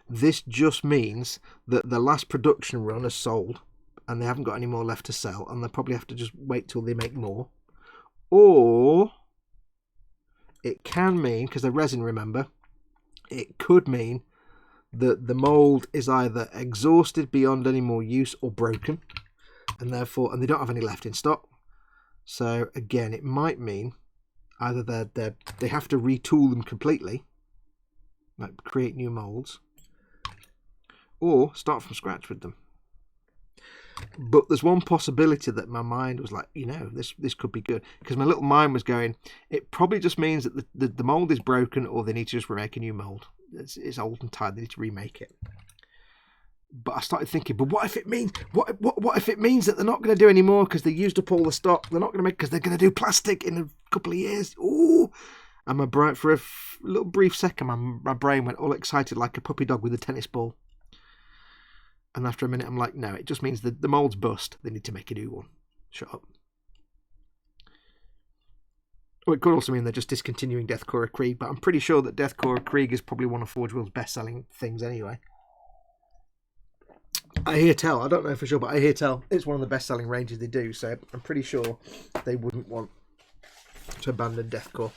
this just means that the last production run is sold. And they haven't got any more left to sell. And they'll probably have to just wait till they make more. Or it can mean, because they're resin, remember, it could mean that the mould is either exhausted beyond any more use or broken, and therefore, and they don't have any left in stock. So again, it might mean either they have to retool them completely, like create new moulds, or start from scratch with them. But there's one possibility that my mind was like, this could be good, because my little mind was going, it probably just means that the mould is broken, or they need to just remake a new mould. It's old and tired, they need to remake it. But I started thinking, but what if it means what if it means that they're not going to do any more because they used up all the stock? They're not going to make, because they're going to do plastic in a couple of years. Ooh! And my brain, for a little brief second, my brain went all excited like a puppy dog with a tennis ball. And after a minute, I'm like, no, it just means that the mould's bust. They need to make a new one. Shut up. Well, it could also mean they're just discontinuing Deathcore of Krieg, but I'm pretty sure that Deathcore of Krieg is probably one of Forge World's best-selling things anyway. I hear tell. I don't know for sure, but I hear tell. It's one of the best-selling ranges they do, so I'm pretty sure they wouldn't want to abandon Deathcore.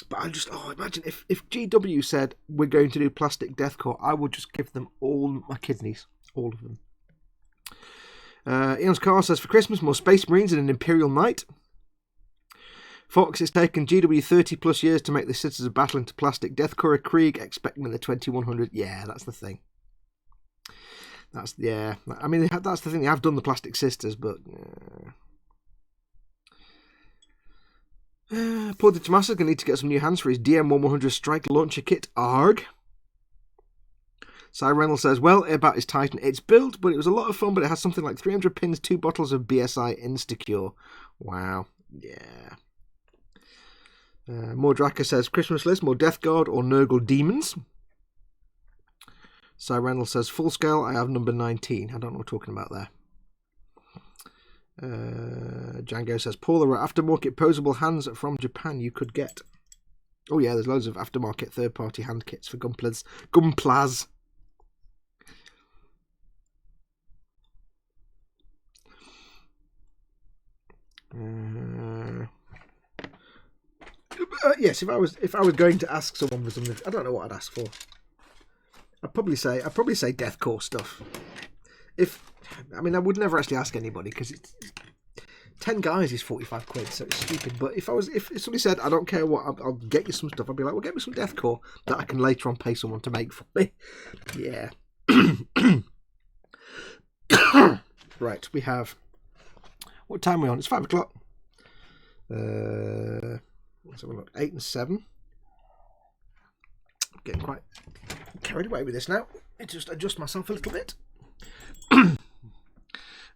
But I just, imagine if GW said, we're going to do plastic Deathcore, I would just give them all my kidneys. All of them. Eon's Car says, for Christmas, more Space Marines and an Imperial Knight. Fox, it's taken GW 30 plus years to make the Sisters of Battle into plastic. Deathcore of Krieg, expecting the 2100. Yeah, that's the thing. That's the thing. They have done the plastic Sisters, but... Paul de Tomaso's going to need to get some new hands for his DM1100 Strike Launcher Kit. Arg. Simon Reynolds says, well, about his Titan, it's built, but it was a lot of fun, but it has something like 300 pins, 2 bottles of BSI Instacure. Wow. Yeah. Mordraka says, Christmas list, more Death Guard or Nurgle Demons. Simon Reynolds says, full scale, I have number 19. I don't know what we're talking about there. Django says, Paul, there are aftermarket posable hands from Japan you could get. Oh yeah, there's loads of aftermarket third-party hand kits for Gunplas. Yes, if I was going to ask someone for something, I don't know what I'd ask for. I'd probably say Deathcore stuff. I would never actually ask anybody, because it's 10 guys is 45 quid, so it's stupid. But if somebody said, I don't care what, I'll get you some stuff, I'd be like, well, get me some Deathcore that I can later on pay someone to make for me. Yeah. Right, we have, what time are we on? It's 5 o'clock. Let's have a look. 8 and 7. I'm getting quite carried away with this now. I just adjust myself a little bit.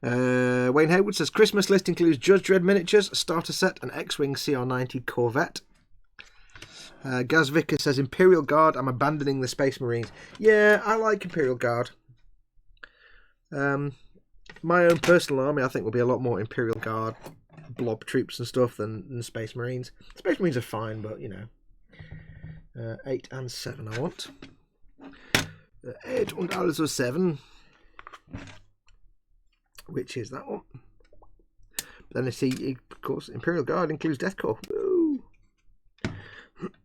Wayne Haywood says, Christmas list includes Judge Dredd miniatures, starter set, and X-Wing CR90 Corvette. Gaz Vickers says, Imperial Guard, I'm abandoning the Space Marines. Yeah, I like Imperial Guard. My own personal army, I think, will be a lot more Imperial Guard blob troops and stuff than Space Marines. Space Marines are fine, but, 8 and 7 I want. 8 and also 7. Which is that one. But then I see, of course, Imperial Guard includes Deathcore. Woo.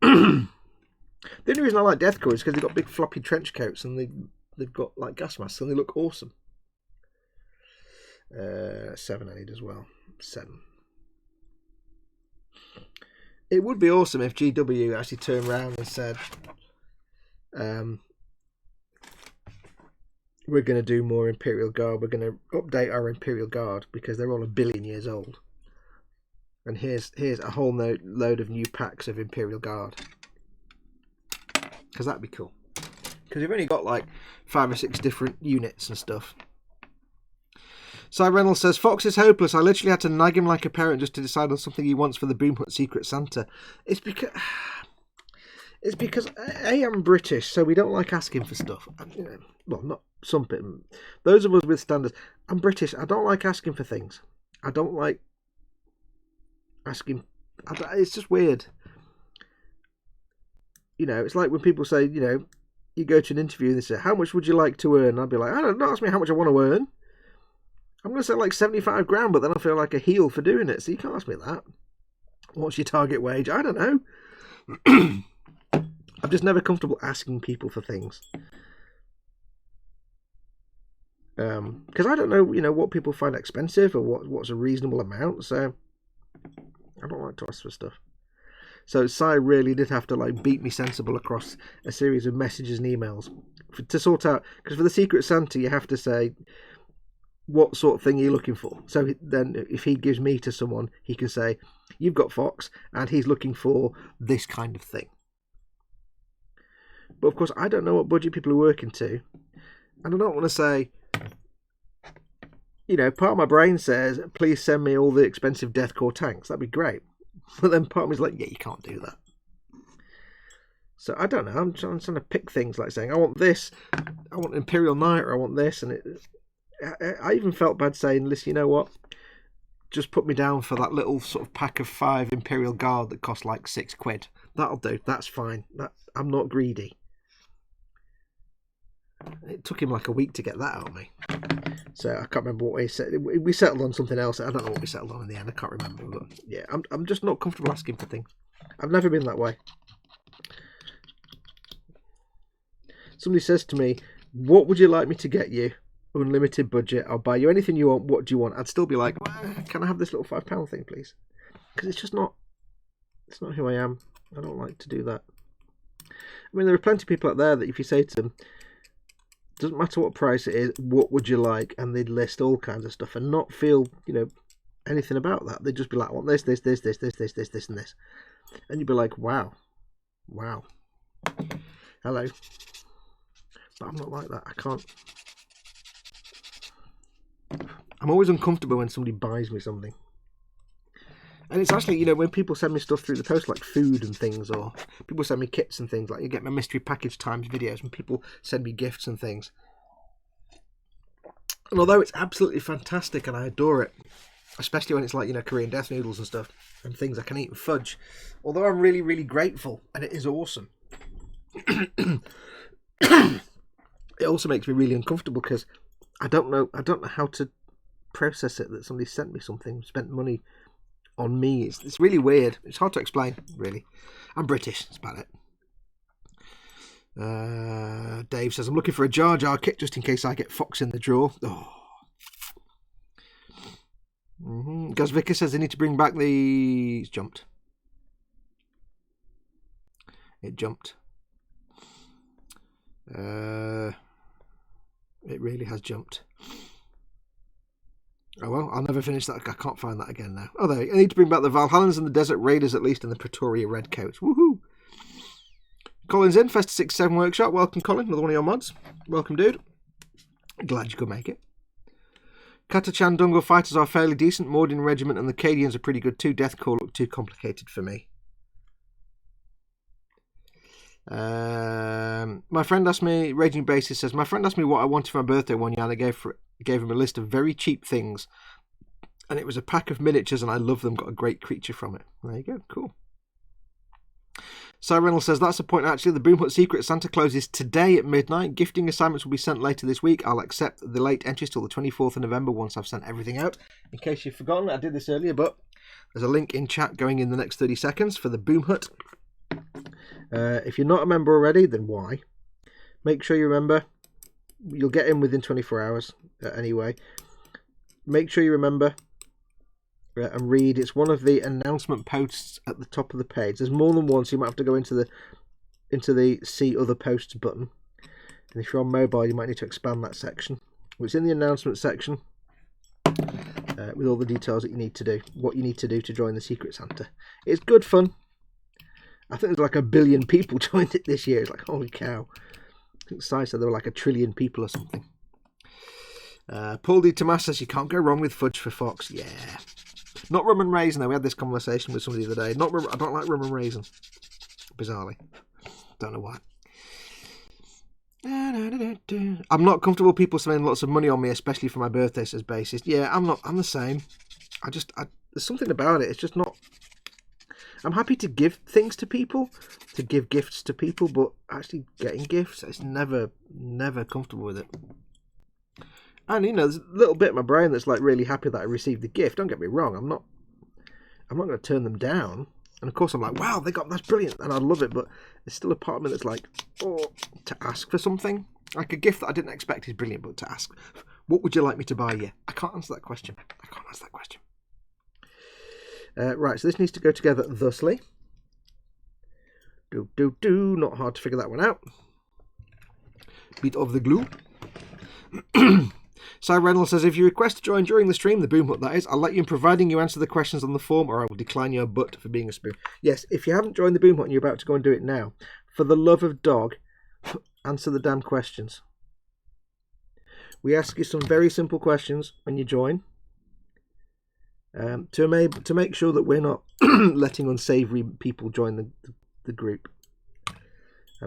The only reason I like Deathcore is because they've got big floppy trench coats and they've got like gas masks and they look awesome. 7 I need as well. 7. It would be awesome if GW actually turned around and said, we're going to do more Imperial Guard. We're going to update our Imperial Guard because they're all 1 billion years old. And here's a whole load of new packs of Imperial Guard. Because that'd be cool. Because we've only got like 5 or 6 different units and stuff. Simon Reynolds says, Fox is hopeless. I literally had to nag him like a parent just to decide on something he wants for the Boom Hut Secret Santa. It's because A, I'm British, so we don't like asking for stuff. Well, not some people. Those of us with standards. I'm British. I don't like asking for things. I don't like asking. It's just weird. It's like when people say, you go to an interview and they say, how much would you like to earn? I'd be like, don't ask me how much I want to earn. I'm going to say like 75 grand, but then I feel like a heel for doing it. So you can't ask me that. What's your target wage? I don't know. I'm just never comfortable asking people for things. Because I don't know, what people find expensive or what's a reasonable amount. So I don't like to ask for stuff. So Cy really did have to beat me sensible across a series of messages and emails to sort out. Because for the Secret Santa, you have to say what sort of thing you're looking for. So then, if he gives me to someone, he can say, "You've got Fox, and he's looking for this kind of thing." But of course, I don't know what budget people are working to, and I don't want to say. Part of my brain says, "Please send me all the expensive Deathcore tanks." That'd be great. But then part of me is like, yeah, you can't do that. So I don't know. I'm trying to pick things like saying, I want this, I want Imperial Knight, or I want this. And I even felt bad saying, listen, you know what? Just put me down for that little sort of pack of 5 Imperial Guard that cost like £6. That'll do. That's fine. I'm not greedy. It took him like a week to get that out of me. So I can't remember what we said. We settled on something else. I don't know what we settled on in the end. I can't remember. But yeah, I'm just not comfortable asking for things. I've never been that way. Somebody says to me, what would you like me to get you? Unlimited budget. I'll buy you anything you want. What do you want? I'd still be like, can I have this little £5 thing, please? Because it's just not. It's not who I am. I don't like to do that. I mean, there are plenty of people out there that if you say to them, doesn't matter what price it is, what would you like? And they'd list all kinds of stuff and not feel, anything about that. They'd just be like, I want this, this, this, this, this, this, this, this, and this. And you'd be like, wow. Hello. But I'm not like that. I can't. I'm always uncomfortable when somebody buys me something. And it's actually, when people send me stuff through the post, like food and things, or people send me kits and things, like you get my mystery package times videos, and people send me gifts and things. And although it's absolutely fantastic and I adore it, especially when it's like, Korean death noodles and stuff, and things I can eat and fudge, although I'm really, really grateful, and it is awesome, it also makes me really uncomfortable because I don't know how to process it that somebody sent me something, spent money on me. It's really weird. It's hard to explain, really. I'm British. That's about it. Dave says, I'm looking for a Jar Jar kit just in case I get Fox in the draw. Oh. Gaz Vicker says they need to bring back the... It's jumped. It jumped. It really has jumped. Oh well, I'll never finish that. I can't find that again now. Oh, there. I need to bring back the Valhallans and the Desert Raiders, at least in the Pretoria Redcoats. Woohoo! Colin's in, Festa 67 Workshop. Welcome, Colin. Another one of your mods. Welcome, dude. Glad you could make it. Katachan Dungle fighters are fairly decent. Mordin Regiment and the Cadians are pretty good too. Deathcore look too complicated for me. My friend asked me, Raging Basis says, my friend asked me what I wanted for my birthday one year and I gave him a list of very cheap things. And it was a pack of miniatures and I love them. Got a great creature from it. There you go. Cool. Simon Reynolds says, that's the point actually. The Boom Hut Secret Santa closes today at midnight. Gifting assignments will be sent later this week. I'll accept the late entries till the 24th of November once I've sent everything out. In case you've forgotten, I did this earlier, but there's a link in chat going in the next 30 seconds for the Boom Hut. If you're not a member already, then why? Make sure you remember. You'll get in within 24 hours anyway. Make sure you remember and read. It's one of the announcement posts at the top of the page. There's more than one, so you might have to go into the see other posts button. And if you're on mobile, you might need to expand that section. It's in the announcement section with all the details that you need to do. What you need to do to join the Secret Santa. It's good fun. I think there's like 1 billion people joined it this year. It's like, holy cow. I think Si said there were like 1 trillion people or something. Paul D. Tomas says you can't go wrong with fudge for Fox. Yeah. Not rum and raisin, though. We had this conversation with somebody the other day. I don't like rum and raisin. Bizarrely. Don't know why. I'm not comfortable people spending lots of money on me, especially for my birthday, says Bassist. Yeah, I'm not. I'm the same. There's something about it. It's just not... I'm happy to give things to people, to give gifts to people, but actually getting gifts, it's never comfortable with it. And, you know, there's a little bit of my brain that's like really happy that I received the gift. Don't get me wrong. I'm not going to turn them down. And of course I'm like, wow, that's brilliant. And I love it. But there's still a part of me that's like, oh, to ask for something. Like a gift that I didn't expect is brilliant. But to ask, what would you like me to buy you? I can't answer that question. Right, so this needs to go together thusly. Not hard to figure that one out. Bit of the glue. Simon Reynolds says, if you request to join during the stream, the boom hut that is, I'll let you in providing you answer the questions on the form, or I will decline your butt for being a spoon. Yes, if you haven't joined the boom hut and you're about to go and do it now, for the love of dog, answer the damn questions. We ask you some very simple questions when you join. To make sure that we're not letting unsavoury people join the group.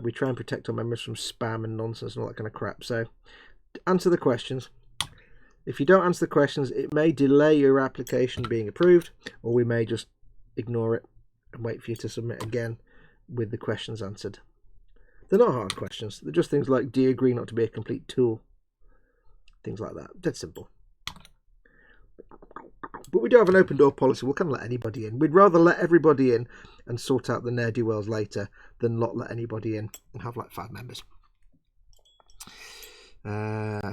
We try and protect our members from spam and nonsense and all that kind of crap. So, answer the questions. If you don't answer the questions, it may delay your application being approved, or we may just ignore it and wait for you to submit again with the questions answered. They're not hard questions. They're just things like, do you agree not to be a complete tool? Things like that. Dead simple. But we do have an open door policy. We'll kind of let anybody in. We'd rather let everybody in and sort out the ne'er-do-wells later than not let anybody in and have like 5 members.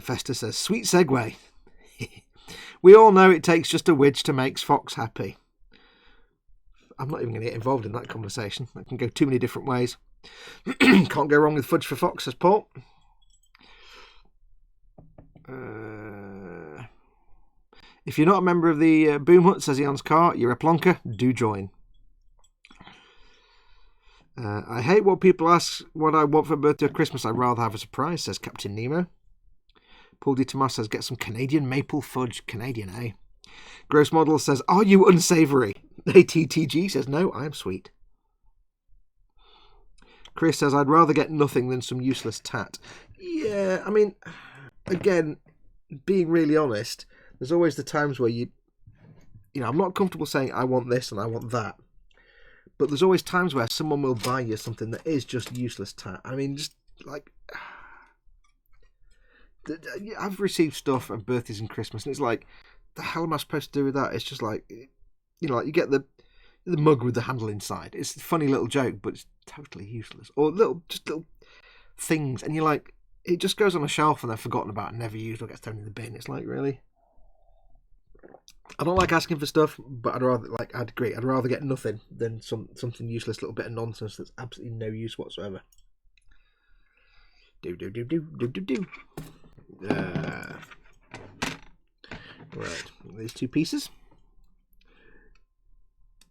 Festus says, sweet segue. We all know it takes just a widge to make Fox happy. I'm not even going to get involved in that conversation. That can go too many different ways. Can't go wrong with fudge for Fox, says Paul. If you're not a member of the Boom Hut, says Eon's car, you're a plonker. Do join. I hate what people ask what I want for birthday or Christmas. I'd rather have a surprise, says Captain Nemo. Paul D. Tomas says, get some Canadian maple fudge. Canadian, eh? Gross Model says, are you unsavoury? ATTG says, no, I am sweet. Chris says, I'd rather get nothing than some useless tat. Yeah, I mean, again, being really honest, there's always the times where I'm not comfortable saying I want this and I want that. But there's always times where someone will buy you something that is just useless tat. I mean, just like... I've received stuff at birthdays and Christmas, and it's like, the hell am I supposed to do with that? It's just like, like you get the mug with the handle inside. It's a funny little joke, but it's totally useless. Or little things, and you're like, it just goes on a shelf and they're forgotten about and never used or gets thrown in the bin. It's like, really? I don't like asking for stuff, but I'd agree. I'd rather get nothing than something useless, little bit of nonsense that's absolutely no use whatsoever. Do. Right, these 2 pieces.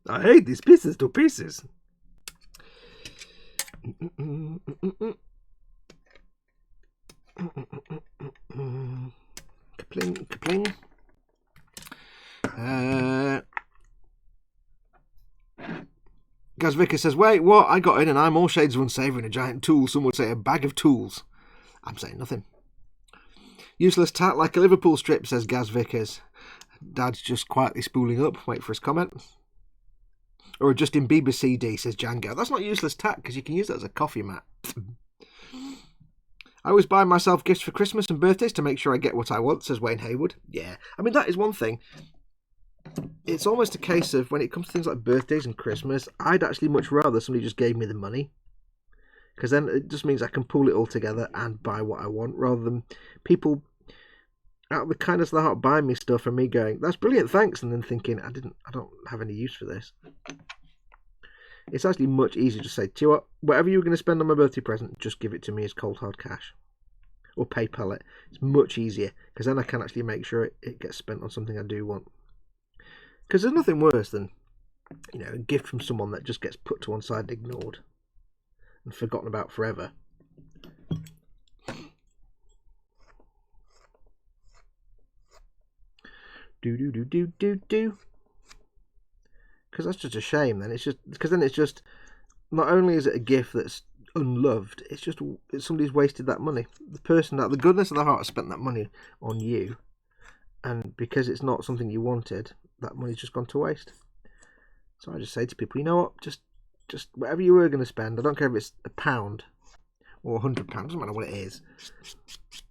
I hate these pieces. 2 pieces. Kapling. Gaz Vicker says, wait, what? I got in and I'm all shades of unsavoury and a giant tool. Some would say a bag of tools. I'm saying nothing. Useless tat like a Liverpool strip, says Gaz Vickers. Dad's just quietly spooling up. Wait for his comment. Or a Justin Bieber CD, says Django. That's not useless tat because you can use that as a coffee mat. I always buy myself gifts for Christmas and birthdays to make sure I get what I want, says Wayne Haywood. Yeah, I mean, that is one thing. It's almost a case of when it comes to things like birthdays and Christmas, I'd actually much rather somebody just gave me the money. Because then it just means I can pull it all together and buy what I want, rather than people out of the kindness of the heart buying me stuff and me going, that's brilliant, thanks, and then thinking, I don't have any use for this. It's actually much easier to say, do you know what, whatever you're going to spend on my birthday present, just give it to me as cold hard cash. Or PayPal it. It's much easier, because then I can actually make sure it gets spent on something I do want. Because there's nothing worse than, a gift from someone that just gets put to one side and ignored. And forgotten about forever. Do. Because that's just a shame. Then it's just not only is it a gift that's unloved, it's somebody's wasted that money. The person that the goodness of their heart has spent that money on you, and because it's not something you wanted, that money's just gone to waste. So I just say to people, you know what, just whatever you were going to spend, I don't care if it's £1 or £100, doesn't matter what it is,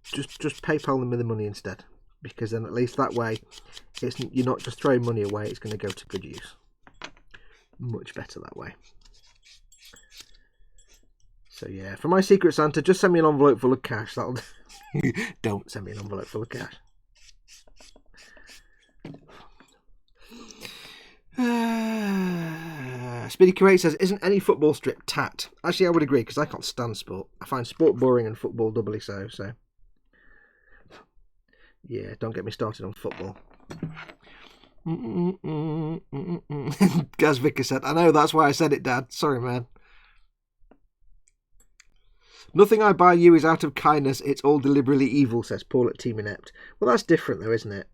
just PayPal them with the money instead, because then at least that way you're not just throwing money away, it's going to go to good use. Much better that way. So yeah, for my Secret Santa, just send me an envelope full of cash. That'll don't send me an envelope full of cash. Speedy Kuwait says, isn't any football strip tat? Actually, I would agree, because I can't stand sport. I find sport boring and football doubly so. So yeah, don't get me started on football. Gaz Vicker said, I know, that's why I said it, Dad. Sorry, man. Nothing I buy you is out of kindness. It's all deliberately evil, says Paul at Team Inept. Well, that's different, though, isn't it?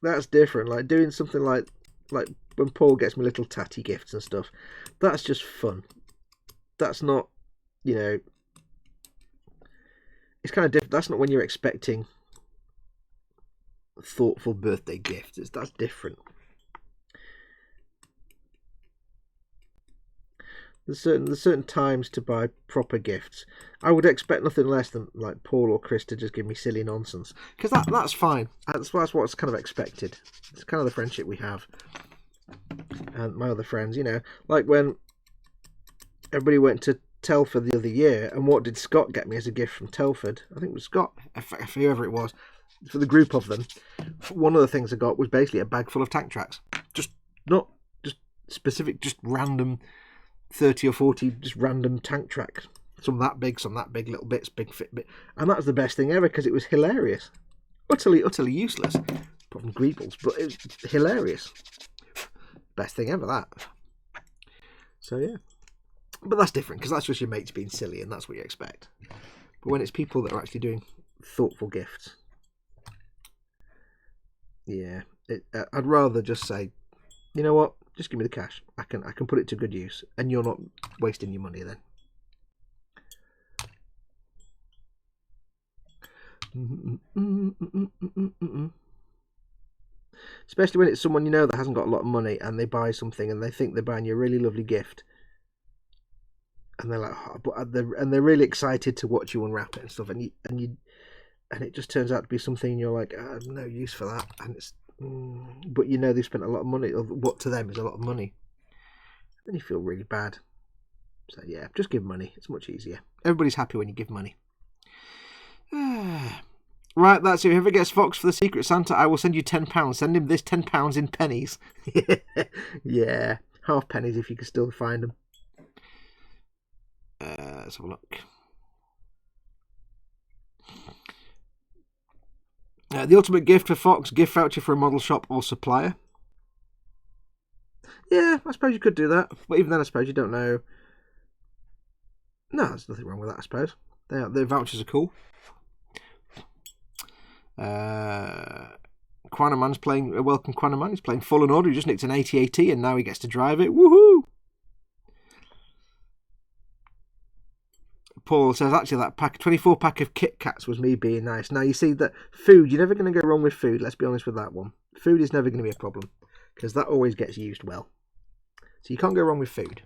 That's different. Like doing something like when Paul gets me little tatty gifts and stuff. That's just fun. That's not, it's kind of different. That's not when you're expecting thoughtful birthday gifts. That's different. There's certain times to buy proper gifts. I would expect nothing less than like Paul or Chris to just give me silly nonsense, because that's fine. That's what's kind of expected. It's kind of the friendship we have. And my other friends, like when everybody went to Telford the other year, and what did Scott get me as a gift from Telford? I think it was Scott, whoever it was, for the group of them. One of the things I got was basically a bag full of tank tracks. Not specific, just random 30 or 40 just random tank tracks. Some that big, little bits, big fit bit. And that was the best thing ever, because it was hilarious. Utterly useless. Apart from Greebles, but it was hilarious. Best thing ever, that. So yeah. But that's different, because that's just your mates being silly, and that's what you expect. But when it's people that are actually doing thoughtful gifts, yeah, I'd rather just say, you know what, just give me the cash. I can put it to good use, and you're not wasting your money then. Especially when it's someone that hasn't got a lot of money, and they buy something and they think they're buying you a really lovely gift, and they're like, they're really excited to watch you unwrap it and stuff, and it just turns out to be something, and you're like, I have no use for that, and it's. But they've spent a lot of money, or what to them is a lot of money. Then you feel really bad. So yeah, just give money. It's much easier. Everybody's happy when you give money. Right, that's it. Whoever gets Fox for the Secret Santa, I will send you £10. Send him this £10 in pennies. Yeah, half pennies if you can still find them. Let's have a look. The ultimate gift for Fox, gift voucher for a model shop or supplier. Yeah, I suppose you could do that. But even then, I suppose you don't know. No, there's nothing wrong with that, I suppose. The vouchers are cool. Quanaman's playing, welcome Quanaman. He's playing Fallen Order. He just nicked an 8080 and now he gets to drive it. Woohoo! Paul says, actually, that 24 pack of Kit Kats was me being nice. Now, you see that food, you're never going to go wrong with food. Let's be honest with that one. Food is never going to be a problem, because that always gets used well. So you can't go wrong with food.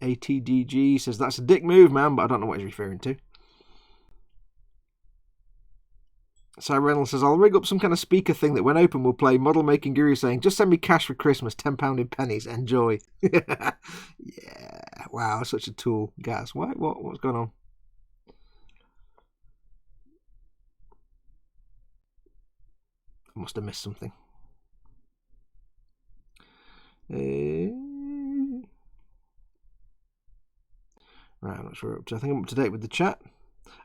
ATDG says, that's a dick move, man, but I don't know what he's referring to. Simon Reynolds says, I'll rig up some kind of speaker thing that when open will play Model Making Guru saying, just send me cash for Christmas, £10 in pennies, enjoy. Yeah, wow, such a tool. Gaz, what's going on? I must have missed something. Right, I'm not sure what up to. I think I'm up to date with the chat.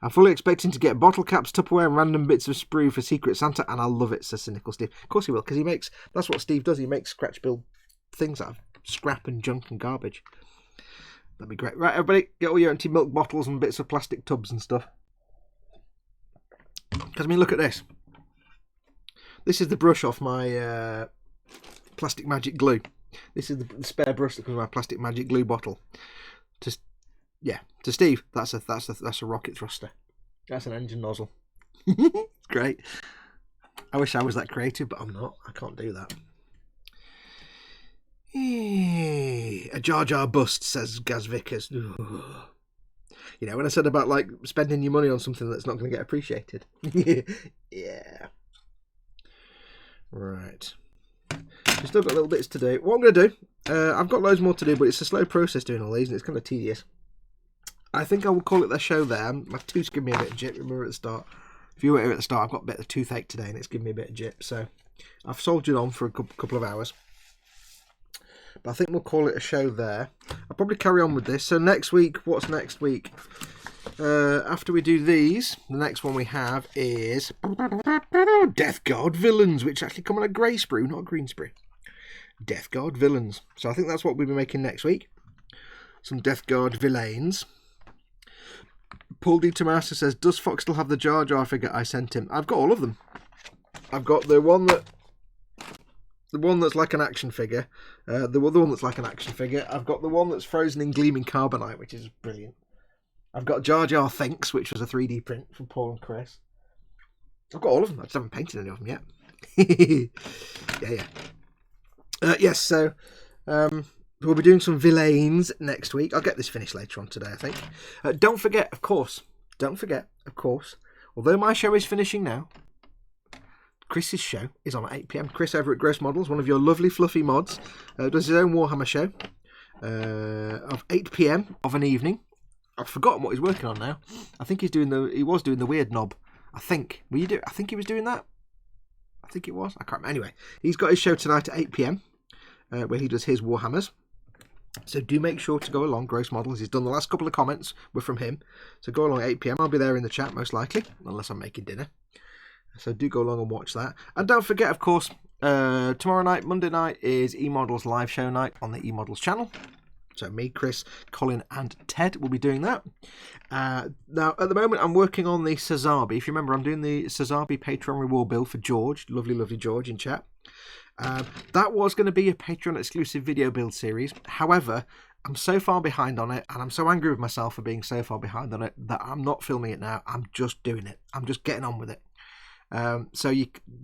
I'm fully expecting to get bottle caps, Tupperware, and random bits of sprue for Secret Santa, and I'll love it, says Cynical Steve. Of course he will, because that's what Steve does. He makes scratch build things out of scrap and junk and garbage. That'd be great. Right, everybody, get all your empty milk bottles and bits of plastic tubs and stuff. Because, I mean, look at this. This is the brush off my plastic magic glue. This is the spare brush that comes in my plastic magic glue bottle. To Steve, that's a rocket thruster. That's an engine nozzle. Great. I wish I was that creative, but I'm not. I can't do that. A Jar Jar bust, says Gaz Vickers. You know, when I said about like spending your money on something that's not going to get appreciated. Yeah. Right. We've still got little bits to do. What I'm going to do, I've got loads more to do, but it's a slow process doing all these, and it's kind of tedious. I think I will call it the show there. My tooth's giving me a bit of jip. Remember at the start. If you were here at the start, I've got a bit of toothache today, and it's giving me a bit of jip. So I've soldiered on for a couple of hours. But I think we'll call it a show there. I'll probably carry on with this. So next week, what's next week? After we do these, the next one we have is Death Guard Villains, which actually come on a grey sprue, not a green sprue. Death Guard Villains. So I think that's what we'll be making next week. Some Death Guard Villains. Paul D. Tomasa says, does Fox still have the Jar Jar figure I sent him? I've got all of them. I've got the one that's like an action figure. The other one that's like an action figure. I've got the one that's frozen in gleaming carbonite, which is brilliant. I've got Jar Jar Thinks, which was a 3D print from Paul and Chris. I've got all of them. I just haven't painted any of them yet. Yes, so we'll be doing some villains next week. I'll get this finished later on today, I think. Don't forget, of course, although my show is finishing now, Chris's show is on at 8 PM. Chris over at Gross Models, one of your lovely fluffy mods, does his own Warhammer show of 8 PM of an evening. I've forgotten what he's working on now. I think he was doing the weird knob. I think he was doing that. I think it was. I can't remember. Anyway, he's got his show tonight at 8 PM where he does his Warhammers. So do make sure to go along. Gross Models. He's done the last couple of comments were from him. So go along at 8 PM. I'll be there in the chat most likely, unless I'm making dinner. So do go along and watch that. And don't forget, of course, tomorrow night, Monday night, is eModels live show night on the eModels channel. So me, Chris, Colin and Ted will be doing that. Now, at the moment, I'm working on the Sazabi. If you remember, I'm doing the Sazabi Patreon reward bill for George. Lovely, lovely George in chat. That was going to be a Patreon exclusive video build series. However, I'm so far behind on it, and I'm so angry with myself for being so far behind on it, that I'm not filming it now. I'm just doing it. I'm just getting on with it. So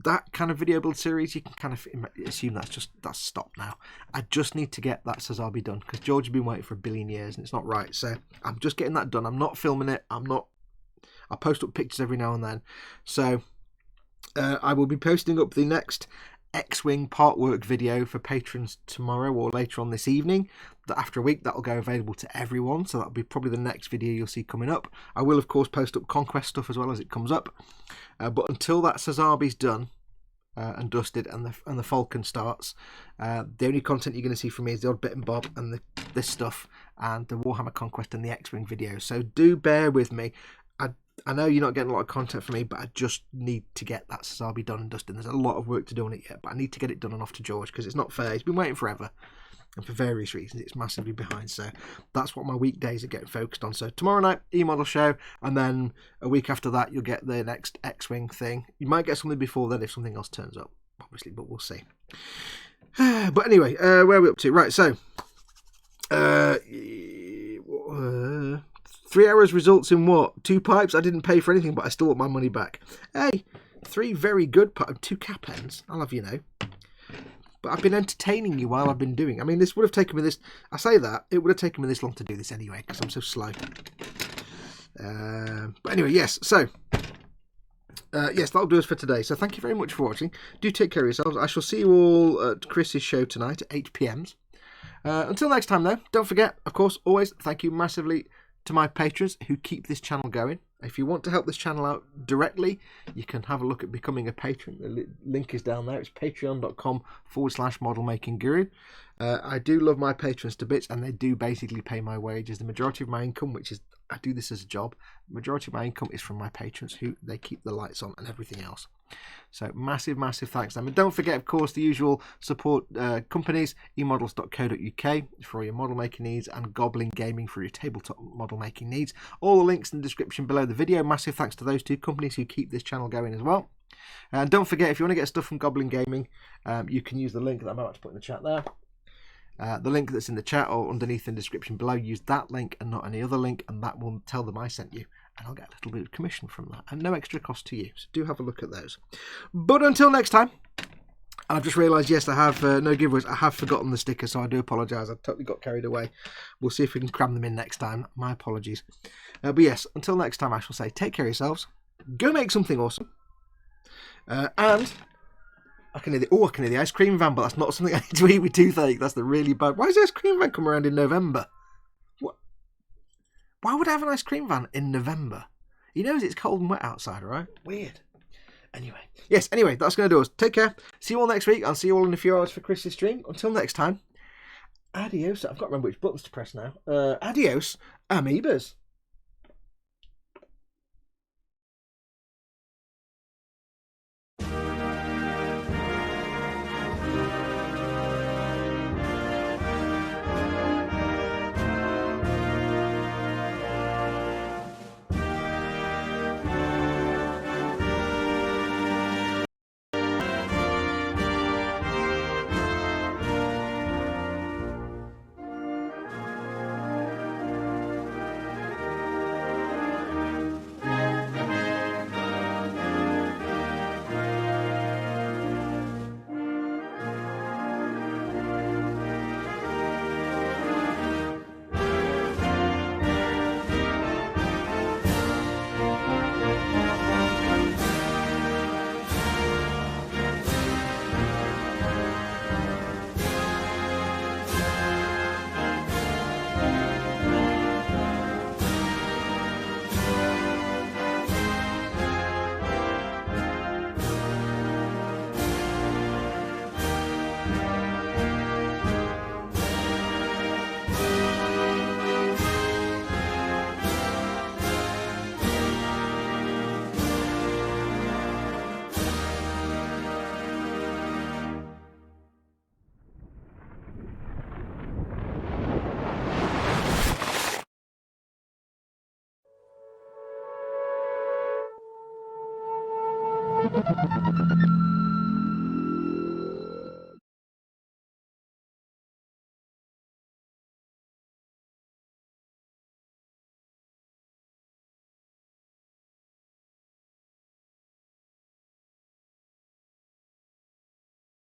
that kind of video build series, you can kind of assume that's stopped now. I just need to get that Sazabi done, because George has been waiting for a billion years and it's not right. So I'm just getting that done. I'm not filming it. I post up pictures every now and then. So I will be posting up the next X-Wing part work video for patrons tomorrow or later on this evening. After a week, that'll go available to everyone, so that'll be probably the next video you'll see coming up. I will, of course, post up Conquest stuff as well as it comes up. But until that Sazabi's done and dusted and the Falcon starts, the only content you're going to see from me is the odd bit and bob and this stuff and the Warhammer Conquest and the X-Wing videos. So do bear with me. I know you're not getting a lot of content from me, but I just need to get that Sazabi done and dusted. There's a lot of work to do on it yet, but I need to get it done and off to George, because it's not fair. He's been waiting forever, and for various reasons, it's massively behind. So that's what my weekdays are getting focused on. So tomorrow night, e-model show, and then a week after that, you'll get the next X-Wing thing. You might get something before then if something else turns up, obviously, but we'll see. But anyway, where are we up to? Right, so 3 hours results in what? 2 pipes? I didn't pay for anything, but I still want my money back. Hey, 3 very good pipes, 2 cap ends. I'll have you know. But I've been entertaining you while I've been doing. I mean, this would have taken me this. I say that it would have taken me this long to do this anyway, because I'm so slow. But anyway, yes. So yes, that'll do us for today. So thank you very much for watching. Do take care of yourselves. I shall see you all at Chris's show tonight at 8 PM. Until next time, though, don't forget, of course, always thank you massively to my patrons who keep this channel going. If you want to help this channel out directly, you can have a look at becoming a patron. The link is down there. It's patreon.com/modelmakingguru. I do love my patrons to bits, and they do basically pay my wages. The majority of my income, which is, I do this as a job, the majority of my income is from my patrons, who they keep the lights on and everything else. So massive thanks to them. And don't forget, of course, the usual support companies, emodels.co.uk for all your model making needs, and Goblin Gaming for your tabletop model making needs. All the links in the description below the video. Massive thanks to those two companies who keep this channel going as well. And don't forget, if you want to get stuff from Goblin Gaming, you can use the link that I'm about to put in the chat there. The link that's in the chat or underneath in the description below, use that link and not any other link, and that will tell them I sent you, and I'll get a little bit of commission from that, and no extra cost to you. So do have a look at those. But until next time, I've just realised, yes, I have no giveaways. I have forgotten the sticker, so I do apologise. I totally got carried away. We'll see if we can cram them in next time. My apologies. But yes, until next time, I shall say, take care of yourselves. Go make something awesome. And I can hear the ice cream van, but that's not something I need to eat with toothache. That's the really bad. Why does the ice cream van come around in November? What? Why would I have an ice cream van in November? He knows it's cold and wet outside, right? Weird. Anyway, that's going to do us. Take care. See you all next week. I'll see you all in a few hours for Chris's stream. Until next time, adios. I've got to remember which buttons to press now. Adios, amoebas.